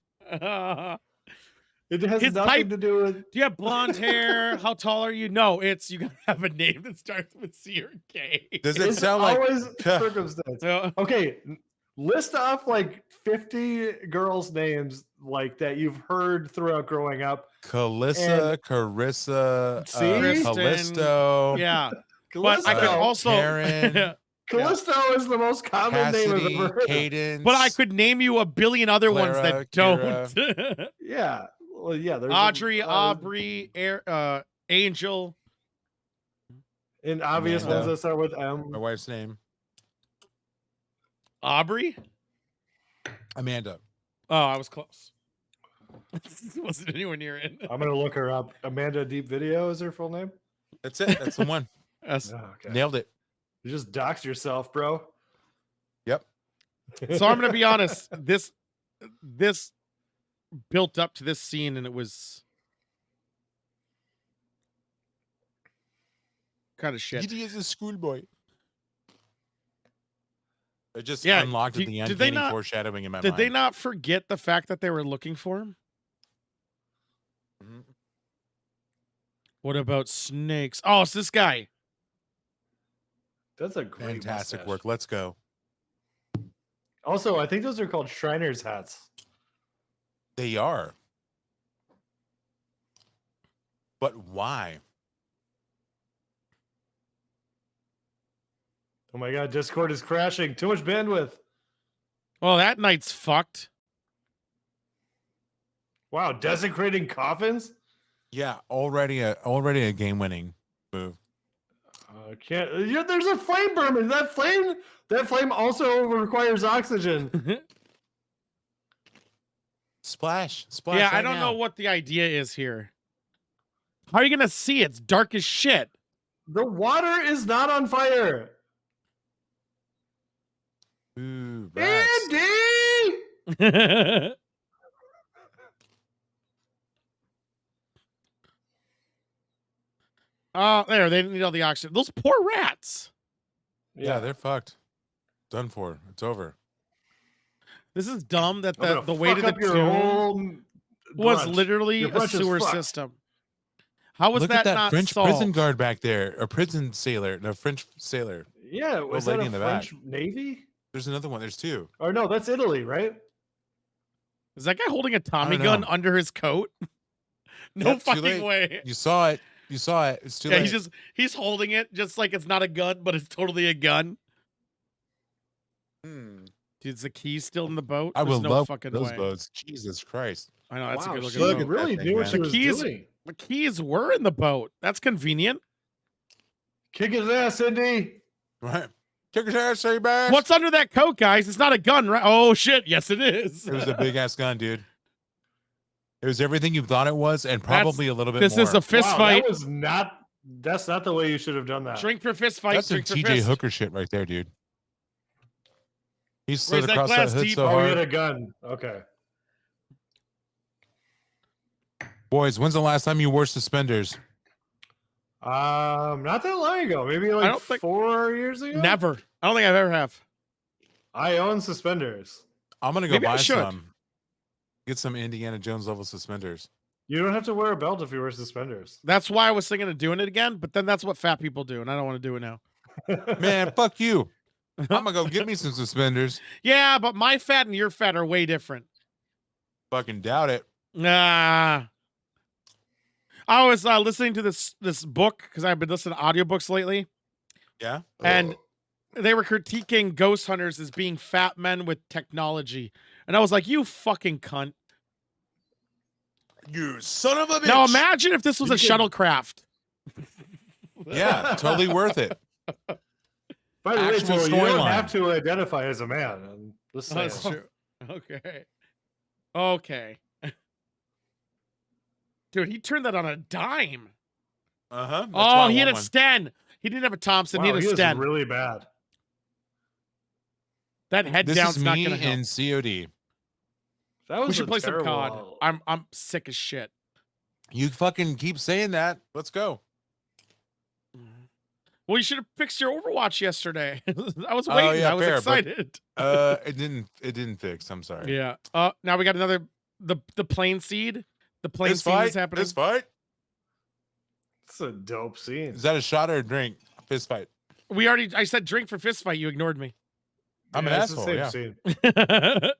It has His nothing type- to do with. Do you have blonde hair? How tall are you? No, it's you gotta have a name that starts with C or K. Does it It's sound like always circumstance. Uh, Okay, list off like 50 girls' names like that you've heard throughout growing up. Calissa, And- Carissa, See? Kristen, Callisto, yeah, but I could Callisto. also Karen, Callisto is the most common name I've Cassidy, ever heard. Cadence. but I could name you a billion other ones Clara, that don't. Yeah. Well, yeah. There's Audrey, Aubrey, Angel. and obvious Amanda. ones that start with M. My wife's name, Aubrey? Amanda. Oh, I was close. Wasn't anywhere near it. I'm gonna look her up. Amanda Deep Video is her full name. That's it. That's the one. Yes. Oh, okay. Nailed it. You just dox yourself, bro. Yep. So I'm gonna be honest. This built up to this scene, and it was kind of shit. Giddy is a schoolboy. It just Yeah, unlocked at did- the did end, they any not- foreshadowing in my Did mind. they not forget the fact that they were looking for him? Mhm. What about snakes? Oh, it's this guy. That's a great Fantastic mustache. work. Let's go. Also, I think those are called Shriner's hats. They are. But why? Oh my god, Discord is crashing. Too much bandwidth. Well, that night's fucked. Wow, desecrating coffins? Yeah, already a game winning move. Can't. Yeah, there's a flame burning. That flame also requires oxygen. Splash. Yeah, I right don't now. know what the idea is here. How are you gonna see? It's dark as shit. The water is not on fire. Ooh, rats. Andy! Oh, there, they didn't need all the oxygen. Those poor rats. Yeah, they're fucked. Done for. It's over. This is dumb that I'm gonna the way to fuck the up your tomb whole was brunch. literally Your a brunch is sewer fucked. system. How was Look that at that not French solved? prison guard back there. A prison sailor. No, French sailor. Yeah, was that lady a in the back. French Navy? There's another one. There's two. Or no, that's Italy, right? Is that guy holding a Tommy don't gun know. under his coat? No Yep, too fucking late. way. You saw it. You saw it. It's too Yeah, late. he's holding it just like it's not a gun, but it's totally a gun. Hmm. Dude, is the key still in the boat? I There's will no love fucking those way. boats. Jesus Christ. I know that's Wow, a good she looking Look boat. at really that knew thing, what she man. was keys- doing. The keys were in the boat. That's convenient. Kick his ass, Indy. Right. Kick his ass, say back. What's under that coat, guys? It's not a gun, right? Oh shit! Yes, it is. It was a big ass gun, dude. It was everything you thought it was, and probably a little bit This more. is a fist Wow, fight. that was not. That's not the way you should have done that. Drink for fist fight. That's some Drink for TJ fist. Hooker shit right there, dude. He slid Where's that across that glass hood deep? so Oh, he had hard. a gun. Okay. Boys, when's the last time you wore suspenders? Not that long ago. Maybe like don't think- 4 years ago. Never. I don't think I've ever have. I own suspenders. I'm gonna go Maybe I buy should. some. Get some Indiana Jones level suspenders. You don't have to wear a belt if you wear suspenders. That's why I was thinking of doing it again, but then that's what fat people do, and I don't want to do it now. Man, fuck you. I'm gonna go get me some suspenders. Yeah, but my fat and your fat are way different. Fucking doubt it. Nah. I was listening to this book because I've been listening to audiobooks lately, Yeah. and they were critiquing ghost hunters as being fat men with technology. And I was like, you fucking cunt. You son of a bitch. Now imagine if this was You a can- shuttlecraft. Yeah, totally worth it. By the way, Actual Tor, you don't storyline. have to identify as a man. I'm just Oh, saying. that's true. Okay. Okay. Dude, he turned that on a dime. Uh-huh. Oh, he had a Sten. He didn't have a Thompson. Wow, he had he a was Sten. really bad. That head This down's is not me going to help. in COD. That was We should a play some terrible- COD. I'm sick as shit. You fucking keep saying that. Let's go. Well, you should have fixed your Overwatch yesterday. I was Oh, waiting. yeah, I was fair, but, excited. it didn't fix. I'm sorry. Yeah. Now we got another the plane seed. The plane Fist scene fight. is happening. Fist fight. It's a dope scene. Is that a shot or a drink? Fist fight. I said drink for fist fight. You ignored me. I'm an it's the asshole. same Yeah. scene.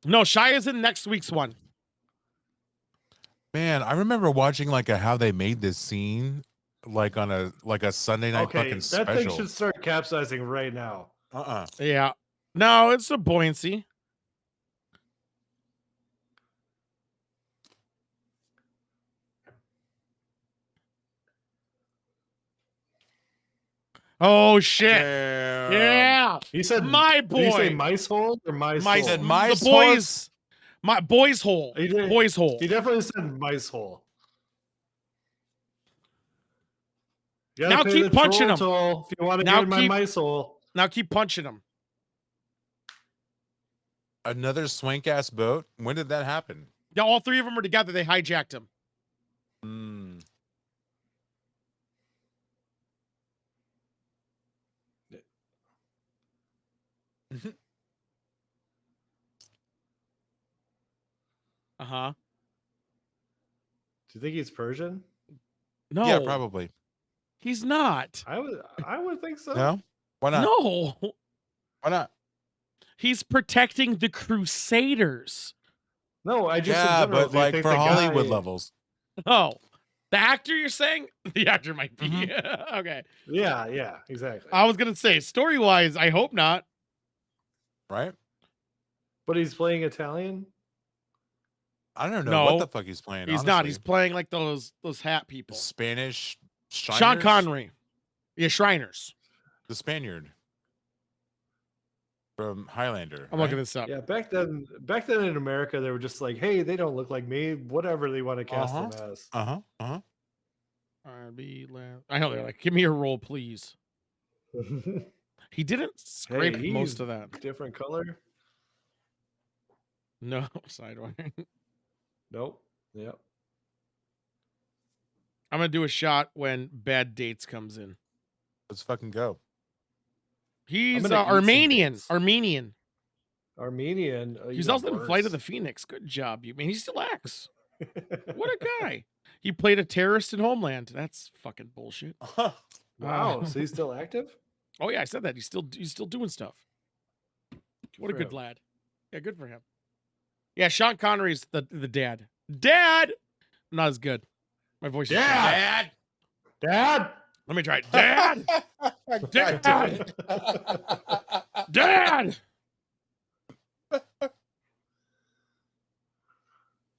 No, Shy is in next week's one. Man, I remember watching like a how they made this scene, like on a Sunday night Okay, fucking that special. thing should start capsizing right now. Yeah. No, it's a buoyancy. Oh shit! Damn. Yeah, He said, my Did he say boy. mice hole or mice My hole? said mice the boys. My boys hole. He did- Boys hole. He definitely said mice hole. You gotta Now pay keep the punching troll him. toll if you want to Now get in my keep- mice hole. Now keep punching him. Another swank ass boat. When did that happen? Yeah, all three of them are together. They hijacked him. Hmm. Uh-huh. Do you think he's Persian? No. Yeah, probably. He's not. I would think so. No. Why not? No. Why not? He's protecting the Crusaders. No, I just in Yeah, general, but do you like think for the Hollywood guy- levels. Oh. The actor you're saying? The actor might be. Mm-hmm. Okay. Yeah, exactly. I was going to say, story-wise, I hope not. Right? But he's playing Italian. I don't know No, what the fuck he's playing. He's not. He's playing like those hat people. Spanish. Sean Shriners? Connery. Yeah, Shriners. The Spaniard from Highlander. I'm looking this up. Yeah, back then in America, they were just like, hey, they don't look like me. Whatever they want to cast them as. I know they're like, give me a roll, please. He didn't scrape Hey, most he's of that. Different color. No, sidewinder. Nope. Yep. I'm gonna do a shot when Bad Dates comes in. Let's fucking go. He's gonna eat some Armenian. dates. Armenian. Armenian. He's also in Flight of the Phoenix. Good job, you. Man, he still acts. What a guy. He played a terrorist in Homeland. That's fucking bullshit. Wow. So he's still active? Oh yeah, I said that. He's still doing stuff. What a for good him. lad. Yeah, good for him. Yeah, Sean Connery's the dad. Dad! Not as good. My voice is Dad! Dad! Let me try it. Dad! Dad! Dad!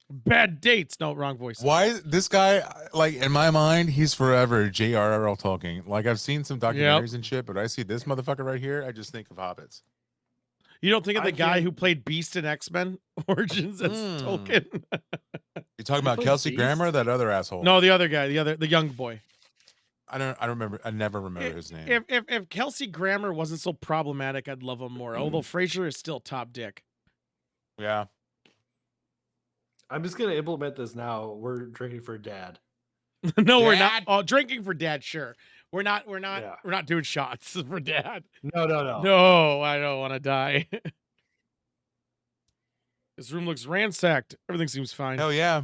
Bad Dates. No, wrong voice. Why this guy? Like in my mind, he's forever J.R.R. talking. Like I've seen some documentaries and shit, but I see this motherfucker right here. I just think of hobbits. You don't think of the I guy can't- who played Beast in X-Men Origins as Tolkien? You talking about played Kelsey Beast? Grammer, or that other asshole? No, the other guy, the young boy. I don't remember. I never remember his name. If Kelsey Grammer wasn't so problematic, I'd love him more. Although Frasier is still top dick. Yeah. I'm just gonna implement this now. We're drinking for Dad. No, we're not. Dad? Oh, drinking for Dad, sure. We're not Yeah. doing shots for Dad. No. No, I don't want to die. This room looks ransacked. Everything seems fine. Hell yeah.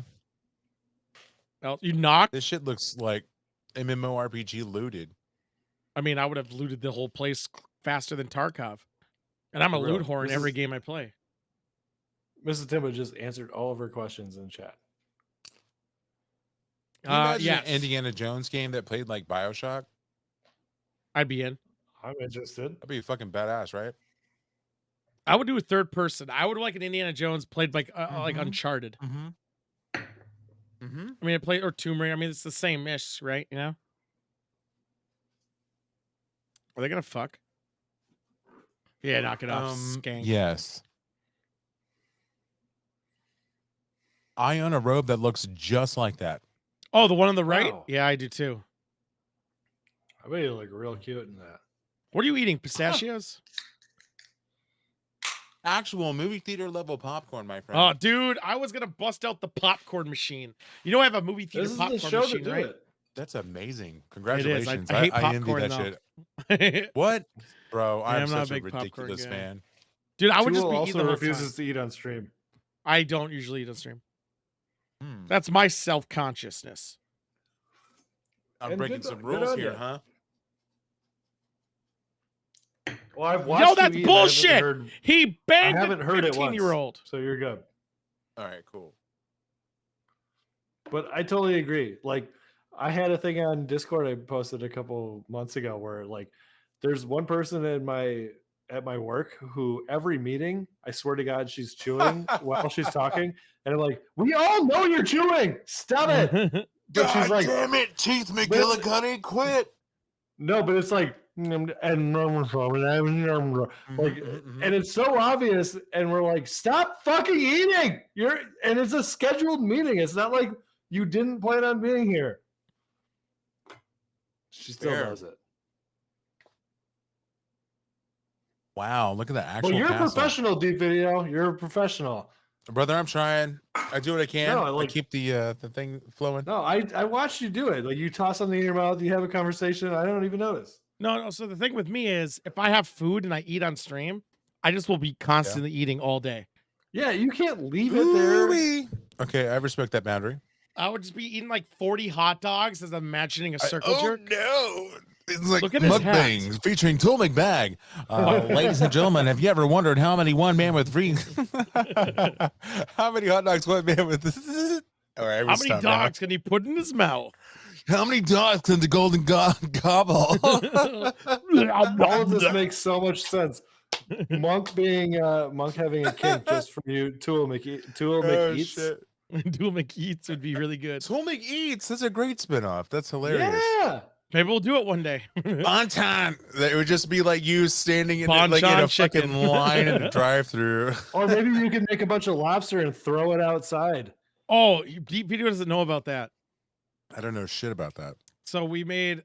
You knocked? This shit looks like MMORPG looted. I mean, I would have looted the whole place faster than Tarkov. And I'm a For real. loot whore in This every is- game I play. Mrs. Timba just answered all of her questions in chat. Can you imagine Yes. an Indiana Jones game that played like Bioshock? I'd be in. I'm interested. That'd be fucking badass, right? I would do a third person. I would like an Indiana Jones played like Mhm. Uncharted. Mm-hmm. Mm-hmm. I mean, I play or Tomb Raider. I mean, it's the same ish, right? You know? Are they gonna fuck? Yeah, knock it off, skank. Yes. I own a robe that looks just like that. Oh, the one on the right? Wow. Yeah, I do too. I bet you look real cute in that. What are you eating? Pistachios? Actual movie theater level popcorn, my friend. Oh, dude, I was gonna bust out the popcorn machine. You know I have a movie theater This is the popcorn show to machine, do right? it. That's amazing. It is. Congratulations. I hate I envy popcorn that though. shit. What? Bro, Yeah, I'm I'm not a such a big popcorn ridiculous guy. fan. Dude, I would just Tool be eating also the whole refuses time. to eat on stream. I don't usually eat on stream. Hmm. That's my self-consciousness. I'm And breaking good- some good rules on here, ya. huh? Well, I've Yo, watched that's you eat. I haven't bullshit. heard- He I banged haven't a heard it once, 15-year-old. so you're good. All right, cool. But I totally agree. Like, I had a thing on Discord I posted a couple months ago where like there's one person at my work who every meeting, I swear to God, she's chewing while she's talking, and I'm like, we all know you're chewing. Stop it. But she's like, damn it, Teeth McGillicuddy, quit. no, but it's like, and it's so obvious, and we're like, stop fucking eating. And it's a scheduled meeting. It's not like you didn't plan on being here. She still Fair. does it. Wow, look at that actual Well, you're castle. a professional, Deep Video. You're a professional. Brother, I'm trying. I do what I can. No, I keep the thing flowing. No, I watched you do it. Like, you toss something in your mouth, you have a conversation. I don't even notice. No. So the thing with me is, if I have food and I eat on stream, I just will be constantly eating all day. Yeah, you can't leave it there. Ooh-wee. Okay, I respect that boundary. I would just be eating like 40 hot dogs as I'm imagining a circle jerk. No. It's like Look at his mukbangs featuring Tool McBag. Ladies and gentlemen, have you ever wondered how many one man with three? How many hot dogs one man with? All right, How many dogs can he put in his mouth? How many dogs can the golden gobble? All of this makes so much sense. Monk having a kink just for you. Tool McEats. Tool McEats would be really good. Tool McEats. That's a great spinoff. That's hilarious. Yeah. Maybe we'll do it one day. Bonton. It would just be like you standing in, Bon like, in a Chon chicken. fucking line in a drive-through. Or maybe you can make a bunch of lobster and throw it outside. Oh, Deep Video doesn't know about that. I don't know shit about that. So we made,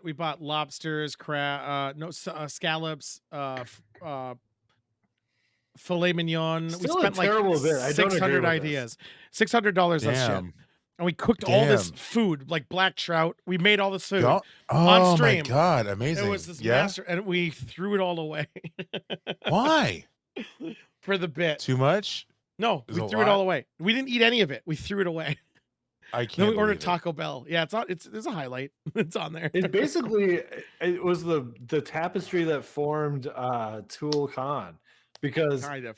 we bought lobsters, scallops, filet mignon. Still we a spent like terrible bit. I don't agree 600 with ideas, $600 on shit, Damn. and we cooked all this Damn. food like black trout. We made all this food. Oh on stream. my god, amazing. It was this yeah? master, and we threw it all away Why? for the bit. Too much? No, Is we it a threw it all lot? away. We didn't eat any of it. We threw it away. I can't. Then we ordered believe it. Taco Bell. Yeah, it's on. There's a highlight. It's on there. It basically it was the tapestry that formed Tool Con, because Kind of.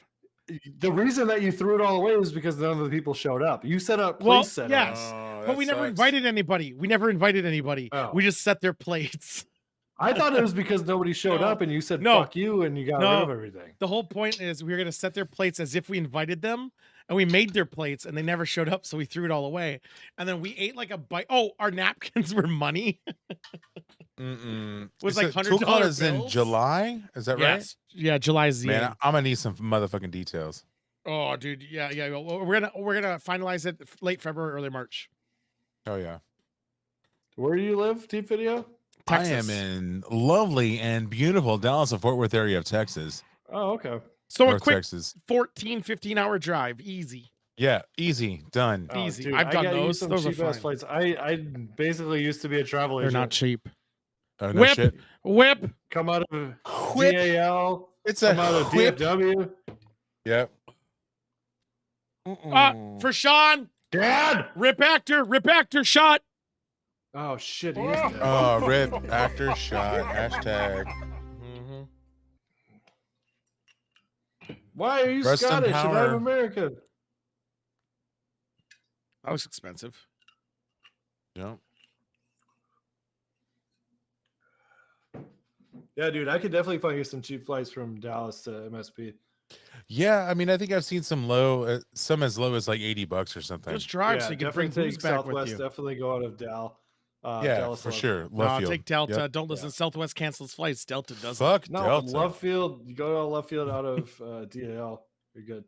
the reason that you threw it all away was because none of the people showed up. You set up Well, place setups. yes. Oh, But we never invited anybody. We never invited anybody. Oh. We just set their plates. I thought it was because nobody showed No. up and you said No. fuck you and you got No. rid of everything. The whole point is we were gonna set their plates as if we invited them, and we made their plates, and they never showed up, so we threw it all away. And then we ate like a bite. Oh, our napkins were money. Was like $100 ToolCon is in bills? July. Is that right? Yes. Yeah, July's the Man, end. I'm gonna need some motherfucking details. Oh, dude. Yeah. Well, we're gonna finalize it late February, early March. Oh yeah. Where do you live, Deep Video? Texas. I am in lovely and beautiful Dallas and Fort Worth area of Texas. Oh, okay. So a North quick Texas. 14, 15-hour drive, easy. Yeah, easy, done. Oh, Easy. dude, I've I done got you those. some Those are cheap ass fine. flights. I basically used to be a travel They're agent. not cheap. Oh no Whip. shit. Whip. Come out of Whip. DAL. It's Come out a of whip. DFW. Yep. For Sean. Dad. Rip actor shot. Oh shit. He is dead. Oh, rip actor shot. Hashtag. Why are you Rest in Scottish and power. I'm American? That was expensive. Yep. Yeah, dude, I could definitely find you some cheap flights from Dallas to MSP. Yeah, I mean, I think I've seen some some as low as like $80 or something. Just drive so you can bring definitely booze take back Southwest. with you. Definitely go out of Dal. Yeah, Dallas for Love. sure. No, Love field. take Delta. Yep. Don't listen. Yeah. Southwest cancels flights. Delta doesn't. Fuck No, Delta. Love Field. You go to Love Field out of DAL. You're good.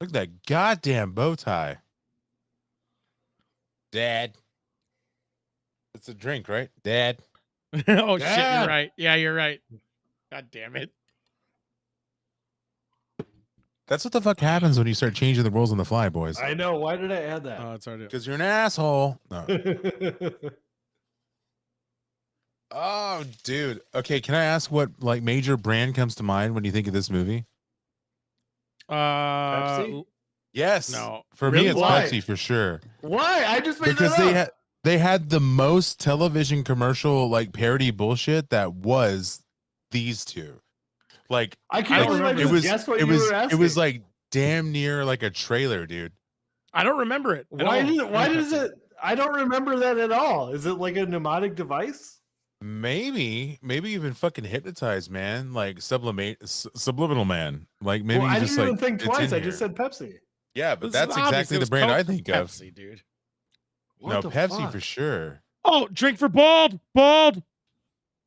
Look at that goddamn bow tie. Dad. It's a drink, right? Dad. Oh shit, Dad. you're right. Yeah, you're right. God damn it. That's what the fuck happens when you start changing the rules on the fly, boys. I know. Why did I add that? Oh, it's already. Because you're an asshole. No. Oh, dude. Okay, can I ask what like major brand comes to mind when you think of this movie? Pepsi? Yes. No. For Really? me, it's Why? Pepsi for sure. Why? I just made Because that up. they had the most television commercial like parody bullshit that was these two. Like I can't believe I it just was guessed what it you was were asking. it was like damn near like a trailer, dude. I don't remember it. Why does it? I don't remember that at all. Is it like a mnemonic device? Maybe you've been fucking hypnotized, man. Like subliminal man. Like maybe Well, you I just didn't even like think it's twice. in I just here. said Pepsi. Yeah, but This that's is obvious. exactly It the was brand Coke I or think of. Pepsi, dude. What No, the Pepsi fuck? for sure. Oh, drink for bald. Bald.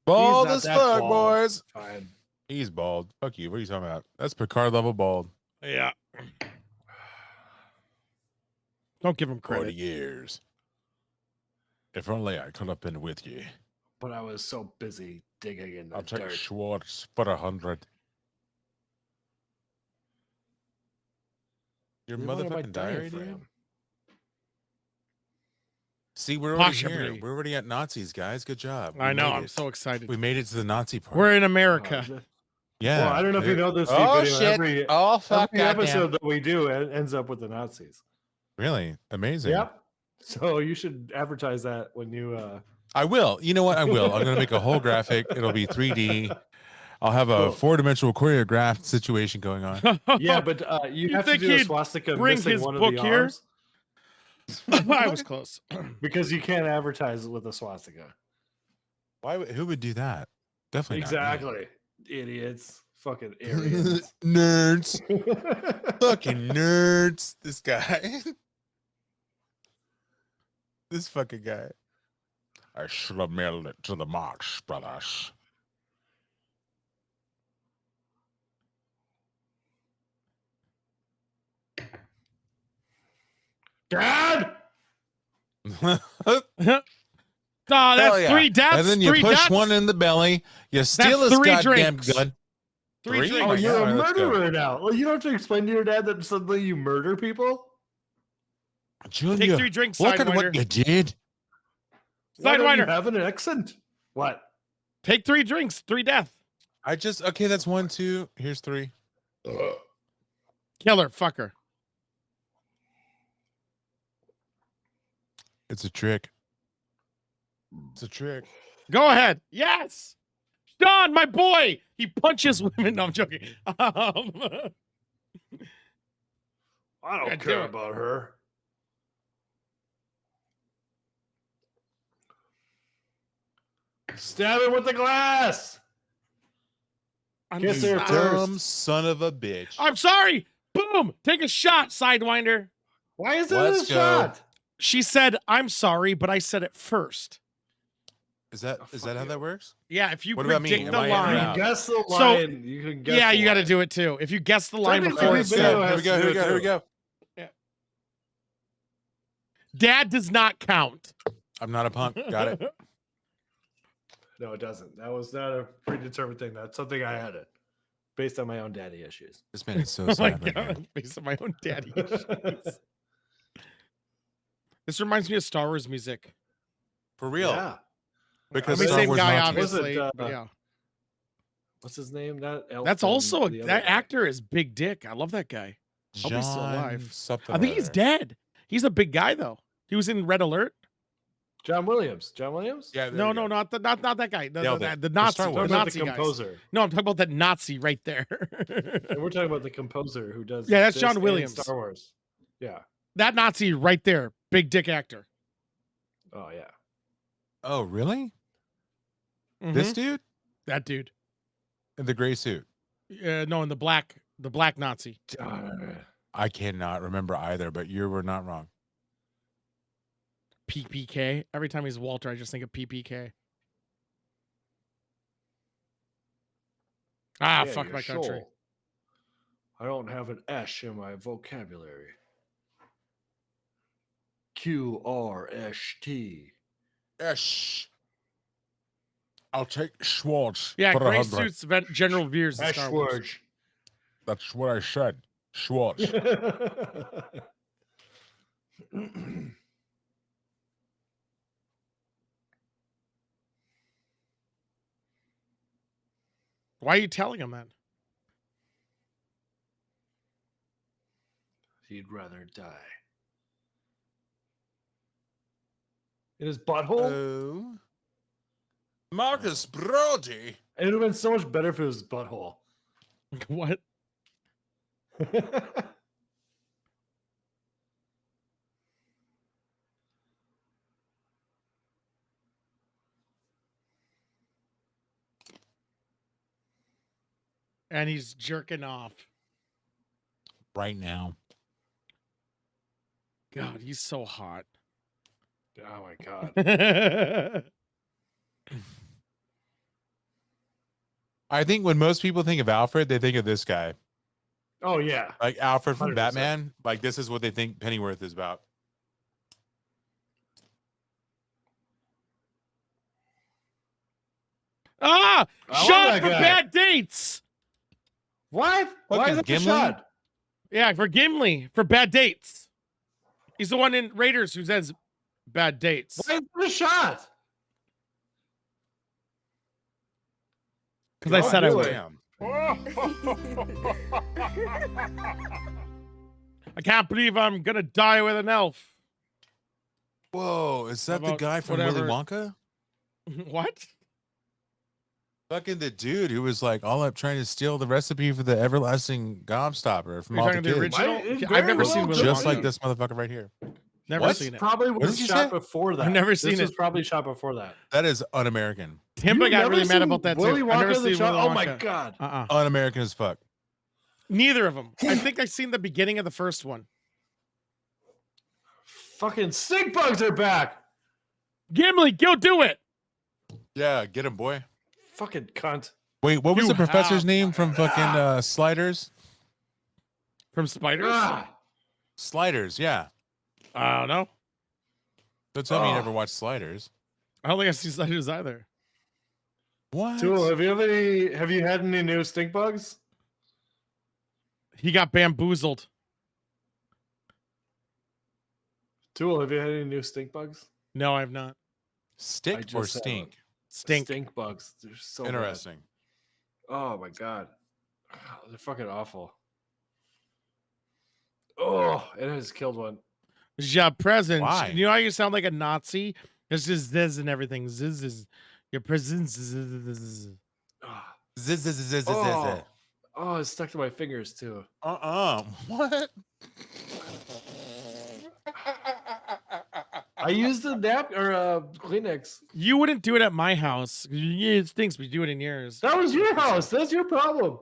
Bald not as that fuck, bald. boys. Fine. He's bald. Fuck you. What are you talking about? That's Picard level bald. Yeah. Don't give him 40 credit. years. If only I could have been with you. But I was so busy digging in the I'll take dirt. Schwartz for 100. Your They wanted my motherfucking diary, dude? diaphragm. See, we're already Possibly. here. We're already at Nazis, guys. Good job. I We know. made I'm it. so excited. We made it to the Nazi part. We're in Oh, America. is it? Yeah. Well, I don't know if you know this, Steve, Oh, but shit. every Oh, fuck. episode that we do ends up with the Nazis. Really? Amazing. Yep. So you should advertise that when you. I will. You know what? I will. I'm going to make a whole graphic. It'll be 3D. I'll have a Cool. 4-dimensional choreographed situation going on. Yeah, but you You have to think do a he'd swastika bring missing his one of book the here? arms I was close. because you can't advertise it with a swastika. Who would do that? Definitely not me. Exactly, idiots, fucking Aryans. Nerds. Fucking nerds. This guy. This fucking guy. I should have mailed it to the Marx brothers. Dad. Oh, that's yeah. 3 deaths. And then you 3 push deaths? one in the belly. You steal That's his 3 goddamn drinks. gun. 3 Three? drinks. Oh, my you're God, a let's go. murderer now. Well, you don't have to explain to your dad that suddenly you murder people. Junior, Take 3 drinks, look at Sidewinder. what you did. Why don't you Sidewinder. have an accent? What? Take 3 drinks. 3 death. Okay, that's 1, 2. Here's 3. Killer. Fucker. It's a trick. It's a trick. Go ahead. Yes. Sean, my boy. He punches women. No, I'm joking. I Yeah, don't do care it. about her. Stab him with the glass. I'm Kiss sorry. her first. Dumb son of a bitch. I'm sorry. Boom. Take a shot, Sidewinder. Why is it Let's a go. shot? She said, I'm sorry, but I said it first. Is that Oh, how fuck that you. works? Yeah, if you What about me? predict Am the I in or line. out? Guess the So, line. You can guess. Yeah, the you got to line. do it too. If you guess the line Technically, before the it's video said. has to do it too. Dad does not count. I'm not a punk. Got it. No, it doesn't. That was not a predetermined thing. That's something I added based on my own daddy issues. This man is so Oh my sad right now. God. Based on my own daddy issues. This reminds me of Star Wars music. For real. Yeah. Because I mean, Star same Wars guy, Nazis. obviously. Was it, but yeah. What's his name? Not Elf That's and also the other that guy. actor is Big Dick. I love that guy. Hope he's still alive. John something I think or he's other. dead. He's a big guy though. He was in Red Alert. John Williams. John Williams? Yeah, there No, you no, go. not that guy. Nailed The it. the For Nazi, Star the Wars. Talking about Nazi the guys. composer. No, I'm talking about that Nazi right there. And we're talking about the composer who does. Yeah, that's this John and Williams. Star Wars. Yeah. That Nazi right there. Big dick actor. Oh yeah. Oh, really? Mhm. This dude That dude. in the gray suit. No, in the black Nazi. I cannot remember either, but you were not wrong. PPK. Every time he's Walter, I just think of PPK. Ah, Yeah, fuck you're my country. sure. I don't have an S in my vocabulary. QRST. Yes. I'll take Schwartz. Yeah, for gray 100. suits, General Veers in Star Wars. S-word. That's what I said. Schwartz. Why are you telling him that? He'd rather die. In his butthole? Oh. Marcus Brody. It would have been so much better if it was his butthole. What? And he's jerking off. Right now. God, he's so hot. Oh my god. I think when most people think of Alfred, they think of this guy. Oh yeah. Like Alfred from 100%. Batman. Like this is what they think Pennyworth is about. Ah! I love Shot that for guy. bad dates! What? Why is that Gimli? a shot? Yeah, for Gimli. For bad dates. He's the one in Raiders who says bad dates. Why is it a shot? Because I said I do would. it. Damn. I can't believe I'm going to die with an elf. Whoa, is that the About guy from whatever. Willy Wonka? What? Fucking the dude who was like all up trying to steal the recipe for the everlasting gobstopper from You're all the talking the kids. original? Why- it I've very never well seen Willy Just Wonka. like this motherfucker right here. Never What? seen it. Probably What was did you shot say? before that. I've never seen This was it. probably shot before that. That is un-American. Timba You've got never really mad seen about that Willy too. I've never Wonka the seen shot? Willy Oh my Wonka. god. Un-American as fuck. Neither of them. I think I've seen the beginning of the first one. Fucking stink bugs are back. Gimli, go do it. Yeah, get him, boy. Fucking cunt. Wait, what was You the professor's have- name from fucking Sliders? From Spiders? Ah. Sliders, yeah. I don't know. Don't tell me you Oh. never watched Sliders. I don't think I've seen Spiders either. What? Tool, have you had any new stink bugs? He got bamboozled. Tool, have you had any new stink bugs? No, I've not. I Stick just or had stink? Stink. Stink bugs. They're so bad. Interesting. Oh my god. They're fucking awful. Oh, it has killed one. Ja present. Why? You know how you sound like a Nazi? It's just this and everything. Ziz is your presence. Ah. Zzz. Oh, it's stuck to my fingers too. What? I used a Kleenex. You wouldn't do it at my house. Yeah, it stinks, but you do it in yours. That was your house. That's your problem.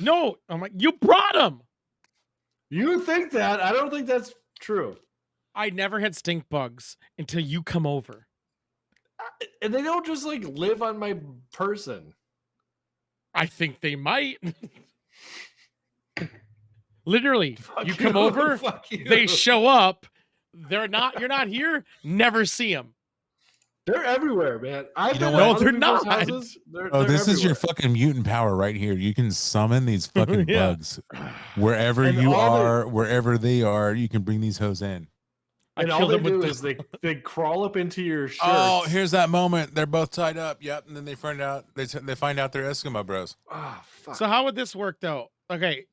No, I'm like, you brought them. You think that? I don't think that's true. I never had stink bugs until you come over. And they don't just like live on my person. I think they might. Literally, Fuck you come over, Fuck you. they show up. You're not here. Never see them. They're everywhere, man. I've You know been what? at No, other they're people's not. houses. They're Oh, this is your everywhere. fucking mutant power right here. You can summon these fucking Yeah. bugs. Wherever And you all the- are, wherever they are, you can bring these hoes in. I And all killed they them with do the- is they crawl up into your shirts. Oh, here's that moment. They're both tied up. Yep, and then they find out they find out they're Eskimo bros. Ah, fuck. So how would this work though? Okay,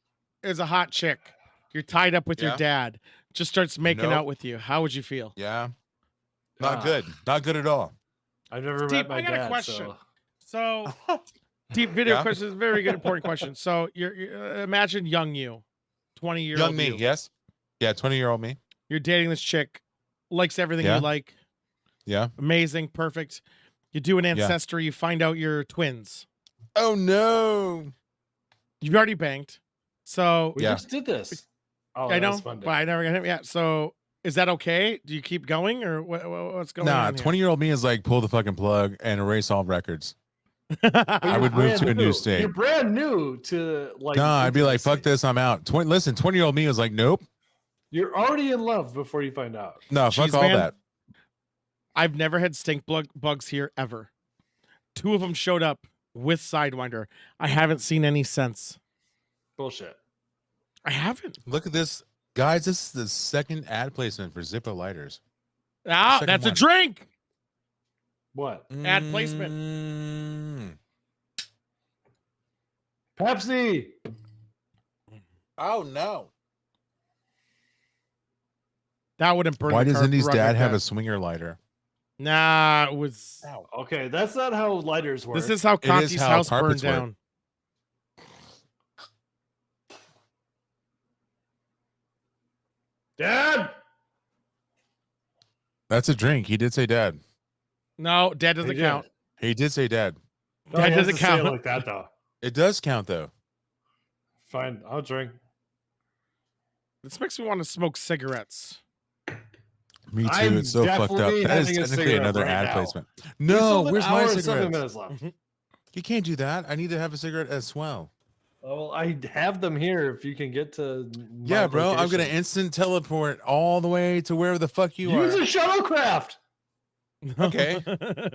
as a hot chick, you're tied up with your Yeah. dad, just starts making Nope. out with you. How would you feel? Yeah, not Ah. good. Not good at all. I've never Steve, met my I got a dad. question. So So deep video Yeah. question is a very good important question. So you're imagine young you, 20-year-old Young me, you. yes. Yeah, 20-year-old me. You're dating this chick, likes everything Yeah. you like, Yeah. amazing, perfect. You do an ancestry, you find out you're twins. Oh no. You've already banked. So we Yeah. just did this. Oh, I know, that's Monday. but I never got him yet. So is that okay? Do you keep going or what's going Nah, on? 20-year-old me is like pull the fucking plug and erase all records. Here? But I you're would move to brand a new state. You're brand new to like. Nah, I'd be like, fuck intimacy. this, I'm out. 20-year-old me was like, nope. You're already in love before you find out. No, fuck Cheese all man? that. I've never had stink bugs here ever. 2 of them showed up with Sidewinder. I haven't seen any since. Bullshit. I haven't. Look at this, guys. This is the second ad placement for Zippo lighters. Ah, Second that's a one. drink. What? Ad placement. Pepsi. Oh no! That wouldn't burn. Why the does car Indy's rug dad like have that. a swinger lighter? Nah, it was. Okay, that's not how lighters work. This is how It is Conti's how house burned carpets work. down. Dad. That's a drink. He did say dad. No, Dad doesn't He count. He did say dad. No, That he has doesn't to say it count. like that though. It does count though. Fine, I'll drink. This makes me want to smoke cigarettes. Me too. I'm It's so fucked up. definitely That is having a technically cigarette another right ad now. placement. We No, still have an where's hour my and 7 cigarettes? minutes left. You can't do that. I need to have a cigarette as well. Well, I have them here if you can get to. my Yeah, bro. I'm gonna location. instant teleport all the way to wherever the fuck you Use are. a shuttlecraft. Okay.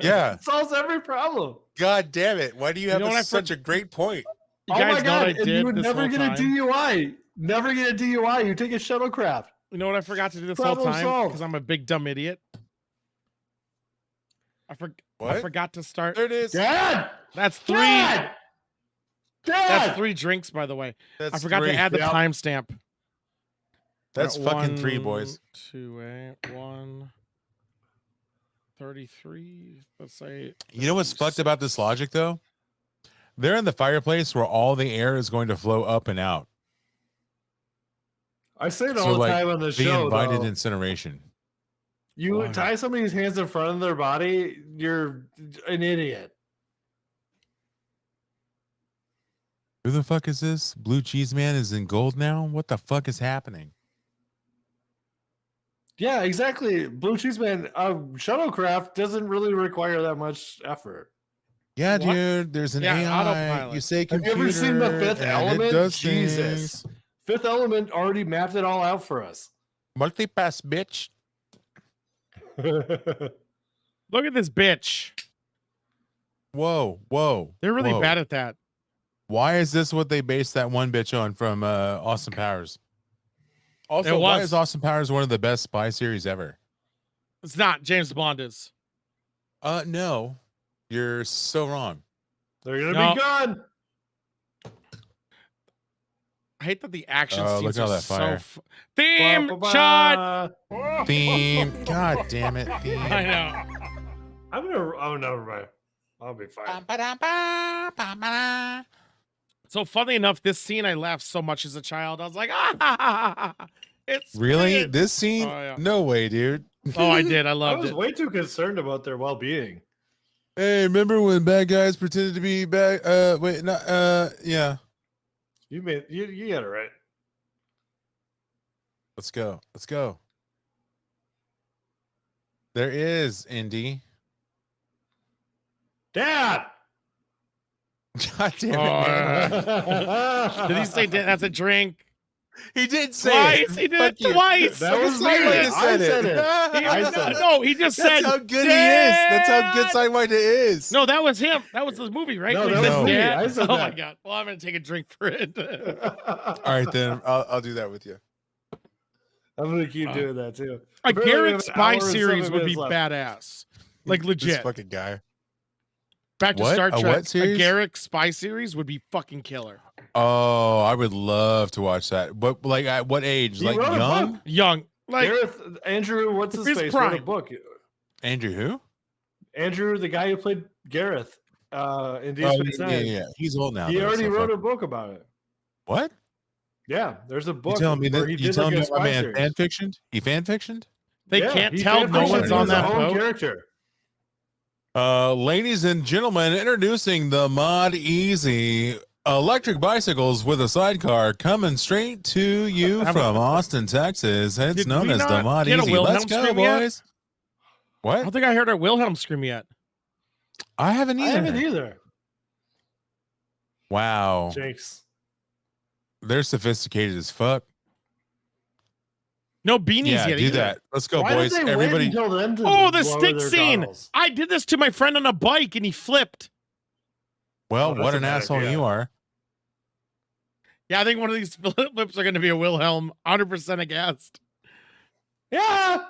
Yeah. It solves every problem. God damn it! Why do you have know what I such a great point? You Oh guys my know god! what I And did you would this never whole get time? a DUI. Never get a DUI. You take a shuttlecraft. You know what I forgot to do this Problem whole time? solved. Because I'm a big dumb idiot. I What? forgot to start. There it is. Dad. That's 3. Dad. Dad. That's 3 drinks, by the way. That's I forgot three. to add the Yep. timestamp. That's fucking 3, boys. 2, 8, 1, 33. Let's say. You know what's fucked about this logic though? They're in the fireplace where all the air is going to flow up and out. I say it So, all the like, time on the The show. invited though. incineration. You Why? tie somebody's hands in front of their body, you're an idiot. Who the fuck is this? Blue Cheese Man is in gold now? What the fuck is happening? Yeah, exactly. Blue Cheese Man, shuttlecraft doesn't really require that much effort. Yeah, What? dude. There's an Yeah, AI. autopilot. You say Have you computer. ever seen The Fifth and it Element? does Jesus. things. Fifth Element already mapped it all out for us. Multipass, bitch. Look at this bitch. Whoa, whoa. They're really whoa. bad at that. Why is this what they based that one bitch on from Austin Powers? Also, It why was. is Austin Powers one of the best spy series ever? It's not. James Bond is. No. You're so wrong. They're gonna No. be gone. I hate that the action Oh, scenes look at all are that so fire. theme Ba-ba-ba. shot. Theme. God damn it. Theme. I know. I'm gonna. Oh, never mind. I'll be fine. So funny enough, this scene I laughed so much as a child. I was like, ah, it's Really? brilliant. This scene? Oh, yeah. No way, dude. Oh, I did. I I loved was it. way too concerned about their well-being. Hey, remember when bad guys pretended to be bad? Wait, not, yeah. You got it right. Let's go. Let's go. There is Indy. Dad. God damn it, man. Did he say that's a drink? He did say Twice. it. He did Fuck it you. twice. That was Sidewhite me. just I said it. He- I said it. no, he just That's said. how good he is. That's how good "Dad!" Sidewhite is. No, that was him. That was the movie, right? No, When he that said was me. "Dad"? I said Oh my that. god. Well, I'm gonna take a drink for it. All right, then I'll do that with you. I'm gonna keep doing that too. A Apparently we Garrick have an spy hour and 7 series would be minutes left. badass. Like This legit. fucking guy. Back to What? Star A Trek. what series? A Garrick spy series would be fucking killer. Oh, I would love to watch that. But like, at what age? He Like wrote a young? book. Young. Like Gareth, Andrew, what's his His face? Wrote a prime. book. Andrew who? Andrew, the guy who played Gareth in Deep Oh, Space yeah, Nine. yeah. He's old now. He though, already so wrote fuck- a book about it. What? Yeah, there's a You book. telling me where that? he You did, telling like, me a my spy man series. fan fictioned? He fan fictioned? they Yeah, can't he tell fan no fictioned one's him on as a that home boat. character. Ladies and gentlemen, introducing the Mod Easy electric bicycles with a sidecar coming straight to you Have from Austin, Texas. It's Did known we as the not Mod get a Easy. Wilhelm Let's go, scream yet? boys. I What? don't think I heard a Wilhelm scream yet. I haven't I either. haven't either. Wow. Jakes. They're sophisticated as fuck. No beanies Yeah, yet. do either. that. Let's go, Why boys. did they Everybody. wait until then to Oh, the lower stick their scene. goggles? I did this to my friend on a bike and he flipped. Well, Oh, that's what a an bad asshole idea. you are. Yeah, I think one of these flips are going to be a Wilhelm. 100% aghast. Yeah.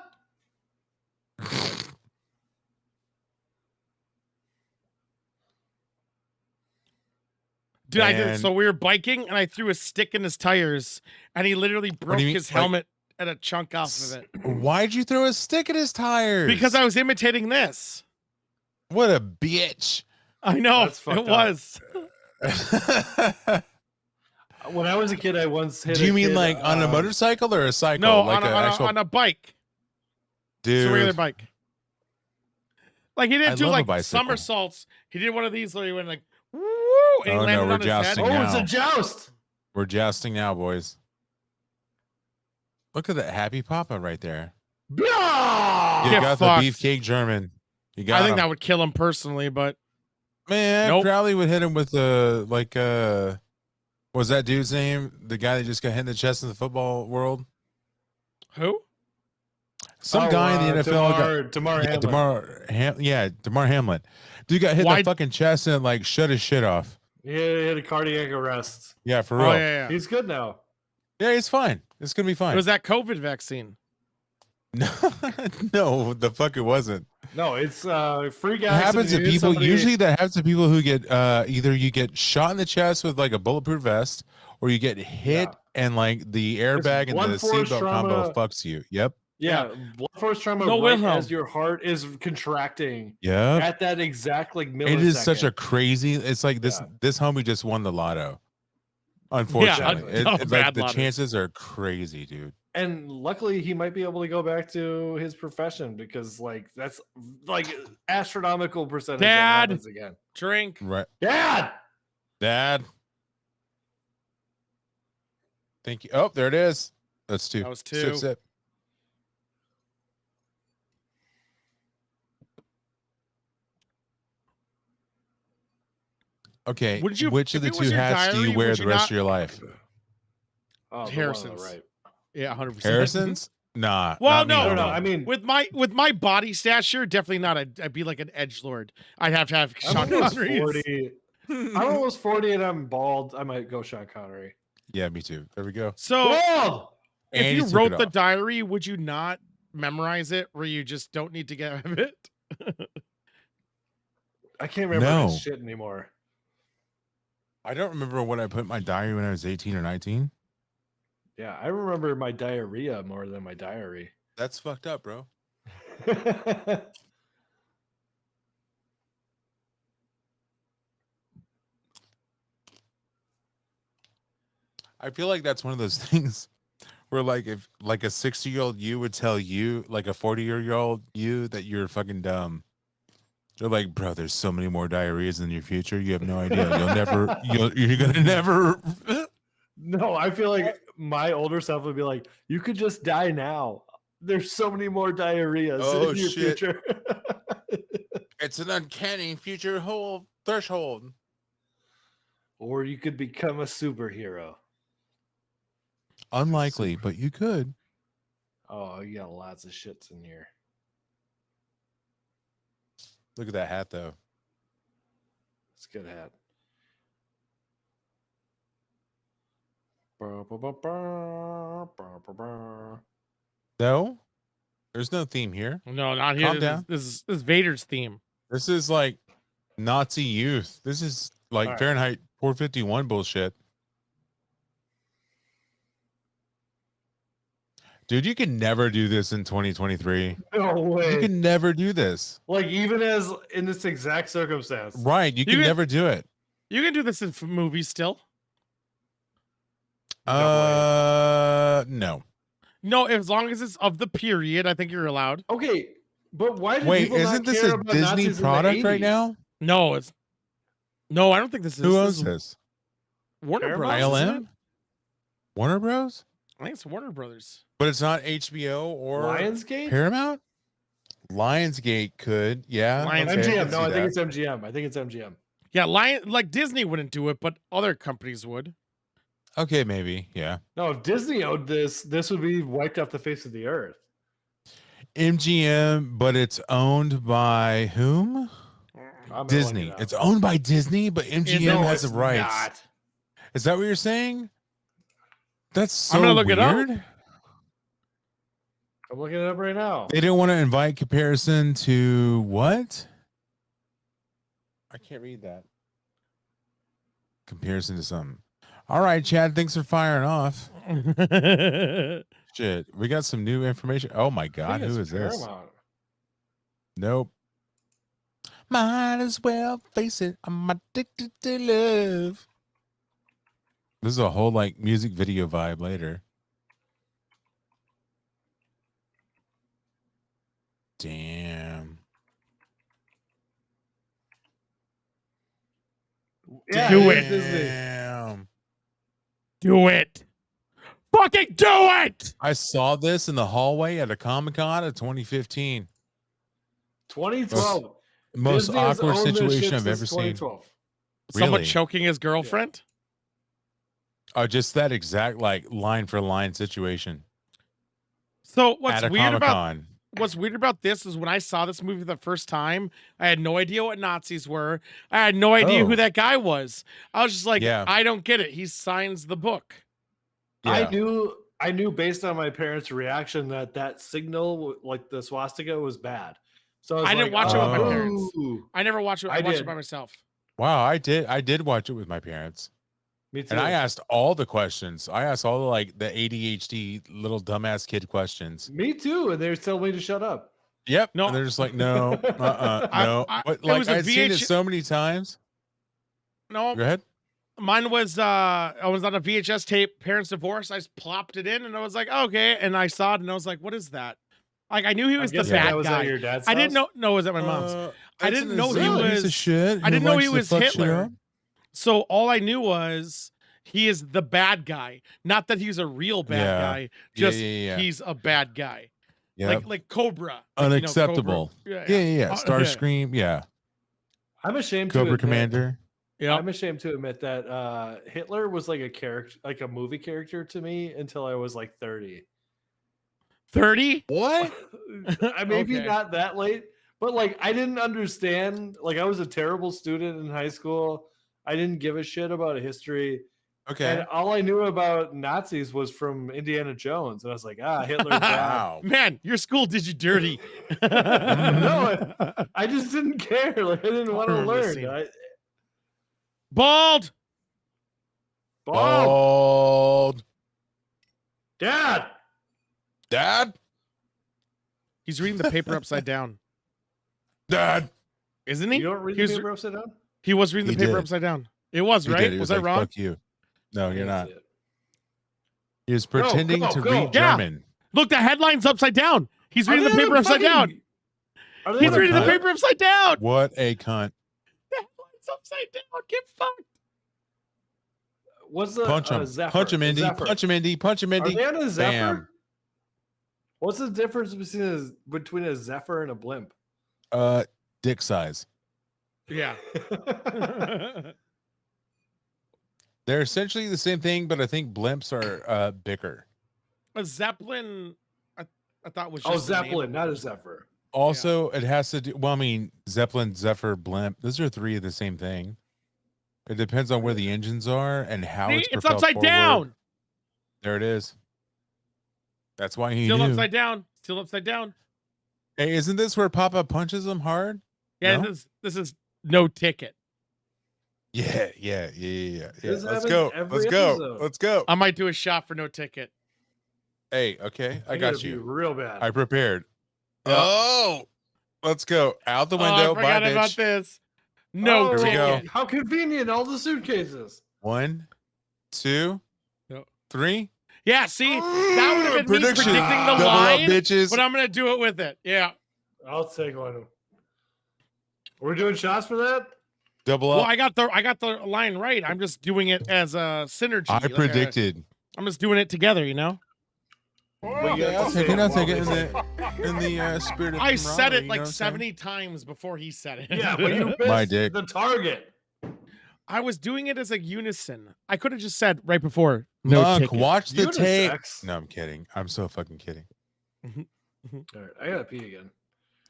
Dude, I did. So we were biking, and I threw a stick in his tires, and he literally broke his helmet and a chunk off of it. Why'd you throw a stick in his tires? Because I was imitating this. What a bitch. I know. It was. When I was a kid, I once hit. Do you mean like on a motorcycle or a cycle? No, like on a bike. Dude. It's a regular bike. Like he didn't do like somersaults. He did one of these where he went like, woo, and he Oh, landed no, we're on his head. jousting Oh, now. it's a joust. We're jousting now, boys. Look at that happy papa right there. Yeah! You got the beefcake German. You got I think him. that would kill him personally, but Man, nope. Crowley would hit him with the what was that dude's name? The guy that just got hit in the chest in the football world? Who? Some guy in the NFL Damar Hamlin. Damar Hamlin. Dude got hit in the fucking chest and like shut his shit off. Yeah, he had a cardiac arrest. Yeah, for real. Oh, yeah. He's good now. Yeah, he's fine. It's gonna be fine. It was that COVID vaccine. No, the fuck it wasn't. No, it's freak accident. It happens to people. Usually that happens to people who get either you get shot in the chest with like a bulletproof vest, or you get hit and like the airbag and the seatbelt combo fucks you. Yep. Yeah, blood force trauma as your heart is contracting. Yeah. At that exact like millisecond. It is such a crazy. It's like this homie just won the lotto. Unfortunately, like the chances are crazy, dude. And luckily, he might be able to go back to his profession because, like, that's like astronomical percentage. Dad, that happens again. Drink. Right. Dad. Thank you. Oh, there it is. That's two. That was two. Sip. Okay. Which of the two hats do you wear the rest of your life? Oh, Harrison's. Right. Yeah, 100%. Harrison's? Nah. Well, no. I mean, with my body stature, definitely not. I'd be like an edgelord. I'd have to have Sean Connery. I'm almost 40 and I'm bald. I might go Sean Connery. Yeah, me too. There we go. So, if you wrote the diary, would you not memorize it, where you just don't need to get rid of it? I can't remember that shit anymore. I don't remember when I put in my diary when I was 18 or 19. Yeah, I remember my diarrhea more than my diary. That's fucked up, bro. I feel like that's one of those things where, like, if like a 60-year-old you would tell you, like a 40-year-old you, that you're fucking dumb. They're like, bro, there's so many more diarrheas in your future. You have no idea. You're gonna never. No, I feel like my older self would be like, you could just die now. There's so many more diarrheas in your future. It's an uncanny future threshold. Or you could become a superhero. Unlikely, but you could. Oh, you got lots of shits in here. Look at that hat, though. It's a good hat. No, there's no theme here. No, not here. Calm down. This is Vader's theme. This is like Nazi youth. This is like Fahrenheit 451 bullshit. Dude, you can never do this in 2023. No way. You can never do this. Like, even as in this exact circumstance. Right. You can never do it. You can do this in movies still. No. No, as long as it's of the period, I think you're allowed. Okay, but why do Wait, people isn't not this care a about Disney Nazis product in the right 80s? now? No, I don't think this is. Who owns this? Warner Bros. ILM? Warner Bros? I think it's Warner Brothers. But it's not HBO or Lionsgate? Paramount? Lionsgate could, yeah. MGM. No, I think it's MGM. Yeah, like Disney wouldn't do it, but other companies would. Okay, maybe, yeah. No, if Disney owned this would be wiped off the face of the earth. MGM, but it's owned by whom? Disney. It's owned by Disney, but MGM has the rights. Is that what you're saying? That's so I'm gonna look it up. weird. I'm looking it up right now. They didn't want to invite comparison to what? I can't read that. Comparison to something. All right, Chad, thanks for firing off. Shit, we got some new information. Oh my God, who is this? Paramount. Nope. Might as well face it. I'm addicted to love. This is a whole like music video vibe later. Damn. Yeah, Do it's it. Disney. Damn. Do it. Fucking do it. I saw this in the hallway at a Comic-Con of 2015. 2012. Most Disney has awkward owned this situation shit I've since ever seen. 2012. Someone Really? choking his girlfriend. Oh, just that exact like line for line situation So what's at a weird about Comic-Con. what's weird about this is when I saw this movie the first time, I had no idea what Nazis were. I had no idea Oh. who that guy was. I was just like, Yeah. I don't get it. He signs the book. Yeah. I knew based on my parents' reaction that signal, like the swastika, was bad. So I didn't watch it with my parents. "Ooh." I never watched it. I I watched it did. by myself. Wow, I did watch it with my parents. Me too. And I asked all the questions. I asked all the like the ADHD little dumbass kid questions. Me too. And they were telling me to shut up. Yep. No. And they're just like, no, I- no. I- But it like was a I'd seen it VH so many times. No, Go ahead. mine was I was on a VHS tape, parents divorced. I just plopped it in and I was like, okay. And I saw it and I was like, what is that? Like I knew he was the guessing bad that was guy. at your dad's I didn't house? know. No, it was at my mom's. I That's didn't an know he insane piece was- of shit I who didn't know he likes to was fuck shit Hitler. up. So all I knew was he is the bad guy. Not that he's a real bad Yeah. guy. Just yeah. he's a bad guy. Yep. Like Cobra. Unacceptable. Cobra. Yeah. Starscream. Yeah. I'm ashamed to Cobra admit, Commander. Yeah. I'm ashamed to admit that Hitler was like a character, like a movie character to me until I was like 30. 30? What? I maybe Okay. not that late, but like I didn't understand. Like I was a terrible student in high school. I didn't give a shit about history. Okay. And all I knew about Nazis was from Indiana Jones. And I was like, Hitler's bad. Wow. Man, your school did you dirty. No, I just didn't care. Like I didn't want to Remember this learn. scene. Bald. Bald. Dad. Dad. He's reading the paper upside down, Dad. isn't he? You don't read He the was- paper upside down? He was reading the He paper did. upside down. It was, He right? did. He Was I like, wrong? Fuck you. No, you're not. That's it. He was pretending go, to go. read Yeah. German. Look, the headline's upside down. He's Are reading the they paper on upside down. fucking- Are they He's on a reading the cunt? paper upside down. What a cunt. The headline's upside down. Get fucked. What's the Punch him. Zephyr? Punch him, The Indy. Zephyr. Punch him, Indy. Punch him, Are Indy. they on a Zephyr? Bam. What's the difference between a Zephyr and a blimp? Dick size. Yeah. They're essentially the same thing, but I think blimps are bigger. A Zeppelin, I thought was Oh, just the name Zeppelin, of not it. a Zephyr. Also, it has to do. Well, I mean, Zeppelin, Zephyr, blimp. Those are three of the same thing. It depends on where the engines are and how See, it's it's propelled upside forward. down. There it is. That's why he Still knew. upside down. Still upside down. Hey, isn't this where Papa punches him hard? Yeah, No? this is no ticket. Yeah. This Let's happens go. every Let's go. episode. Let's go. I might do a shot for no ticket. Hey, okay. I You're got gonna be you. real bad. I prepared. Yeah. Oh, let's go. Out the Oh, I window. Bye, forgot about bitch. this. No Oh, Here we go. ticket. How convenient! All the suitcases. 1, 2, Yep. 3. Yeah, see, that would have been me Prediction. predicting the Double line, up, bitches. but I'm gonna do it with it. Yeah. I'll take one. We're doing shots for that. Double Well, up. I got the line right. I'm just doing it as a synergy. I like a- predicted. I'm just doing it together, you know. But you Yeah, have I'll to take say it. I'll while take they it say in the spirit of I said camaraderie, it you like know what I'm 70 times before he said it. Yeah, but you My missed dick. the target. I was doing it as a unison. I could have just said right before. saying? No Monk, ticket. watch the tape. Unisex. No, I'm kidding. I'm so fucking kidding. All right, I gotta pee again.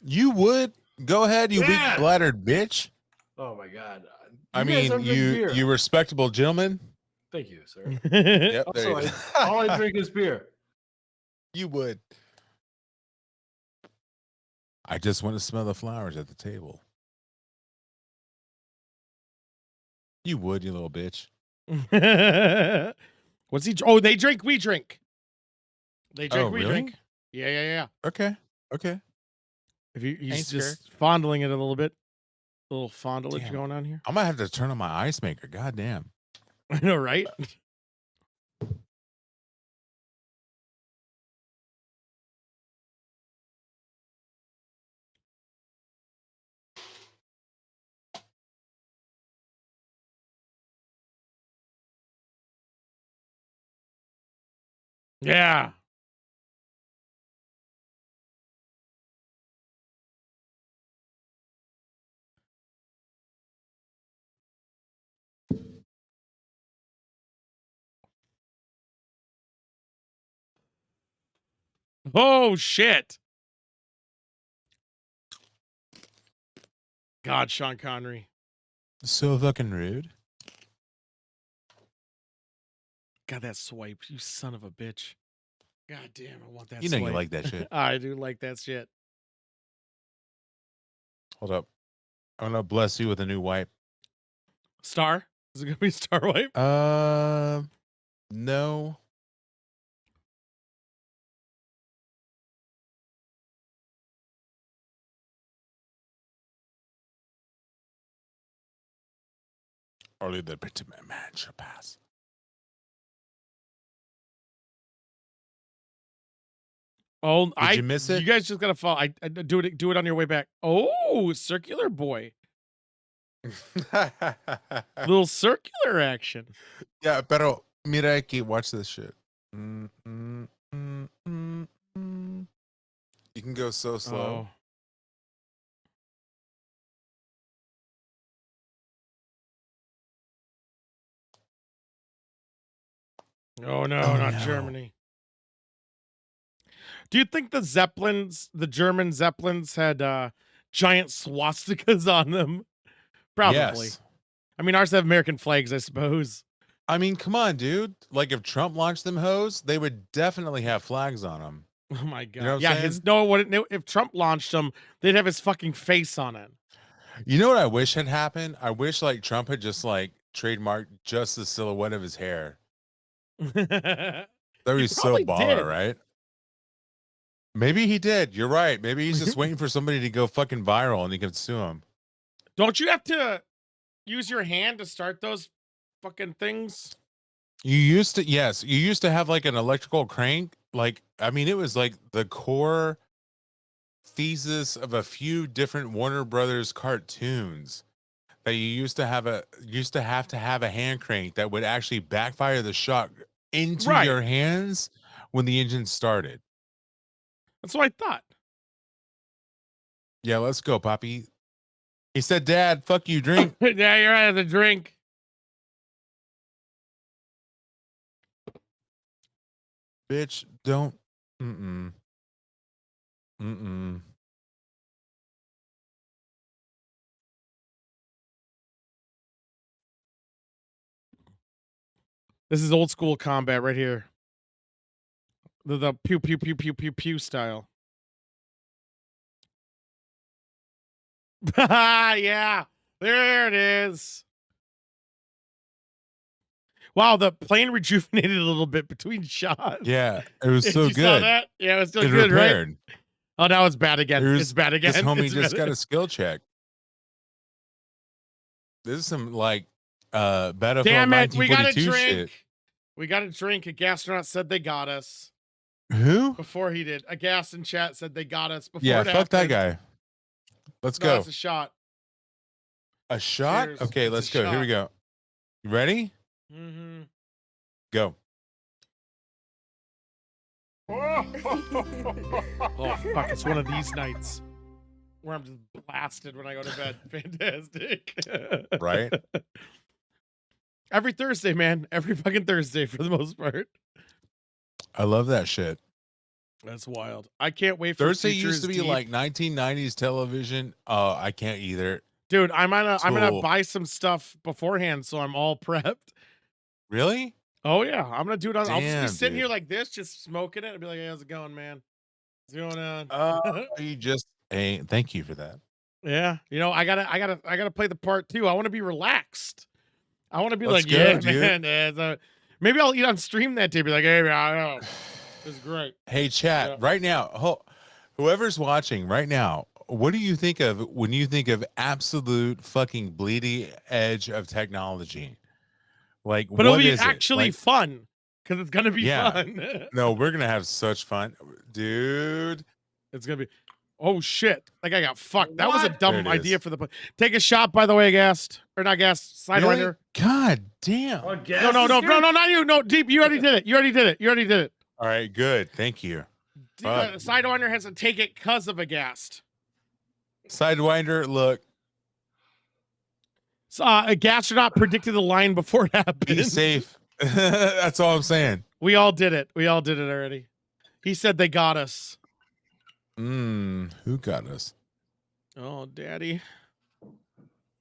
You would go ahead, you Yeah. weak bladdered bitch. Oh my god. I guys mean, don't drink beer. you respectable gentleman. Thank you, sir. Yep. Also, all I drink is beer. You would. I just want to smell the flowers at the table. You would, you little bitch. What's he? Oh, they drink. We drink. They drink. Oh, we really? drink. Yeah. Okay. Okay. If he's Ain't just fondling it a little bit, a little fondlage Damn. going on here. I might have to turn on my ice maker. God damn. I know, right? Yeah. Oh shit. God, Sean Connery. So fucking rude. God, that swipe. You son of a bitch. God damn, I want that You know swipe. you like that shit. I do like that shit. Hold up. I'm gonna bless you with a new wipe. Star? Is it gonna be Star Wipe? No. Only the pretty man shall pass. Oh, Did you miss it? You guys just gotta follow. I do it on your way back. Oh, circular boy. Little circular action. Yeah, pero mira aquí, watch this shit. You can go so slow. Oh no, not Germany. Do you think the Zeppelins, the German Zeppelins, had giant swastikas on them? Probably. Yes. I mean, ours have American flags, I suppose. I mean, come on, dude. Like, if Trump launched them hoes, they would definitely have flags on them. Oh my god! You know what yeah, I'm saying? if Trump launched them, they'd have his fucking face on it. You know what I wish had happened? I wish like Trump had just like trademarked just the silhouette of his hair. That would be so baller, right? Maybe he did. You're right. Maybe he's just waiting for somebody to go fucking viral and he can sue him. Don't you have to use your hand to start those fucking things? You used to, yes, you used to have like an electrical crank. Like, I mean, it was like the core thesis of a few different Warner Brothers cartoons that you used to have to have a hand crank that would actually backfire the shot into your hands when the engine started. That's what I thought. Yeah, let's go, Poppy. He said, Dad, fuck you, drink. Yeah, you're right, the drink. Bitch, don't. This is old school combat right here. The pew pew pew pew pew pew style. Yeah, there it is. Wow, the plane rejuvenated a little bit between shots. Yeah, it was so good. Saw that? Yeah, it was still good, repaired. Right? Oh, now it's bad again. It's bad again. This homie it's just got a skill check. This is some like Battlefield Damn it, 1942 we got a drink. shit. We got a drink. A gastronaut said they got us. Who? Before he did. A gas in chat said they got us before. Yeah, fuck that guy. Let's go. It's a shot. A shot? Cheers. Okay, let's go. Here we go. You ready? Mm-hmm. Go. Oh fuck! It's one of these nights where I'm just blasted when I go to bed. Fantastic. Right? Every Thursday, man. Every fucking Thursday for the most part. I love that shit. That's wild. I can't wait for Thursday used to be deep. like 1990s television. Oh, I can't either. Dude, I'm gonna buy some stuff beforehand so I'm all prepped. Really? Oh yeah, I'm gonna do it on. I'll just be Damn, sitting here dude. like this, just smoking it. I'll be like, hey, how's it going, man? What's going on? You just hey, thank you for that. Yeah, I gotta play the part too. I want to be relaxed. I want to be Let's like, go, yeah, dude. man. Maybe I'll eat on stream that day. Be like, hey, man, I know. This is great. Hey, chat, Yeah. right now, whoever's watching right now, what do you think of when you think of absolute fucking bleeding edge of technology? Like, But it'll what be is it? actually Like, fun because it's gonna be yeah, fun. no, we're gonna have such fun, dude. It's gonna be. Oh shit! That guy got fucked. That was a What? There dumb it idea is. for the. Take a shot, by the way, Gast or not Gast? Really? Sidewinder. God damn. Oh, No, gas no, is no, here? no, no, not you. No, Deep. You already did it. You already did it. You already did it. All right, good. Thank you. Fuck. Sidewinder has to take it because of a Gast. Sidewinder, look, So, a Gastronaut predicted the line before it happened. be safe. That's all I'm saying. We all did it. We all did it already. He said they got us. Who got us? Oh, daddy.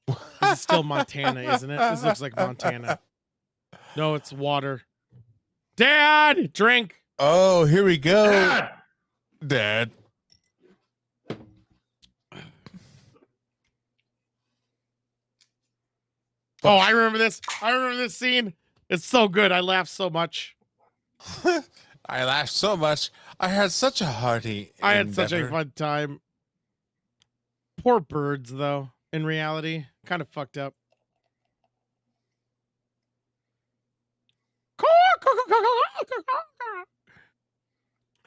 This is still Montana, isn't it? This looks like Montana. No, it's water. Dad, drink. Oh, here we go. Dad! Dad. Oh, I remember this. I remember this scene. It's so good. I laughed so much. I laughed so much. I had such a hearty. I had such a endeavor. fun time. Poor birds, though. In reality, kind of fucked up.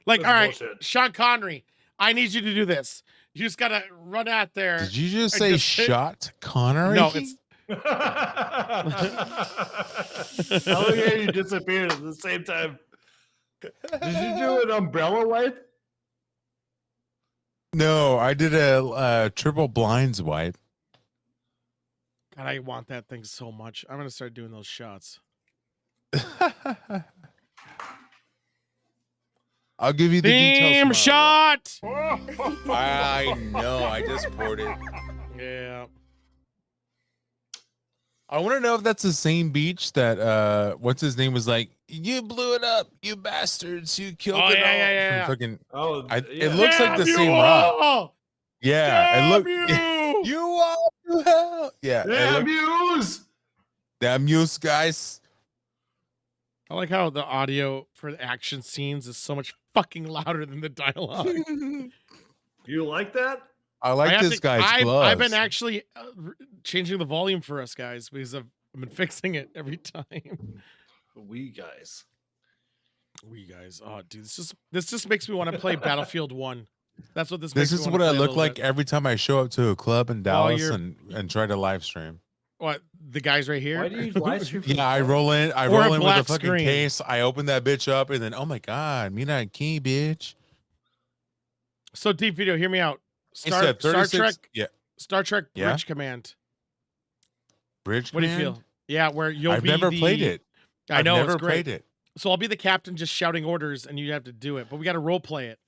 Like, That's all right, bullshit. Sean Connery, I need you to do this. You just gotta run out there. Did you just I say just- shot Connery? No, it's Oh yeah, you disappeared at the same time. Did you do an umbrella wipe? No, I did a triple blinds wipe. God, I want that thing so much. I'm gonna start doing those shots. I'll give you the details. Team tomorrow. shot. I know. I just poured it. Yeah. I want to know if that's the same beach that what's his name was like. You blew it up, you bastards! You killed Oh, it yeah, all. yeah, yeah, From fucking, Oh, it looks like the Damn same you rock. all! Yeah, it looked. Damn you! You are to hell. Yeah, it Yeah, looked- Muse. damn muse guys. I like how the audio for the action scenes is so much fucking louder than the dialogue. You like that? I like have this to- guy's gloves. I've been actually changing the volume for us guys because I've been fixing it every time. We guys. We guys, oh dude, this just makes me want to play Battlefield 1. That's what this. This makes me is wanna what I play a look little like bit. every time I show up to a club in Dallas you're- and try to live stream. What the guys right here? Why do you live stream? Yeah, I roll in. I Or a roll in with black a fucking screen. case. I open that bitch up, and then oh my god, mira aquí, bitch. So deep video, hear me out. It said Star 36 Trek, Yeah, Star Trek Yeah? Bridge Command. Bridge. What do you Command? feel? Yeah, where you'll I've be never the- played it. I know I've it's never great. played it. So I'll be the captain just shouting orders and you have to do it. But we got to role play it.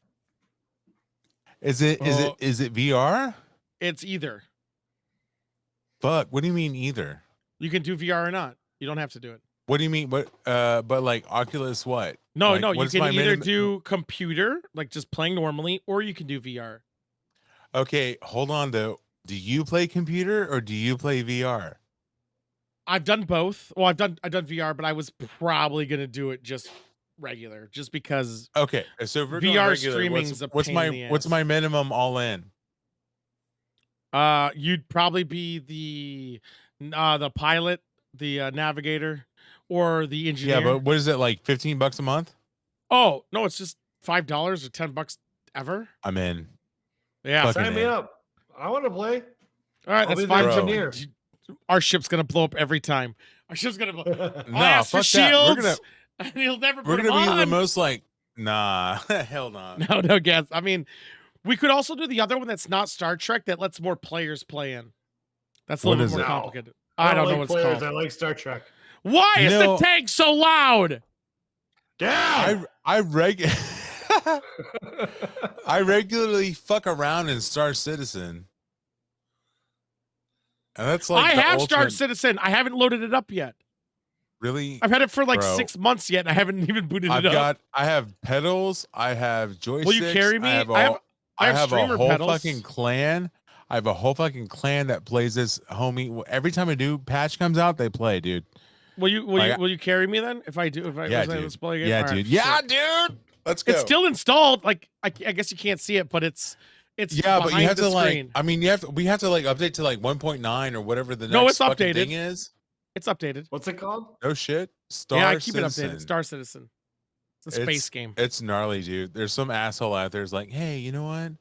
Is it Oh. is it VR? It's either. Fuck. What do you mean either? You can do VR or not. You don't have to do it. What do you mean? But like Oculus what? No, Like, no, you what's can my either minimum- do computer, like just playing normally, or you can do VR. Okay, hold on though. Do you play computer or do you play VR? I've done both. Well, I've done VR, but I was probably gonna do it just regular, just because Okay, so if we're going VR regular, streaming's a what's pain my in the what's ass. my minimum all in? You'd probably be the pilot, the navigator, or the engineer. Yeah, but what is it like? $15 a month? Oh no, it's just $5 or $10 ever. I'm in. Yeah. Fuck. Sign me in. up. I want to play. All right, I'll that's be the fine. engineer. Our ship's gonna blow up every time. Our ship's gonna blow. No, I asked for fuck that. shields. And he'll never We're put gonna them be the on. most like nah. Hell no. No gas. I mean, we could also do the other one that's not Star Trek that lets more players play in. That's a What little is bit more it? complicated. I don't know like what it's players. called. I like Star Trek. Why You is know- the tank so loud? Down. I regularly fuck around in Star Citizen. And that's like I the have Star ultimate- Citizen. I haven't loaded it up yet. Really? I've had it for like Bro. 6 months yet, and I haven't even booted it up. I have pedals. I have joysticks. Will you carry me? I have a streamer whole pedals. fucking clan. I have a whole fucking clan that plays this, homie. Every time a new patch comes out, they play, dude. Will you carry me then? If I do, Yeah, was I dude. let's play again? Yeah, All right, dude. Yeah, sick. dude. Let's go. It's still installed. Like I guess you can't see it, but it's yeah, but you have to screen. like. I mean, we have to like update to like 1.9 or whatever the No, next it's fucking updated. thing is. It's updated. What's it called? No shit. Star Yeah, I keep Citizen. it updated. Star Citizen. It's a space game. It's gnarly, dude. There's some asshole out there's like, hey, you know what?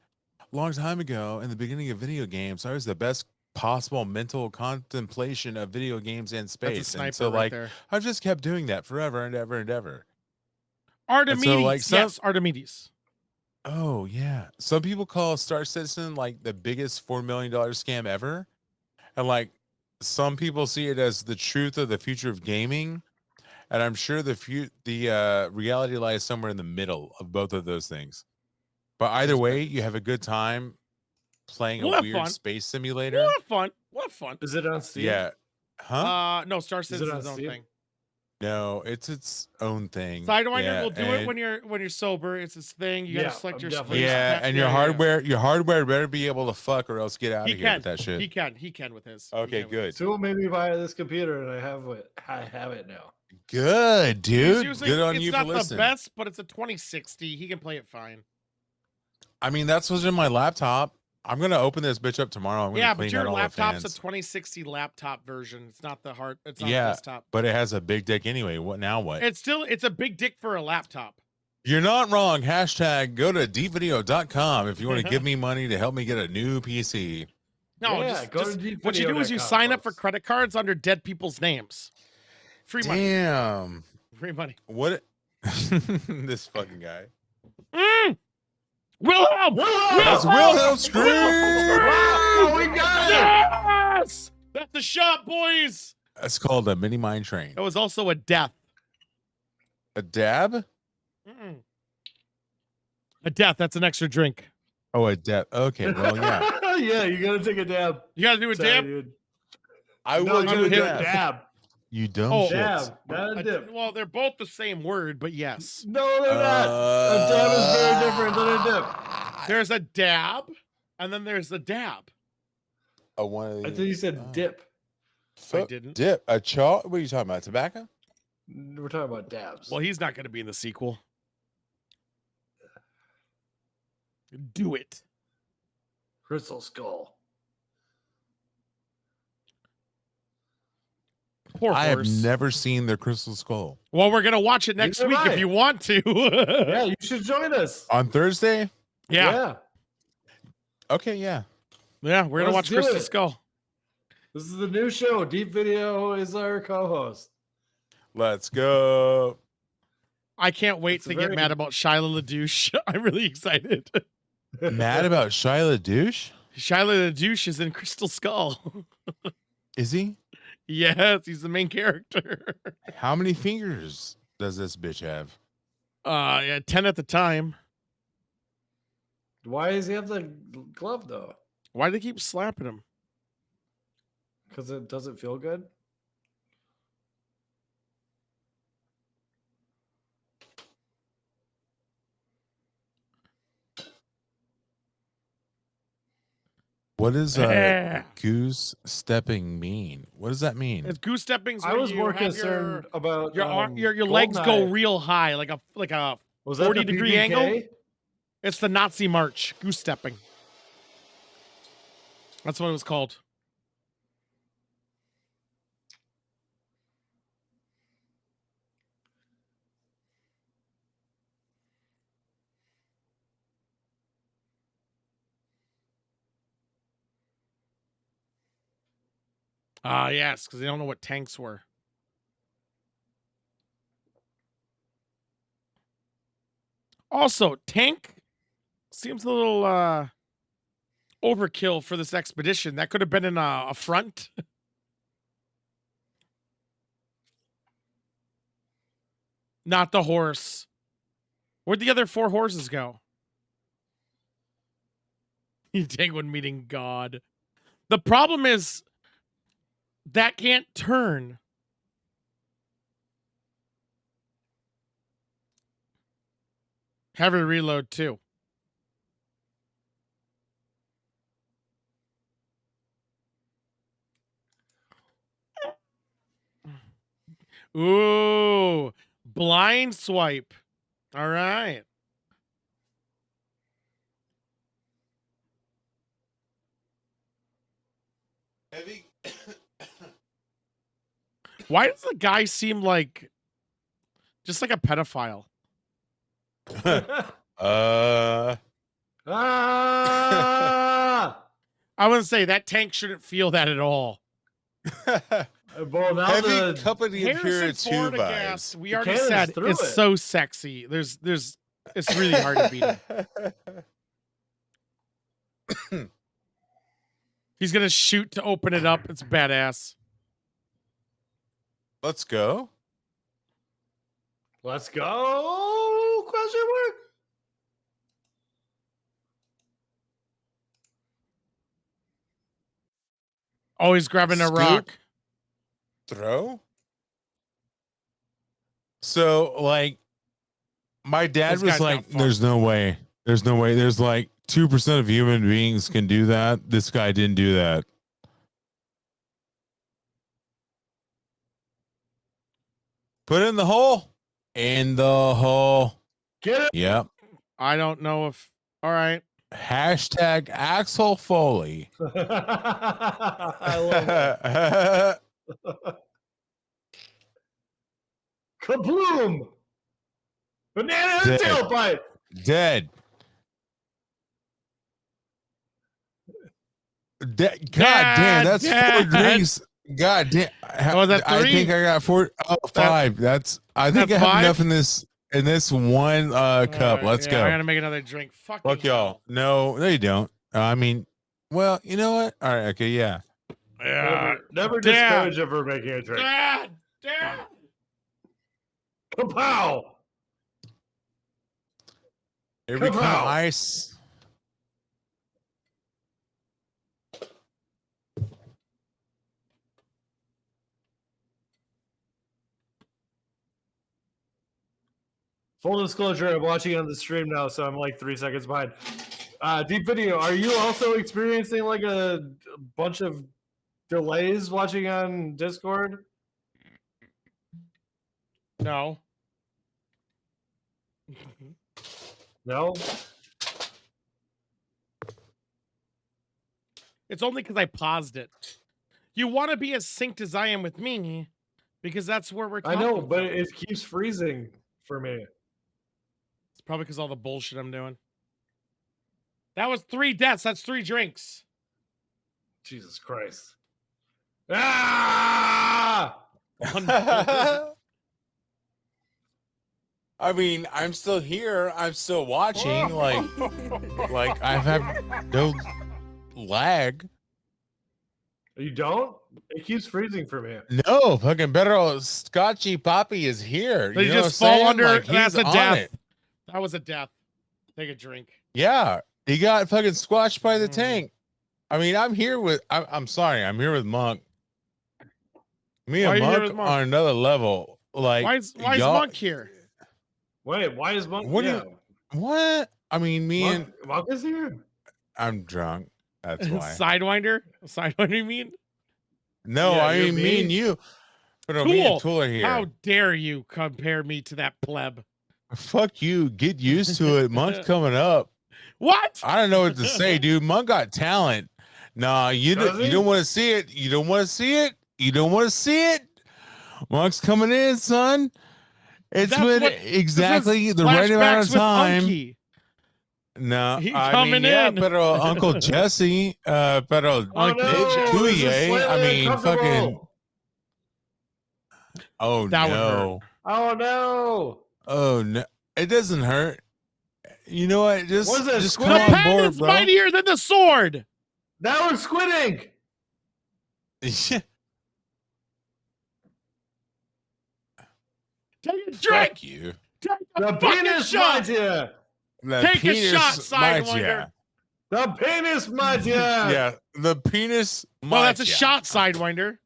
A long time ago, in the beginning of video games, I was the best possible mental contemplation of video games in space. That's a sniper and so, right like, there. I've just kept doing that forever and ever and ever. Archimedes. So, like, Yes, Archimedes. Oh, yeah. Some people call Star Citizen like the biggest $4 million scam ever. And like some people see it as the truth of the future of gaming. And I'm sure the reality lies somewhere in the middle of both of those things. But either way, you have a good time playing a weird space simulator. We'll have fun. We'll have fun. Is it on Steam? Yeah. Huh? No, Star Citizen's own Steam? thing. No, it's its own thing. Sidewinder will do it and- when you're sober. It's this thing. You gotta Yeah, select I'm your definitely- space. Yeah, and your hardware better be able to fuck or else get out He of here with that shit. He can with his. He Okay, can with good. his. Tool made me buy this computer, and I have it now. Good, He's dude. using- Good on it's you for not the listening. best, but it's a 2060. He can play it fine. I mean, that's what's in my laptop. I'm gonna open this bitch up tomorrow. I'm gonna Yeah, clean but your out all the laptop's a fans. 2060 laptop version. It's not the hard. It's not Yeah. the desktop. But it has a big dick anyway. What now? What? It's a big dick for a laptop. You're not wrong. Hashtag go to deepvideo.com if you want to give me money to help me get a new PC. No, Yeah, go to just what you do is you deepvideo.com, sign up for folks. credit cards under dead people's names. Free money. Damn. Free money. What? This fucking guy. Wilhelm! That's Wilhelm Scream! Wow, we got it! Yes! That's the shot, boys! That's called a mini mine train. That was also a death. A dab? Mm-mm. A death. That's an extra drink. Oh, a dab. Okay, well, yeah. Yeah, you gotta take a dab. You gotta do a Sorry, dab? dude. I No, will you do gotta a do a dab. dab. You dumb Oh, shits. Dab, not a dip. Well, they're both the same word, but yes. No, they're not. A dab is very different than a dip. There's a dab, and then there's a dab. One of I these. think you said Oh. dip. I didn't. Dip. A chaw? What are you talking about? Tobacco? We're talking about dabs. Well, he's not going to be in the sequel. Do it. Crystal Skull. Poor I have horse. never seen the Crystal Skull. Well, we're going to watch it next Neither week have if I. you want to. Yeah, you should join us. On Thursday? Yeah. Okay, yeah. Yeah, we're going to watch Let's do Crystal it. Skull. This is the new show. Deep Video is our co-host. Let's go. I can't wait It's to a get very- mad about Shia LaDouche. I'm really excited. Mad about Shia LaDouche? Shia LaDouche is in Crystal Skull. Is he? Yes, he's the main character. How many fingers does this bitch have? Yeah, 10 at the time. Why does he have the glove though? Why do they keep slapping him? Because it doesn't feel good. What does Yeah. goose stepping mean? What does that mean? It's goose stepping's I when was you more have concerned about your legs go Goldeneye. real high, like a Was 40-degree PBK? angle? It's the Nazi march, goose stepping. That's what it was called. Yes, because they don't know what tanks were. Also, tank seems a little overkill for this expedition. That could have been in a front. Not the horse. Where'd the other 4 horses go? Tank meeting God. The problem is that can't turn. Heavy reload too. Ooh, blind swipe. All right. Heavy. Why does the guy seem like just like a pedophile? Ah! I wouldn't say that tank shouldn't feel that at all. Well, now Heavy the company of Harrison Hero 2 Ford vibes. gas, we The already cannon's said, through is it. so sexy. It's really hard to beat him. He's gonna shoot to open it up. It's badass. Let's go. let's go? Question mark. Oh, he's grabbing a Scoop. rock. Throw. So, like, my dad This was guy's like, got fun. there's no way. There's no way. There's like 2% of human beings can do that. This guy didn't do that. Put it in the hole. In the hole. Get it. Yep. I don't know if. All right. Hashtag Axel Foley. I love it. Kabloom! Banana in the Dead. tailpipe. Dead. God damn, that's Dad. 4 drinks. God damn. Oh, is that I 3? think I got 4. Oh, 5. I think that's I have 5? enough in this one cup. All right, Let's yeah, go. I gotta make another drink. Fucking Fuck y'all. No, you don't. I mean, well, you know what? All right, okay, yeah. Yeah. Never Dad. discourage her from making a drink. Dad. Kapow! Here we Come come, out. ice. Full disclosure, I'm watching on the stream now, so I'm like 3 seconds behind. Deep Video, are you also experiencing like a bunch of delays watching on Discord? No. No? It's only because I paused it. You want to be as synced as I am with me, because that's where we're I talking know, but from. it keeps freezing for me. It's probably because all the bullshit I'm doing. That was 3 deaths. That's 3 drinks. Jesus Christ. Ah! I mean, I'm still here. I'm still watching. Like I have no lag. You don't? It keeps freezing for me. No, fucking better old Scotchy Poppy is here. They You know just what I'm fall saying? under. Like, That's he's a on death. it. That was a death. Take a drink. Yeah, he got fucking squashed by the Mm. tank. I mean, I'm here with. I'm sorry. I'm here with Monk. Me Why and are you here Monk with Monk? on another level. Like, Why is y'all- Monk here? Wait, why is Monk? What do yeah. What? I mean, me and Monk is here? I'm drunk. That's why. Sidewinder? Sidewinder, you mean? No, Yeah, I you're mean me and you. But no, me and Tool are here. How dare you compare me to that pleb? Fuck you. Get used to it. Monk's coming up. What? I don't know what to say, dude. Monk got talent. Nah, you Does he? don't want to see it. You don't want to see it. You don't want to see it. Monk's coming in, son. It's That's been what- exactly This is the right amount flashbacks of with time. Unky. No, He I coming mean, yeah, in. pero Uncle Jesse, pero Oh Uncle no! Jesse. This is Kuye, I slightly mean, uncomfortable. fucking. Oh That would no! Oh no! Oh no! It doesn't hurt. You know what? What is that, Just squid? come The on pen board, is bro. mightier than the sword. That was squid ink. Take a drink. Fuck you. Take a The fucking penis shot. mightier. The Take a penis shot, might Sidewinder. ya. The penis mightier. Yeah, the penis. Well, that's a might ya. shot, Sidewinder.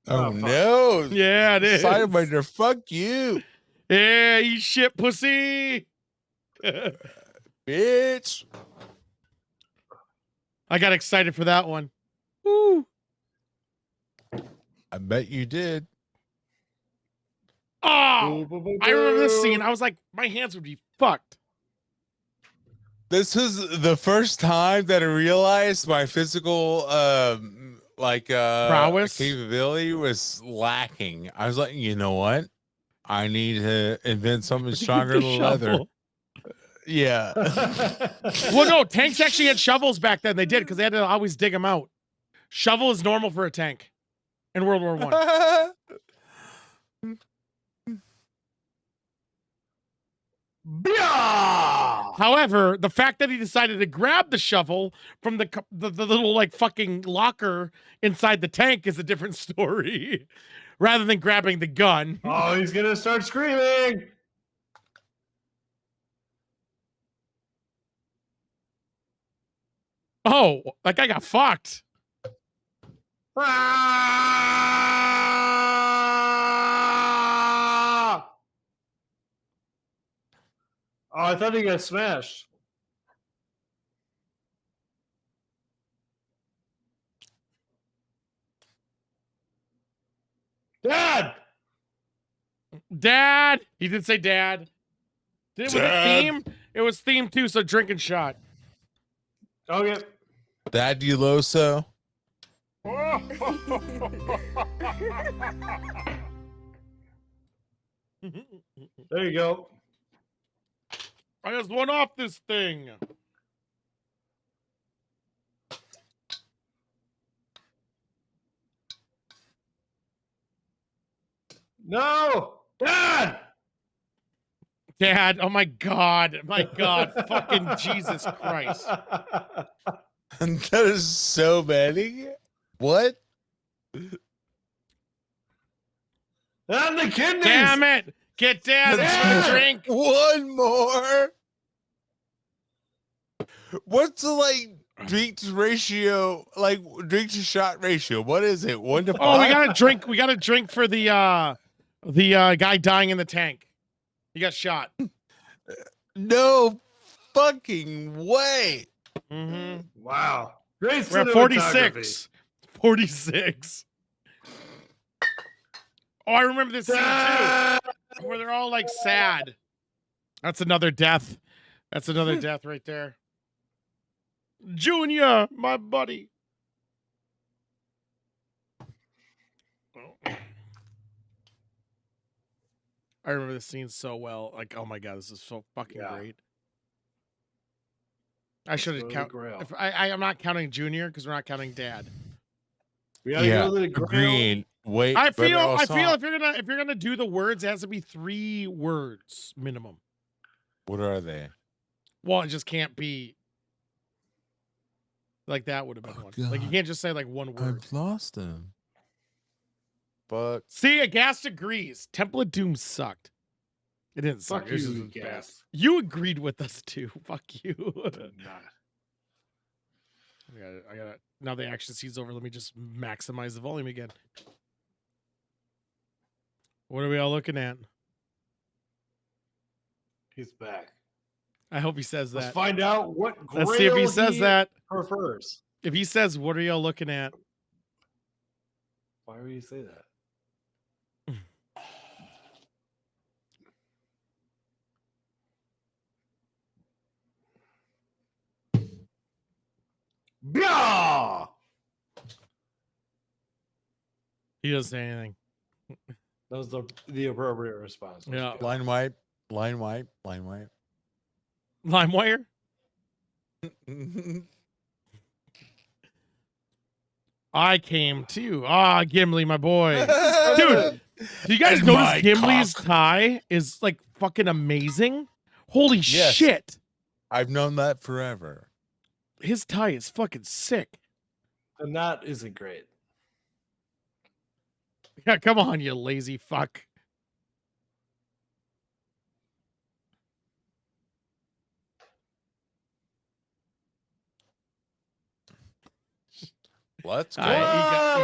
Oh, Oh, fuck. no! Yeah, it is. Sidewinder, fuck you. Yeah, you shit pussy. Bitch. I got excited for that one. Woo. I bet you did. Oh, Boo, boo, boo, I remember this scene. boo. I was like, my hands would be fucked. This was the first time that I realized my physical Prowess? capability was lacking. I was like, you know what? I need to invent something stronger than leather. Shovel. Yeah. Well, no, tanks actually had shovels back then. They did because they had to always dig them out. Shovel is normal for a tank in World War I. However, the fact that he decided to grab the shovel from the little like fucking locker inside the tank is a different story, rather than grabbing the gun. Oh, he's gonna start screaming. Oh, like I got fucked. Ah! Oh, I thought he got smashed. Dad! Dad, he did say dad. Was it Dad. theme? It was theme too. So drinking shot. Okay. Daduloso. There you go. I just went off this thing. No! Dad! Dad, oh my God. My God. Fucking Jesus Christ. That is so many. What? And the kidneys! Damn it. Get Dad a drink. One more. What's the drink to ratio, drink to shot ratio? What is it? 1 to 5? Oh, we got a drink. We got a drink for the guy dying in the tank. He got shot. No fucking way. Mm-hmm. Wow. Great We're at cinematography. 46. 46. Oh, I remember this scene too, where they're all like sad. That's another death. That's another death right there. Junior, my buddy. I remember this scene so well. Like, oh my God, this is so fucking great. I should have counted. I'm not counting Junior because we're not counting Dad. We gotta go to the Grail. Agreed. Wait, I feel if you're gonna do the words, it has to be 3 words minimum. What are they? Well, it just can't be like that would have been one. Like you can't just say like one word. I've lost him. But see, Agast agrees. Temple of Doom sucked. It didn't suck. Fuck you, Gas. You agreed with us too. Fuck you. I gotta now the action scene's over. Let me just maximize the volume again. What are we all looking at? He's back. I hope he says that. Let's find out what Grail Let's see if he says that. Prefers. If he says, "What are y'all looking at?" Why would you say that? Yeah. He doesn't say anything. That was the appropriate response. Yeah. line wipe, line wipe, line wipe. LimeWire? I came too. Ah, Gimli, my boy. Dude, do you guys And notice my Gimli's cock. tie is like fucking amazing? Holy Yes. shit. I've known that forever. His tie is fucking sick. The knot isn't great. Yeah, come on, you lazy fuck. Let's go.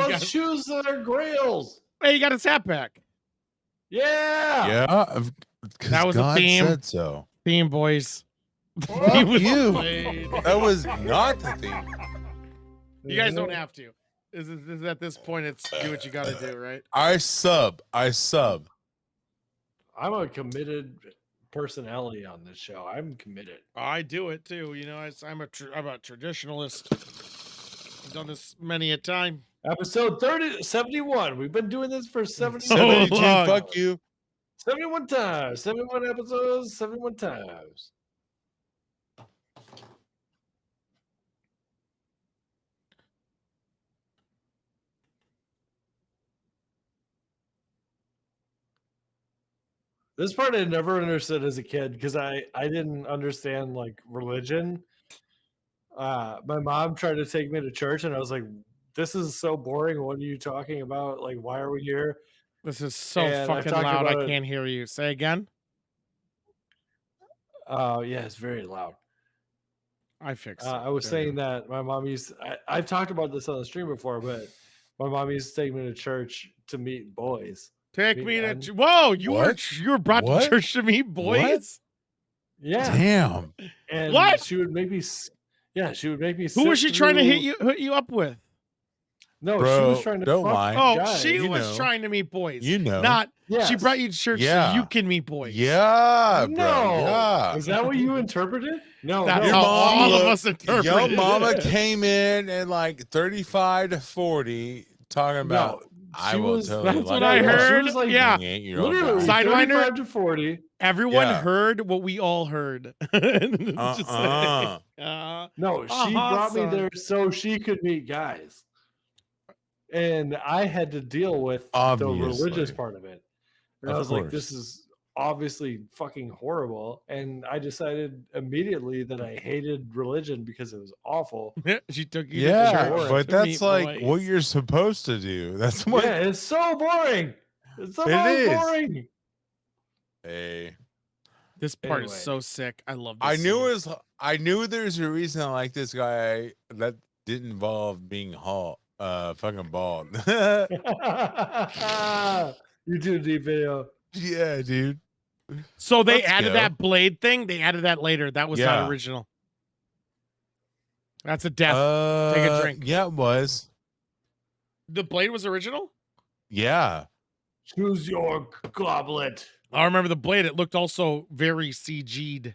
Let's choose our Grails. Hey, you got his hat back. Yeah. Yeah, That was a God theme. said so. Theme, boys. Fuck He was you. played. That was not the theme. You guys don't have to. Is at this point, it's do what you got to do, right? I sub. I'm a committed personality on this show. I'm committed. I do it too. You know, I'm a traditionalist. I've done this many a time. Episode 71. We've been doing this for 70 72. long. Fuck you. 71 times. 71 episodes. 71 times. This part I never understood as a kid because I didn't understand like religion. My mom tried to take me to church and I was like, this is so boring. What are you talking about? Like, why are we here? This is so And I've fucking talked loud. I about it- can't hear you. Say again. Yeah, it's very loud. I fixed it. I was There you saying go. that my mom I've talked about this on the stream before, but my mom used to take me to church to meet boys. Take meet me men. to. Whoa, you were What? brought to church to meet boys. Yeah. Damn. And What? she would make me she would make me Who was sit she trying to through- hit you up with? No, she Bro, was trying to don't fuck lie. Oh, guys. she you was know. trying to meet boys. You know. Not Yes. she brought you to church Yeah. so you can meet boys. Yeah, No. bro. Yeah. Is that what you interpreted? No, That's no. how Your mom all of looked- us interpret Yo it. mama came in at like 35 to 40 talking about I she will was- tell That's you what like I a heard. She was like, Yeah. 28-year-old Literally, guy. Sidewinder? 35 to 40. Everyone Yeah. heard what we all heard. Just saying. No, she Uh-huh, brought me son. there so she could meet guys. And I had to deal with the religious Obviously. part of it. And I Of was like, course. this is obviously fucking horrible. And I decided immediately that I hated religion because it was awful. She took you to Yeah, church but to that's meet like what boys. you're supposed to do. That's what Yeah, it's so boring. It's so It is. boring. Hey. This part Anyway. is so sick. I love this. I knew scene. it was I knew there's a reason I like this guy that didn't involve being fucking bald. YouTube deep video. Yeah, dude. So they Let's added go. that blade thing. They added that later. That was Yeah. not original. That's a death. Take a drink. Yeah, it was. The blade was original. Yeah. Choose your goblet. I remember the blade. It looked also very CG'd,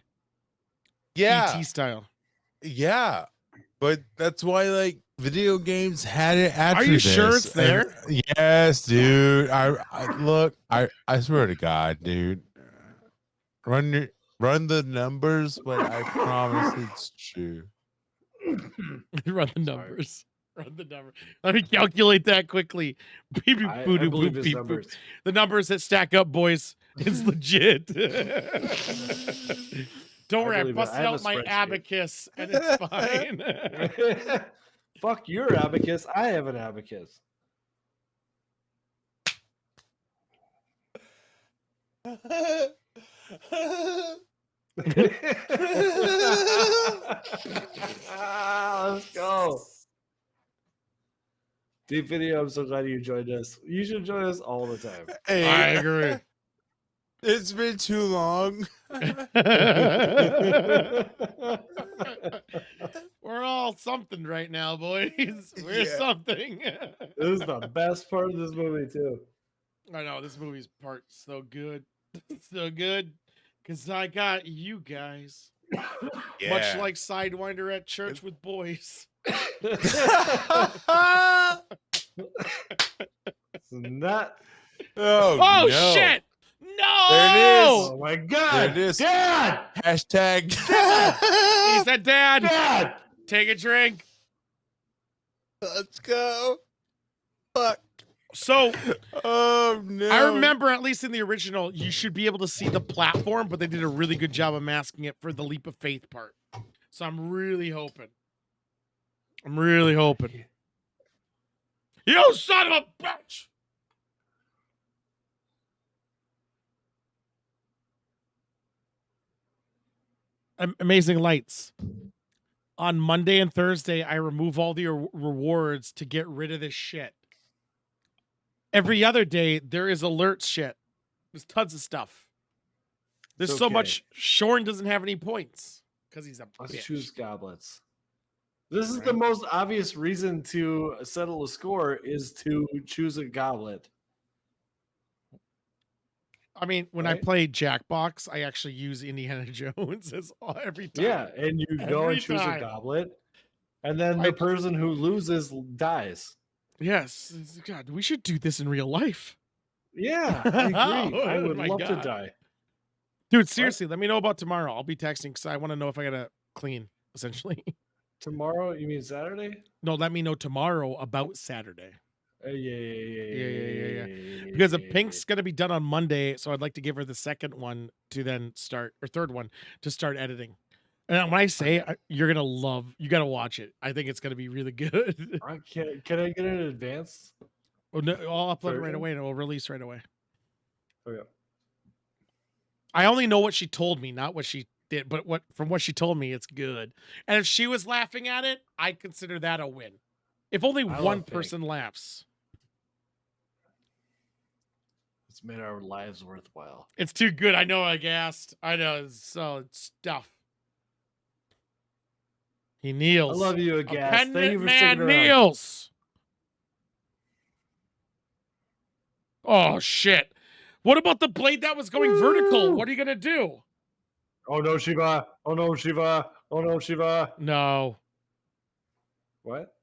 Yeah. ET style. Yeah. But that's why like video games had it after Are you this. sure it's there? And- yes, dude. I swear to God, dude. Run the numbers, but I promise it's true. Run the numbers. Run the number. Let me calculate that quickly. Beep, beep, I boo, doo, believe boop, his beep, boop. numbers. The numbers that stack up, boys. It's legit. Don't worry, I believe it. busted I have out a my spreadsheet. abacus and it's fine. Fuck your abacus. I have an abacus. Let's go. Deep video. I'm so glad you joined us. You should join us all the time. Hey, I agree. it's been too long. We're all something right now, boys. We're Yeah. something. This is the best part of this movie too. I know this movie's part so good. So good. Cause I got you guys. Much like Sidewinder at church with boys. It's not. Oh, Oh no. shit! No! There it Oh my god! There it is. Dad! Hashtag. He said, Dad, Dad! take a drink. Let's go. Fuck. So Oh no. I remember, at least in the original, you should be able to see the platform, but they did a really good job of masking it for the leap of faith part. So I'm really hoping. You son of a bitch! Amazing lights. On Monday and Thursday, I remove all the rewards to get rid of this shit. Every other day, there is alert shit. There's tons of stuff. There's It's so okay. much. Shorn doesn't have any points because he's a Let's bitch. choose goblets. This is the Right. most obvious reason to settle a score is to choose a goblet. I mean, when I Right? play Jackbox, I actually use Indiana Jones as every time. Yeah, and you go Every and choose time. a goblet, and then I the just- person who loses dies. Yes. God, we should do this in real life. Yeah, I agree. I Oh would my love to God. die. Dude, seriously, let me know about tomorrow. I'll be texting because I want to know if I got to clean, essentially. Tomorrow, you mean Saturday? No, let me know tomorrow about Saturday. Yeah. Because the pink's going to be done on Monday, so I'd like to give her the second one to then start, or third one to start editing. And when I say you're going to love, you got to watch it. I think it's going to be really good. Can I get an advance? Oh, no, I'll upload it right Version? away and it will release right away. Okay. I only know what she told me, not what she did, but from what she told me, it's good. And if she was laughing at it, I consider that a win. If only I one love pink. person laughs. It's made our lives worthwhile. It's too good. I know I gassed. I know. It's so stuff. He kneels. I love you, A Aghast. Thank penitent you for man sticking around. kneels. Oh, shit. What about the blade that was going vertical? What are you going to do? Oh no, Shiva. Oh no, Shiva. Oh no, Shiva. No. What?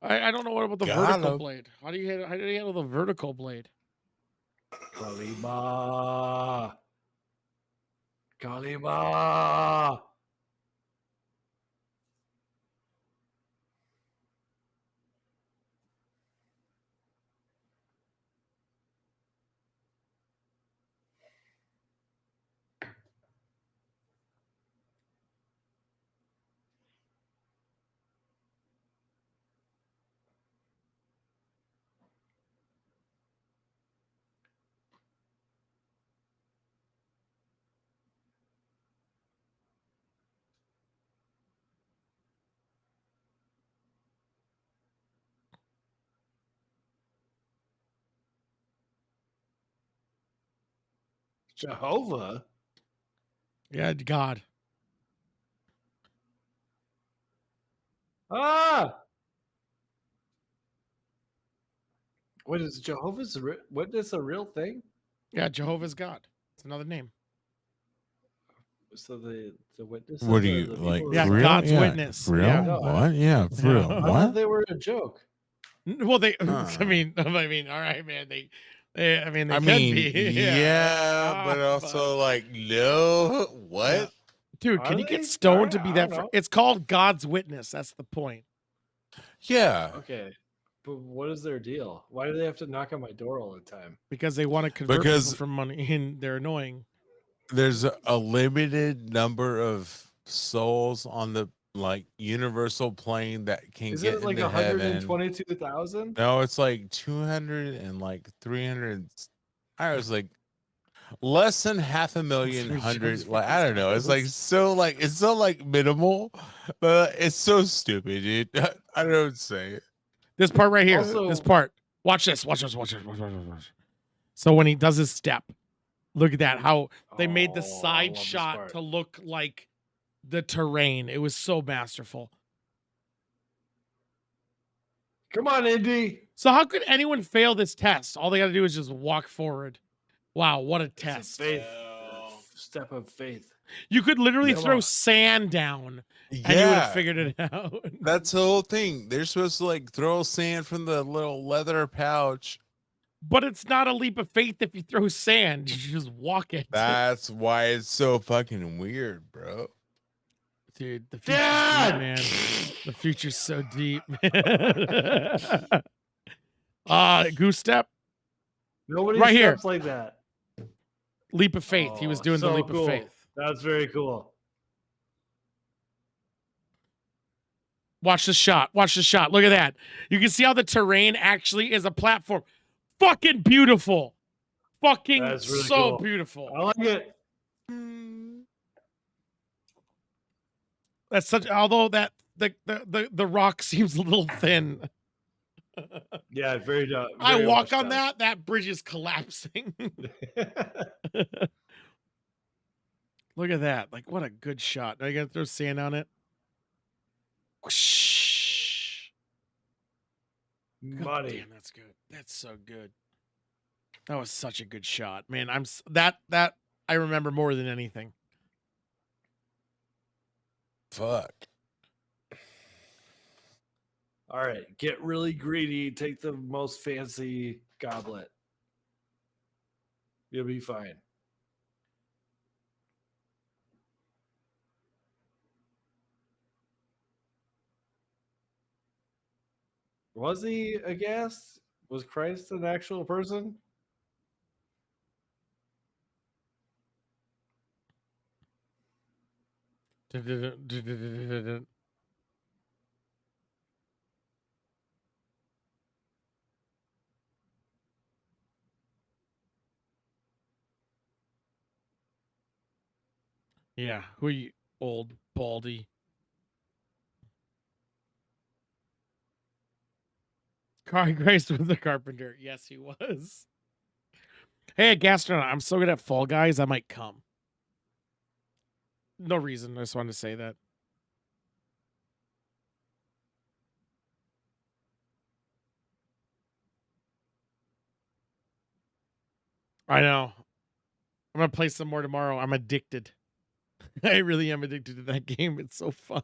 I don't know what about the Got vertical him. blade. How do you handle the vertical blade? Kalima. Kalima. Jehovah. Yeah, God. Ah. What is Jehovah's? What is a real thing? Yeah, Jehovah's God. It's another name. So the witness. What do you like? Yeah, For real? God's Yeah, witness. For real? Yeah. No, What? Yeah, for real. Yeah. I thought What? they were a joke. Well, they. Huh. I mean, all right, man. They I mean, they I could mean, be. yeah, but also like, no, what? Yeah. Dude, can Are you they? get stoned to be I that? don't know. It's called God's witness. That's the point. Yeah, Okay, but what is their deal? Why do they have to knock on my door all the time? Because they want to convert Because- people from money, and they're annoying. there's a limited number of souls on the like universal plane that can Is get it like into heaven. 122,000? No, it's like 200 and like 300. I was like less than 500,000 hundred. Like I don't know. It's like so minimal, but it's so stupid, dude. I don't say it. This part right here. Also- this part. Watch this. Watch this. Watch this. Watch this. Watch this. So when he does his step, look at that. How they made the Oh, I side love this shot part. to look like the terrain. It was so masterful. Come on, Indy. So how could anyone fail this test? All they got to do is just walk forward. Wow, what a It's a test. faith. Step of faith. You could literally Come throw on. sand down and you would Yeah, have figured it out. that's the whole thing. They're supposed to like throw sand from the little leather pouch. But it's not a leap of faith if you throw sand. You just walk it. That's why it's so fucking weird, bro. Dude, the future's Dad! deep, man. The future's so deep, man. Goose step, Nobody Right here. steps like that. leap of faith. He was Oh, doing the so leap cool. of faith. That's very cool. Watch the shot. Watch the shot. Look at that. You can see how the terrain actually is a platform. Fucking beautiful. Fucking That's really so cool. beautiful. I like it. That's such. Although that the rock seems a little thin. Yeah, very. I very walk much on does. that bridge is collapsing. Look at that. Like, what a good shot. Now you gotta throw sand on it. Whoosh. God Money. damn, that's good. That's so good. That was such a good shot, man. that I remember more than anything. Fuck. All right, get really greedy. Take the most fancy goblet. You'll be fine. Was he a guest? Was Christ an actual person? Yeah, who are you, old baldy? Carl Grace was the carpenter. Yes, he was. Hey, Gastronaut, I'm so good at Fall Guys, I might come. No reason. I just wanted to say that. I know. I'm gonna play some more tomorrow. I'm addicted. I really am addicted to that game. It's so fun.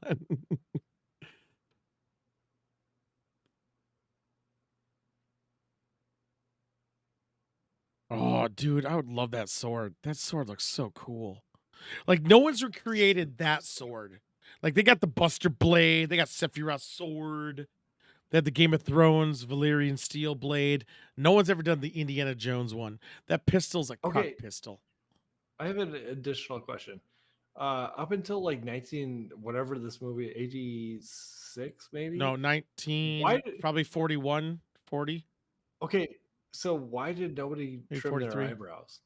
Oh, dude, I would love that sword. That sword looks so cool. Like, no one's recreated that sword. Like, they got the Buster Blade, they got Sephiroth's sword, they had the Game of Thrones Valyrian steel blade. No one's ever done the Indiana Jones one. That pistol's a cut Okay. pistol. I have an additional question. Up until like 19, whatever this movie, 86 maybe? No, 19, Why did- probably 41, 40, Okay, so why did nobody maybe trim their 43. eyebrows?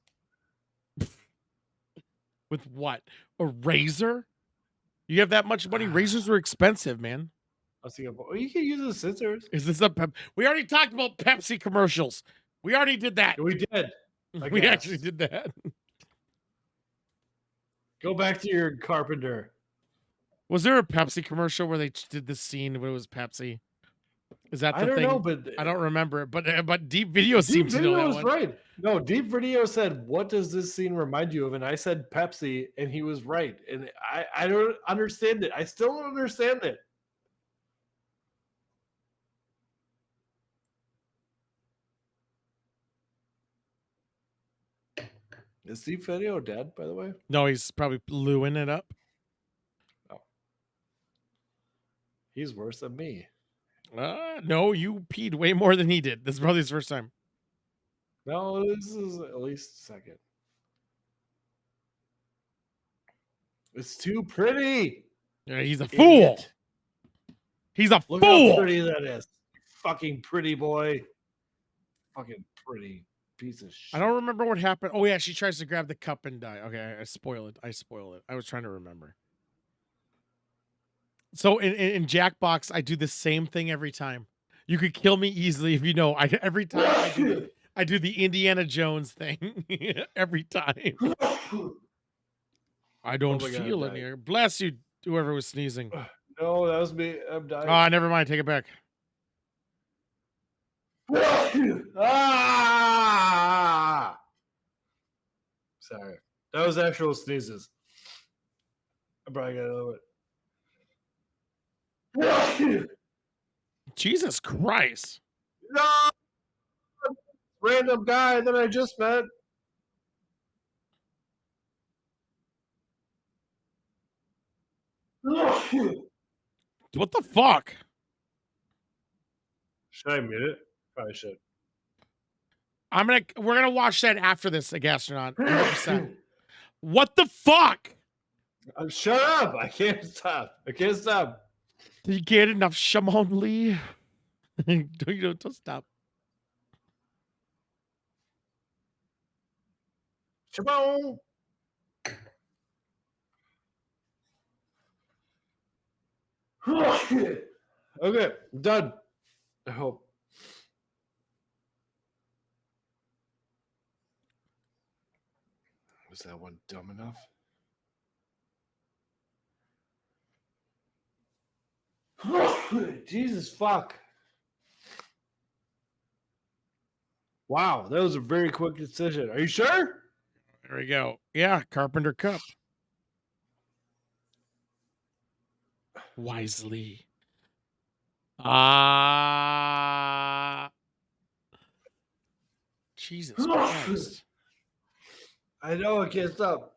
With what? A razor? You have that much money? Razors were expensive, man. I was thinking, well, you can use the scissors. Is this a We already talked about Pepsi commercials. We already did that. We did. I We guess. actually did that. Go back to your carpenter. Was there a Pepsi commercial where they did this scene where it was Pepsi? Is that the I don't thing? know, but I don't remember it, but Deep Video Deep seems to know Video that was one. right. No, Deep Video said, "What does this scene remind you of?" And I said Pepsi, and he was right. And I don't understand it. I still don't understand it. Is Deep Video dead, by the way? No, he's probably lewing it up. Oh, he's worse than me. No, you peed way more than he did. This is probably his first time. No, this is at least second. It's too pretty. Yeah, he's a Idiot. fool. He's a Look fool. how pretty that is. Fucking pretty boy. Fucking pretty piece of shit. I don't remember what happened. Oh yeah, she tries to grab the cup and die. Okay, I spoil it. I was trying to remember. So in Jackbox, I do the same thing every time. You could kill me easily if you know. Every time I do the Indiana Jones thing. Every time. I don't my God, feel I'm it here. Bless you, whoever was sneezing. No, that was me. I'm dying. Ah, never mind. Take it back. Ah! Sorry. That was actual sneezes. I probably got another one. Jesus Christ. No! Random guy that I just met. What the fuck? Should I mute it? Probably should. We're gonna watch that after this, a gastronaut. 100%. What the fuck? Shut up! I can't stop. Did you get enough Shamon Lee? Don't stop. Shabong! Okay, done. I hope. Was that one dumb enough? Jesus fuck. Wow, that was a very quick decision. Are you sure? There we go. Yeah, Carpenter Cup. Wisely. Jesus Christ. I know it gets up.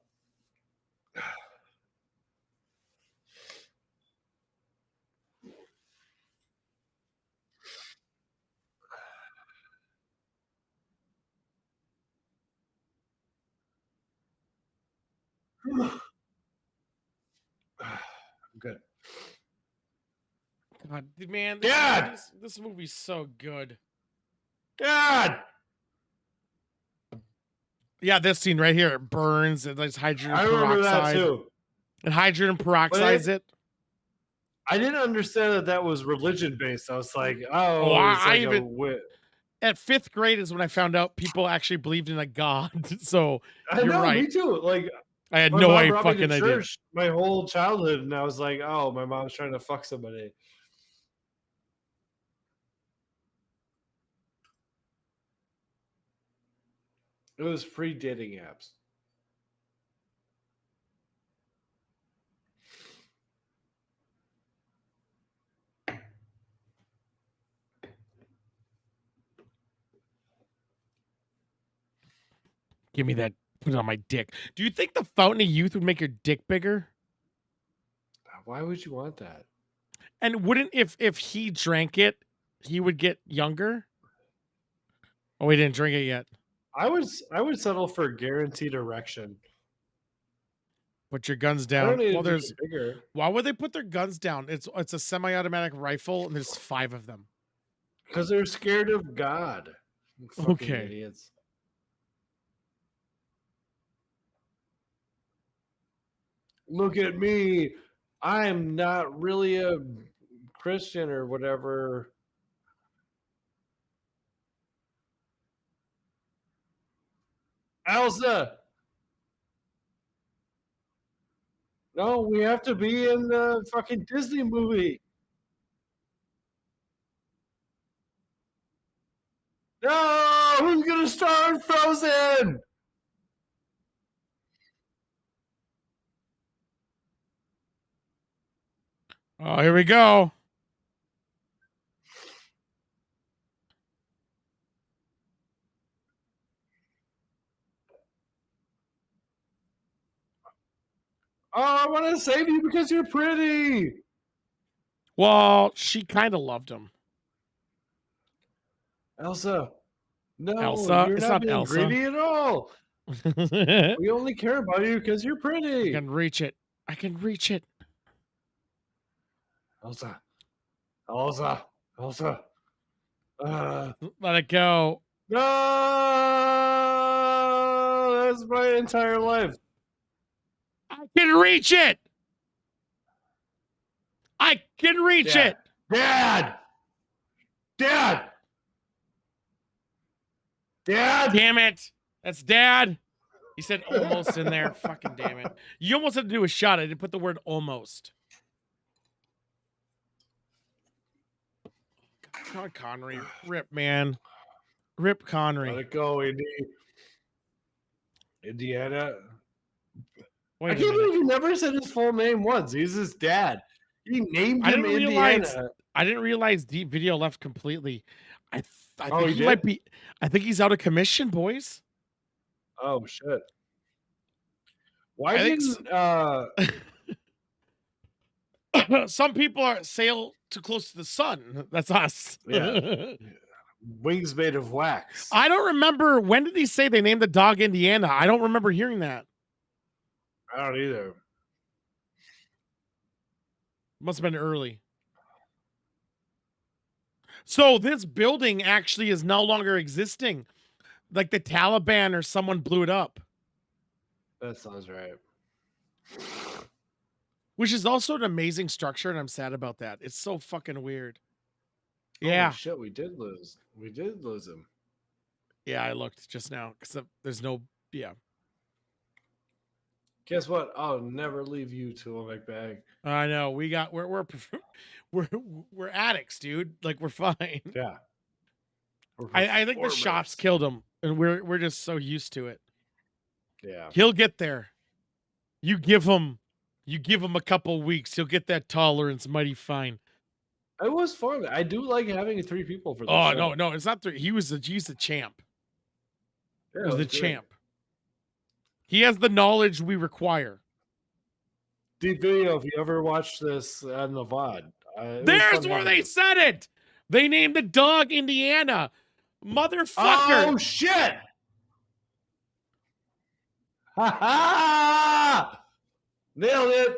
I'm good. God, man, Dad! this movie's so good. Dad! Yeah, this scene right here, it burns, it like hydrogen I remember that peroxide. too. And hydrogen peroxides it. I didn't understand that was religion based. I was like, oh, Oh, it's I like even at 5th grade is when I found out people actually believed in a god. So I you're know, right. me too. Like, I had my no mom idea, brought me to fucking idea. church my whole childhood, and I was like, oh, my mom's trying to fuck somebody. It was pre-dating apps. Give me that. Put it on my dick. Do you think the Fountain of Youth would make your dick bigger? Why would you want that? And wouldn't if he drank it, he would get younger? Oh, he didn't drink it yet. I would settle for a guaranteed erection. Put your guns I don't down. need Well, it to there's get bigger. why would they put their guns down? It's a semi-automatic rifle, and there's 5 of them. Because they're scared of God. Fucking Okay. idiots. Look at me. I'm not really a Christian or whatever. Elsa! No, we have to be in the fucking Disney movie. No! Who's gonna star in Frozen? Oh, here we go. Oh, I want to save you because you're pretty. Well, she kind of loved him. Elsa. No, Elsa? you're It's not not being Elsa. greedy at all. We only care about you because you're I pretty. can reach it. I can reach it. Elsa. Elsa. Elsa. Let it go. No! That's my entire life. I can reach it. I can reach it. Dad! Dad! Dad! Damn it. That's Dad. He said almost in there. Fucking damn it. You almost had to do a shot. I didn't put the word almost. God, Connery. Rip, man. Rip Connery. Let it go, Indiana. Wait I a can't minute. believe he never said his full name once. He's his dad. He named I him didn't Indiana. realize. I didn't realize Deep Video left completely. I Oh, think he he might did? be. I think he's out of commission, boys. Oh shit. Why I think didn't some people are sail too close to the sun. That's us. Yeah. Wings made of wax? I don't remember, when did he say they named the dog Indiana? I don't remember hearing that. I don't either. Must have been early. So this building actually is no longer existing. Like the Taliban or someone blew it up. That sounds right. Which is also an amazing structure, and I'm sad about that. It's so fucking weird. Holy Yeah. shit, we did lose. We did lose him. Yeah, I looked just now because there's no. Yeah. Guess what? I'll never leave you to a McBag. I know we're addicts, dude. Like we're fine. Yeah. I think the shops performers. killed him, and we're just so used to it. Yeah. He'll get there. You give him a couple weeks, he'll get that tolerance mighty fine. It was fun. I do like having 3 people for this Oh show. no, it's not 3. He's the champ. Yeah, He's it the was great. champ. He has the knowledge we require. Deep video, if you ever watched this on the VOD. There's where they said it. They named the dog Indiana. Motherfucker. Oh shit! Ha ha! Nailed it.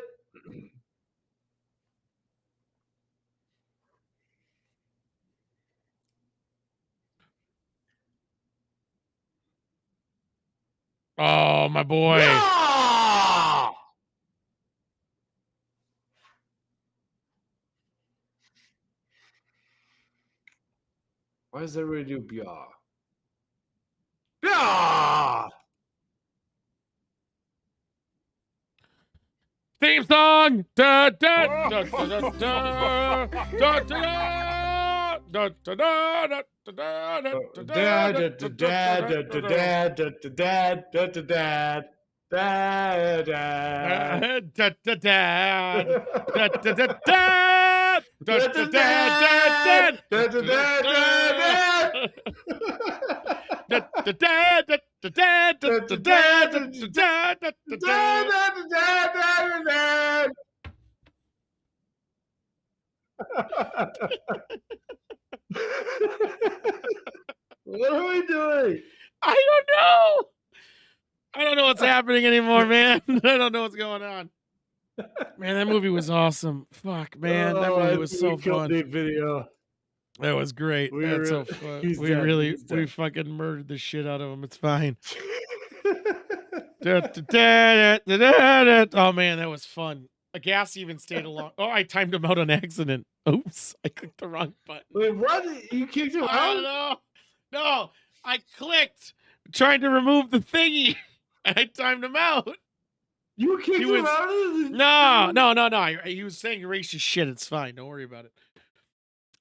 Oh, my boy. Yeah! Why does everybody do blah? Yeah! Theme song. Da da da da da da da da da da What are we doing? I don't know. I don't know what's happening anymore, man. I don't know what's going on. Man, that movie was awesome. Fuck, man, that movie was so fun. Video. That was great. That's so fun. We fucking murdered the shit out of him. It's fine. Oh man, that was fun. A gas even stayed along. Oh, I timed him out on accident. Oops, I clicked the wrong button. Wait, what? You kicked him I out? don't know. No, I clicked trying to remove the thingy. And I timed him out. You kicked him out? No. He was saying racist shit. It's fine. Don't worry about it.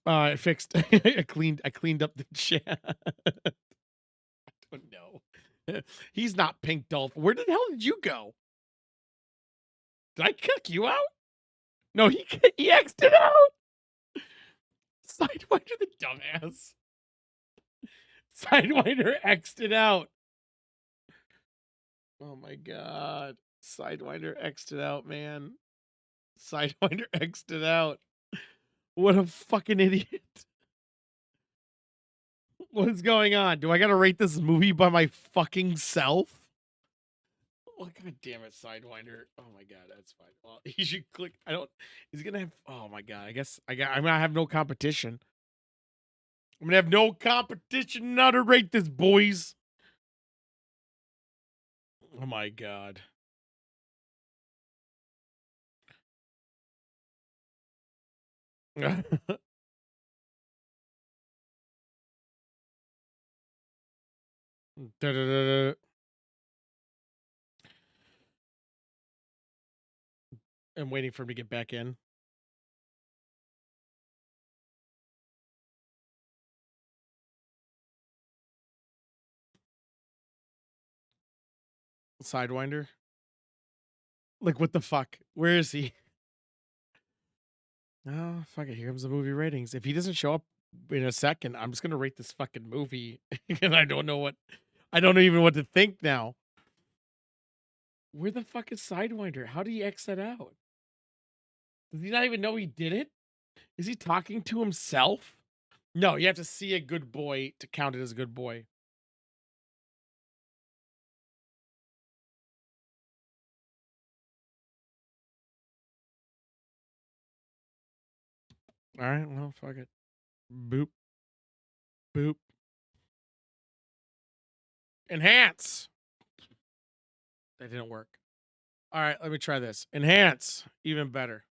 I fixed. I cleaned up the chat. I don't know. He's not Pink Dolphin. Where the hell did you go? Did I kick you out? No, he exited out. Sidewinder the dumbass. Sidewinder exited out. Oh my god. Sidewinder exited out, man. Sidewinder exited out. What a fucking idiot. What is going on? Do I gotta rate this movie by my fucking self? Oh, god damn it, Sidewinder. Oh my god, that's fine. Well, he should click. He's gonna have. Oh my god, I guess I'm gonna have no competition. I'm gonna have no competition now to rate this, boys. Oh my god. Da-da-da-da. I'm waiting for him to get back in. Sidewinder? Like, what the fuck? Where is he? Oh, fuck it. Here comes the movie ratings. If he doesn't show up in a second, I'm just gonna rate this fucking movie. And I don't even know what to think now. Where the fuck is Sidewinder? How did he exit out? Does he not even know he did it? Is he talking to himself? No, you have to see a good boy to count it as a good boy. All right, well, fuck it. Boop. Boop. Enhance. That didn't work. All right, let me try this. Enhance. Even better.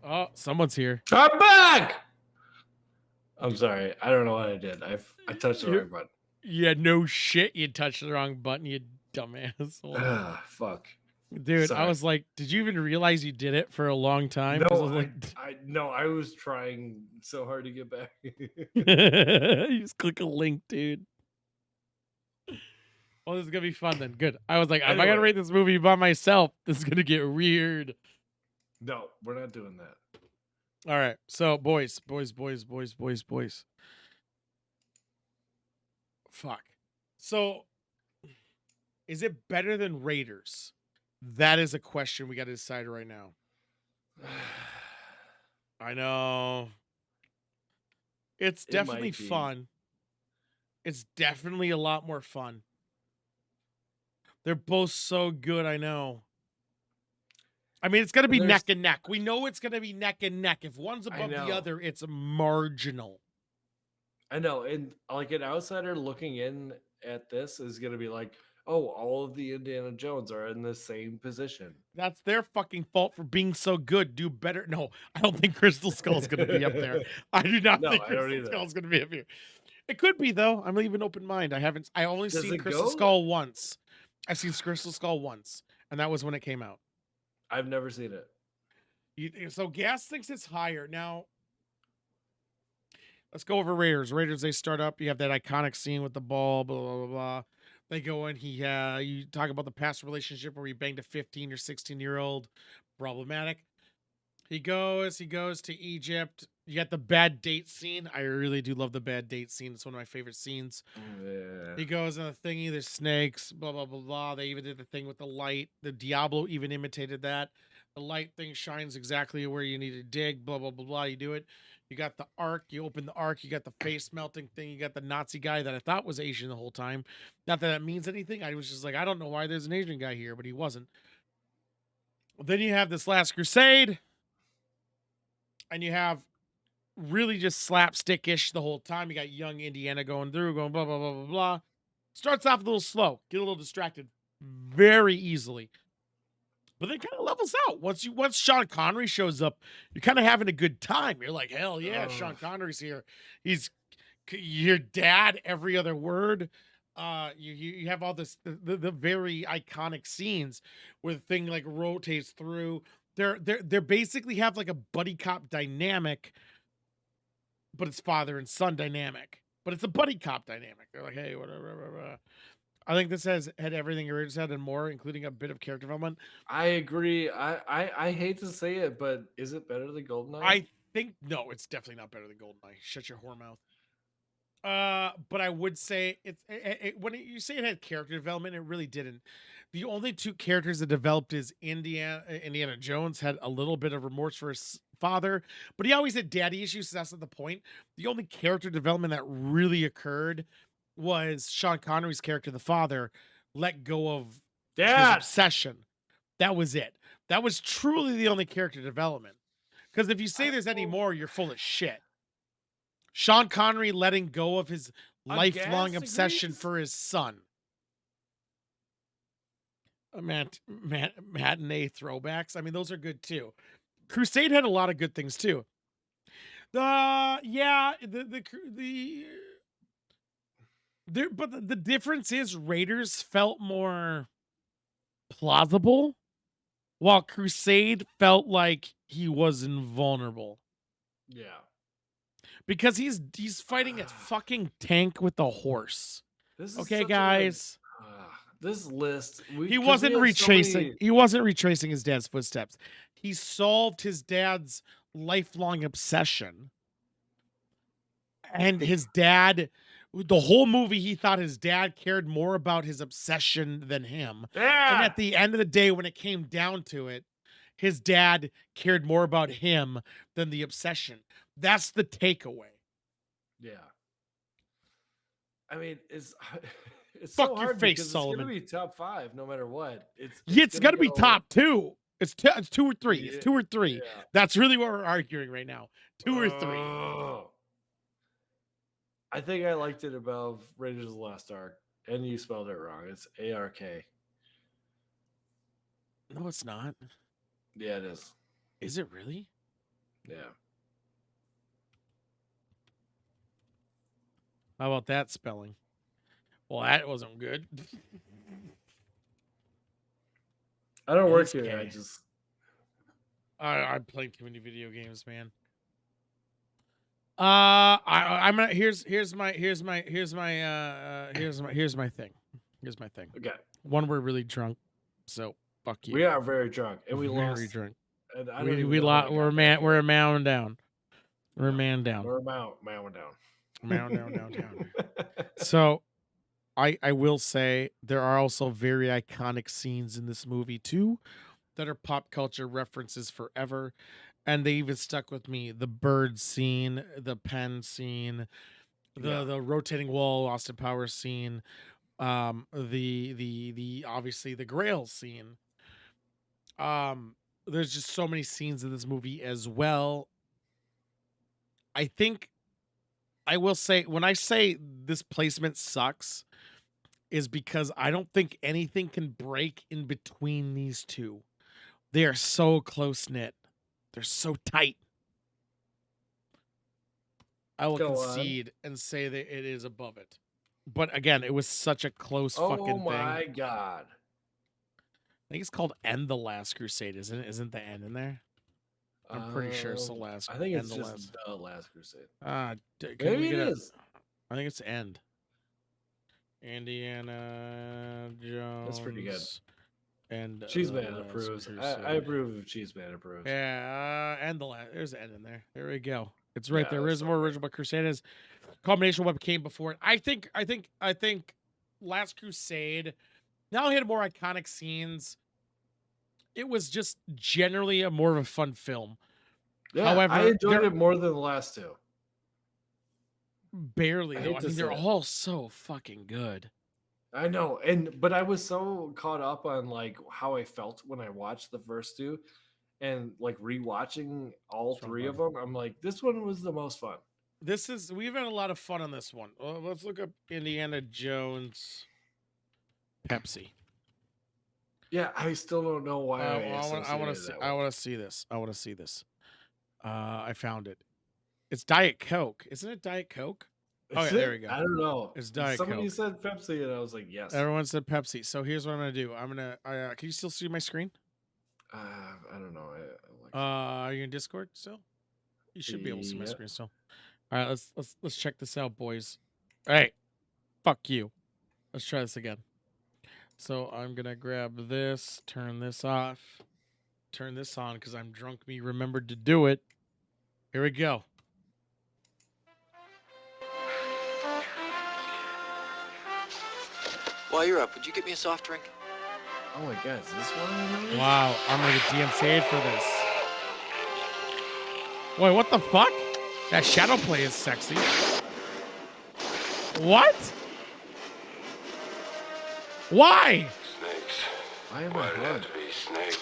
Oh, someone's here. I'm back! I'm sorry. I don't know what I did. I touched the wrong button. Yeah, no shit. You touched the wrong button, you dumbass. Fuck. Dude, I Sorry. was like, did you even realize you did it for a long time? 'Cause I was No, I was trying so hard to get back. you just click a link, dude. Well, this is gonna be fun then. Good. I was like, if I gotta Anyway. rate this movie by myself, this is gonna get weird. No, we're not doing that. All right. So, boys. Fuck. So, is it better than Raiders? That is a question we got to decide right now. I know. It's definitely might be. fun. It's definitely a lot more fun. They're both so good, I know. I mean, it's going to be neck and neck. We know it's going to be neck and neck. If one's above the other, it's marginal. I know. And like an outsider looking in at this is going to be like, oh, all of the Indiana Jones are in the same position. That's their fucking fault for being so good. Do better. No, I don't think Crystal Skull's going to be up there. I do not think Crystal Skull's going to be up here. It could be, though. I'm leaving open mind. I only seen Crystal Skull once. I've seen Crystal Skull once, and that was when it came out. I've never seen it. So Gas thinks it's higher. Now, let's go over Raiders. Raiders, they start up. You have that iconic scene with the ball, blah, blah, blah, blah. They go in. You talk about the past relationship where he banged a 15 or 16-year-old. Problematic. He goes to Egypt. You got the bad date scene. I really do love the bad date scene. It's one of my favorite scenes. Yeah. He goes in the thingy, there's snakes, blah, blah, blah, blah. They even did the thing with the light. The Diablo even imitated that. The light thing shines exactly where you need to dig, blah, blah, blah, blah. You do it. You got the arc. You open the arc. You got the face melting thing. You got the Nazi guy that I thought was Asian the whole time. Not that that means anything. I was just like, I don't know why there's an Asian guy here, but he wasn't. Then you have this Last Crusade. And you have really just slapstick-ish the whole time. You got young Indiana going through, going blah, blah, blah, blah, blah. Starts off a little slow. Get a little distracted very easily. But then kind of levels out. Once Sean Connery shows up, you're kind of having a good time. You're like, hell yeah, Sean Connery's here. He's your dad every other word. You have all this the very iconic scenes where the thing like rotates through. They're basically have like a buddy cop dynamic, but it's father and son dynamic. But it's a buddy cop dynamic. They're like, hey, whatever. I think this had everything Raiders had and more, including a bit of character development. I agree. I hate to say it, but is it better than GoldenEye? I think no, it's definitely not better than GoldenEye. Shut your whore mouth. But I would say when you say it had character development, it really didn't. The only two characters that developed is Indiana Jones had a little bit of remorse for his father, but he always had daddy issues, so that's not the point. The only character development that really occurred was Sean Connery's character, the father, let go of his obsession. That was it. That was truly the only character development. Because if you say there's any more, you're full of shit. Sean Connery letting go of his lifelong obsession for his son. Matinee throwbacks. I mean, those are good too. Crusade had a lot of good things too. But the difference is Raiders felt more plausible, while Crusade felt like he was invulnerable. Yeah. Because he's fighting a fucking tank with a horse. This is okay, guys. This list. He wasn't retracing. He wasn't retracing his dad's footsteps. He solved his dad's lifelong obsession. And his dad, the whole movie, he thought his dad cared more about his obsession than him. Yeah. And at the end of the day, when it came down to it, his dad cared more about him than the obsession. That's the takeaway. Yeah. I mean, it's fuck so your hard face, because Solomon. It's going to be top 5 no matter what. It's going to be top 2. It's 2 or 3. It's 2 or 3. Yeah. That's really what we're arguing right now. 2 or 3. I think I liked it above Raiders of the Lost Ark, and you spelled it wrong. It's ARK. No, it's not. Yeah, it is. Is it really? Yeah. How about that spelling? Well, that wasn't good. I don't It work is here. I K. just I'm playing too many video games, man. I'm gonna here's my thing. Here's my thing. okay. One, we're really drunk, so fuck you. We are very drunk, and we Very lost. drunk. And I don't even know how We're got back we're here. a man down. We're a No, man down. We're down. Down. So I will say there are also very iconic scenes in this movie too that are pop culture references forever, and they even stuck with me. The bird scene, the pen scene, the rotating wall Austin Powers scene, the obviously the Grail scene. There's just so many scenes in this movie as well. I think I will say when I say this placement sucks is because I don't think anything can break in between these two. They are so close knit. They're so tight. I will concede and say that it is above it. But again, it was such a close fucking thing. Oh my god. I think it's called End the Last Crusade, isn't it? Isn't the end in there? I'm pretty sure it's the last. I think it's the just the Last Crusade. Maybe it is. I think it's End. Indiana Jones. That's pretty good. And Cheeseman approves. I approve of Cheeseman approves. Yeah, and there's the end in there. There we go. It's right there. There's more original, but Crusade is combination of what came before it. I think Last Crusade not only had more iconic scenes, it was just generally a more of a fun film. Yeah, however, I enjoyed it more than the last two. Barely though. I mean, they're all so fucking good. I know, but I was so caught up on like how I felt when I watched the first two, and like rewatching all three of them. I'm like, this one was the most fun. We've had a lot of fun on this one. Well, let's look up Indiana Jones Pepsi. Yeah, I still don't know why. I want to see this. I found it. It's Diet Coke, isn't it? Diet Coke. Oh, yeah, there we go. I don't know. It's Diet Somebody Coke. said Pepsi, and I was like, yes. Everyone said Pepsi. So here's what I'm gonna do. I'm gonna. Can you still see my screen? I don't know. Are you in Discord still? You should be able to see my screen still. All right, let's check this out, boys. All right, fuck you. Let's try this again. So I'm gonna grab this, turn this off, turn this on because I'm drunk. Me remembered to do it. Here we go. While you're up, would you get me a soft drink? Oh my god, is this one? Wow, I'm gonna get DMCA'd for this. Wait, what the fuck? That shadow play is sexy. What? Why? Snakes. Why am Why I did it blood? have to be snakes?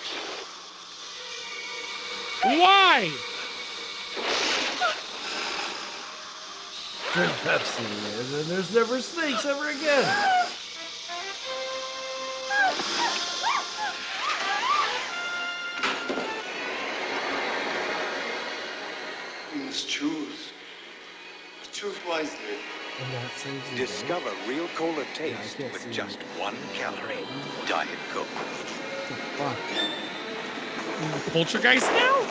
Why? Drink Pepsi, and then there's never snakes ever again. You must choose. Choose wisely. And that saves the day. Discover real cola taste can't with see just it. 1 calorie. Diet Coke. What the fuck? Poltergeist now?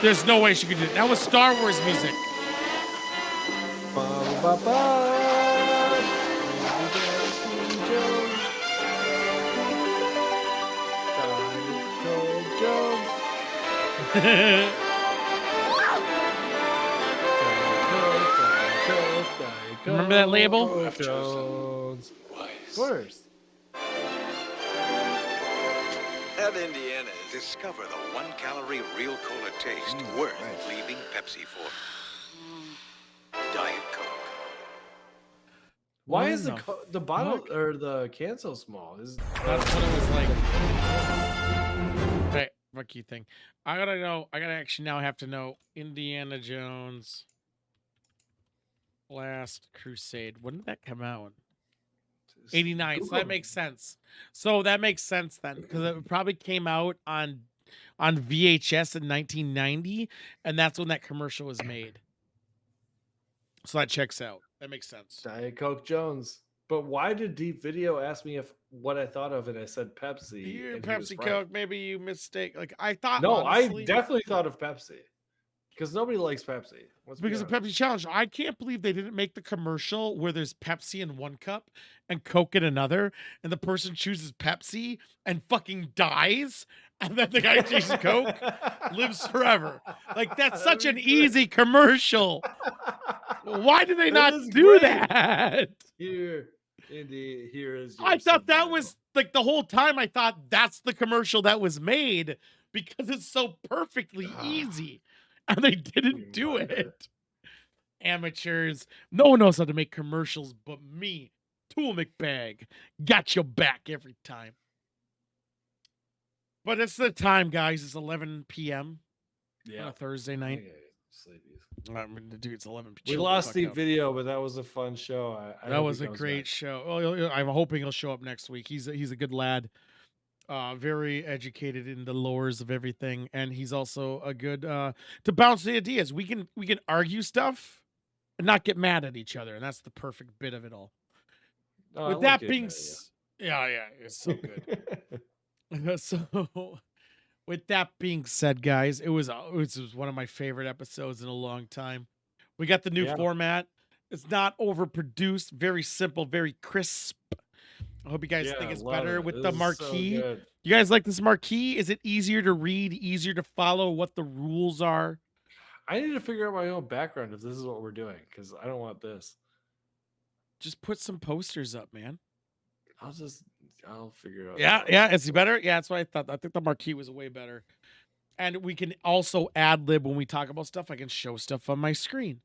There's no way she could do it. That was Star Wars music. Remember that label? Jones. Wise. Of course. At Indiana, discover the 1 calorie real cola taste worth leaving Pepsi for. Diet Coke. Why is the bottle or the can so small? That's what it was like. Hey, fuck you thing. I gotta know. I gotta actually now have to know Indiana Jones Last Crusade. When did that come out? 89. So that makes sense. So that makes sense then, because it probably came out on VHS in 1990, and that's when that commercial was made. So that checks out. That makes sense. Diet Coke Jones. But why did Deep Video ask me if what I thought of it? I said Pepsi. You and he was Pepsi right. Coke, maybe you mistake. Like I thought. No, honestly, I definitely thought of Pepsi because nobody likes Pepsi. Let's be because of honest. Pepsi Challenge. I can't believe they didn't make the commercial where there's Pepsi in one cup and Coke in another, and the person chooses Pepsi and fucking dies, and then the guy chooses Coke, lives forever. Like that's That'd such be an great. easy commercial. Why did they That not is do great. that? Here, Indy, here is your I thought that subtitle. was like the whole time. I thought that's the commercial that was made because it's so perfectly easy, and they didn't do Reminder. it. Amateurs. No one knows how to make commercials but me. Tool McBag. Got your back every time. But it's the time, guys. It's 11 p.m. on Yeah. a Thursday I night. think I sleepies. I mean, dude, it's 11 We chill the lost fuck Deep out. Video, but that was a fun show. I That hope was he a comes great back. show. Oh, I'm hoping he'll show up next week. He's a good lad. Very educated in the lores of everything, and he's also a good to bounce the ideas. We can argue stuff and not get mad at each other, and that's the perfect bit of it all. Oh, I With like that getting being, mad at you. yeah, it's so good. So, with that being said, guys, it was one of my favorite episodes in a long time. We got the new Yeah. format. It's not overproduced. Very simple. Very crisp. I hope you guys think it's love better it. with This the is so marquee. good. You guys like this marquee? Is it easier to read, easier to follow what the rules are? I need to figure out my own background if this is what we're doing because I don't want this. Just put some posters up, man. I'll figure it out. Yeah, is it better? Yeah, that's what I thought. I think the marquee was way better. And we can also ad lib when we talk about stuff. I can show stuff on my screen.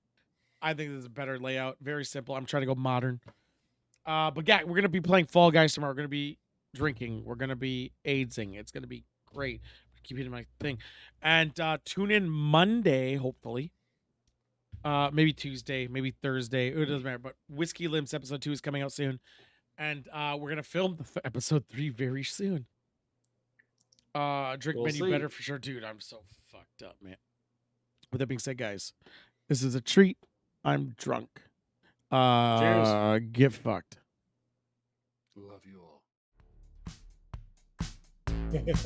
I think this is a better layout. Very simple. I'm trying to go modern. But yeah, we're gonna be playing Fall Guys tomorrow. We're gonna be drinking. We're gonna be AIDSing. It's gonna be great. Keep it in my thing. And tune in Monday, hopefully. Maybe Tuesday, maybe Thursday. It doesn't matter. But Whiskey Limps episode 2 is coming out soon. And we're gonna film episode 3 very soon. Drink We'll menu see. better for sure. Dude, I'm so fucked up, man. With that being said, guys, this is a treat. I'm drunk. Cheers. Get fucked. Love you all.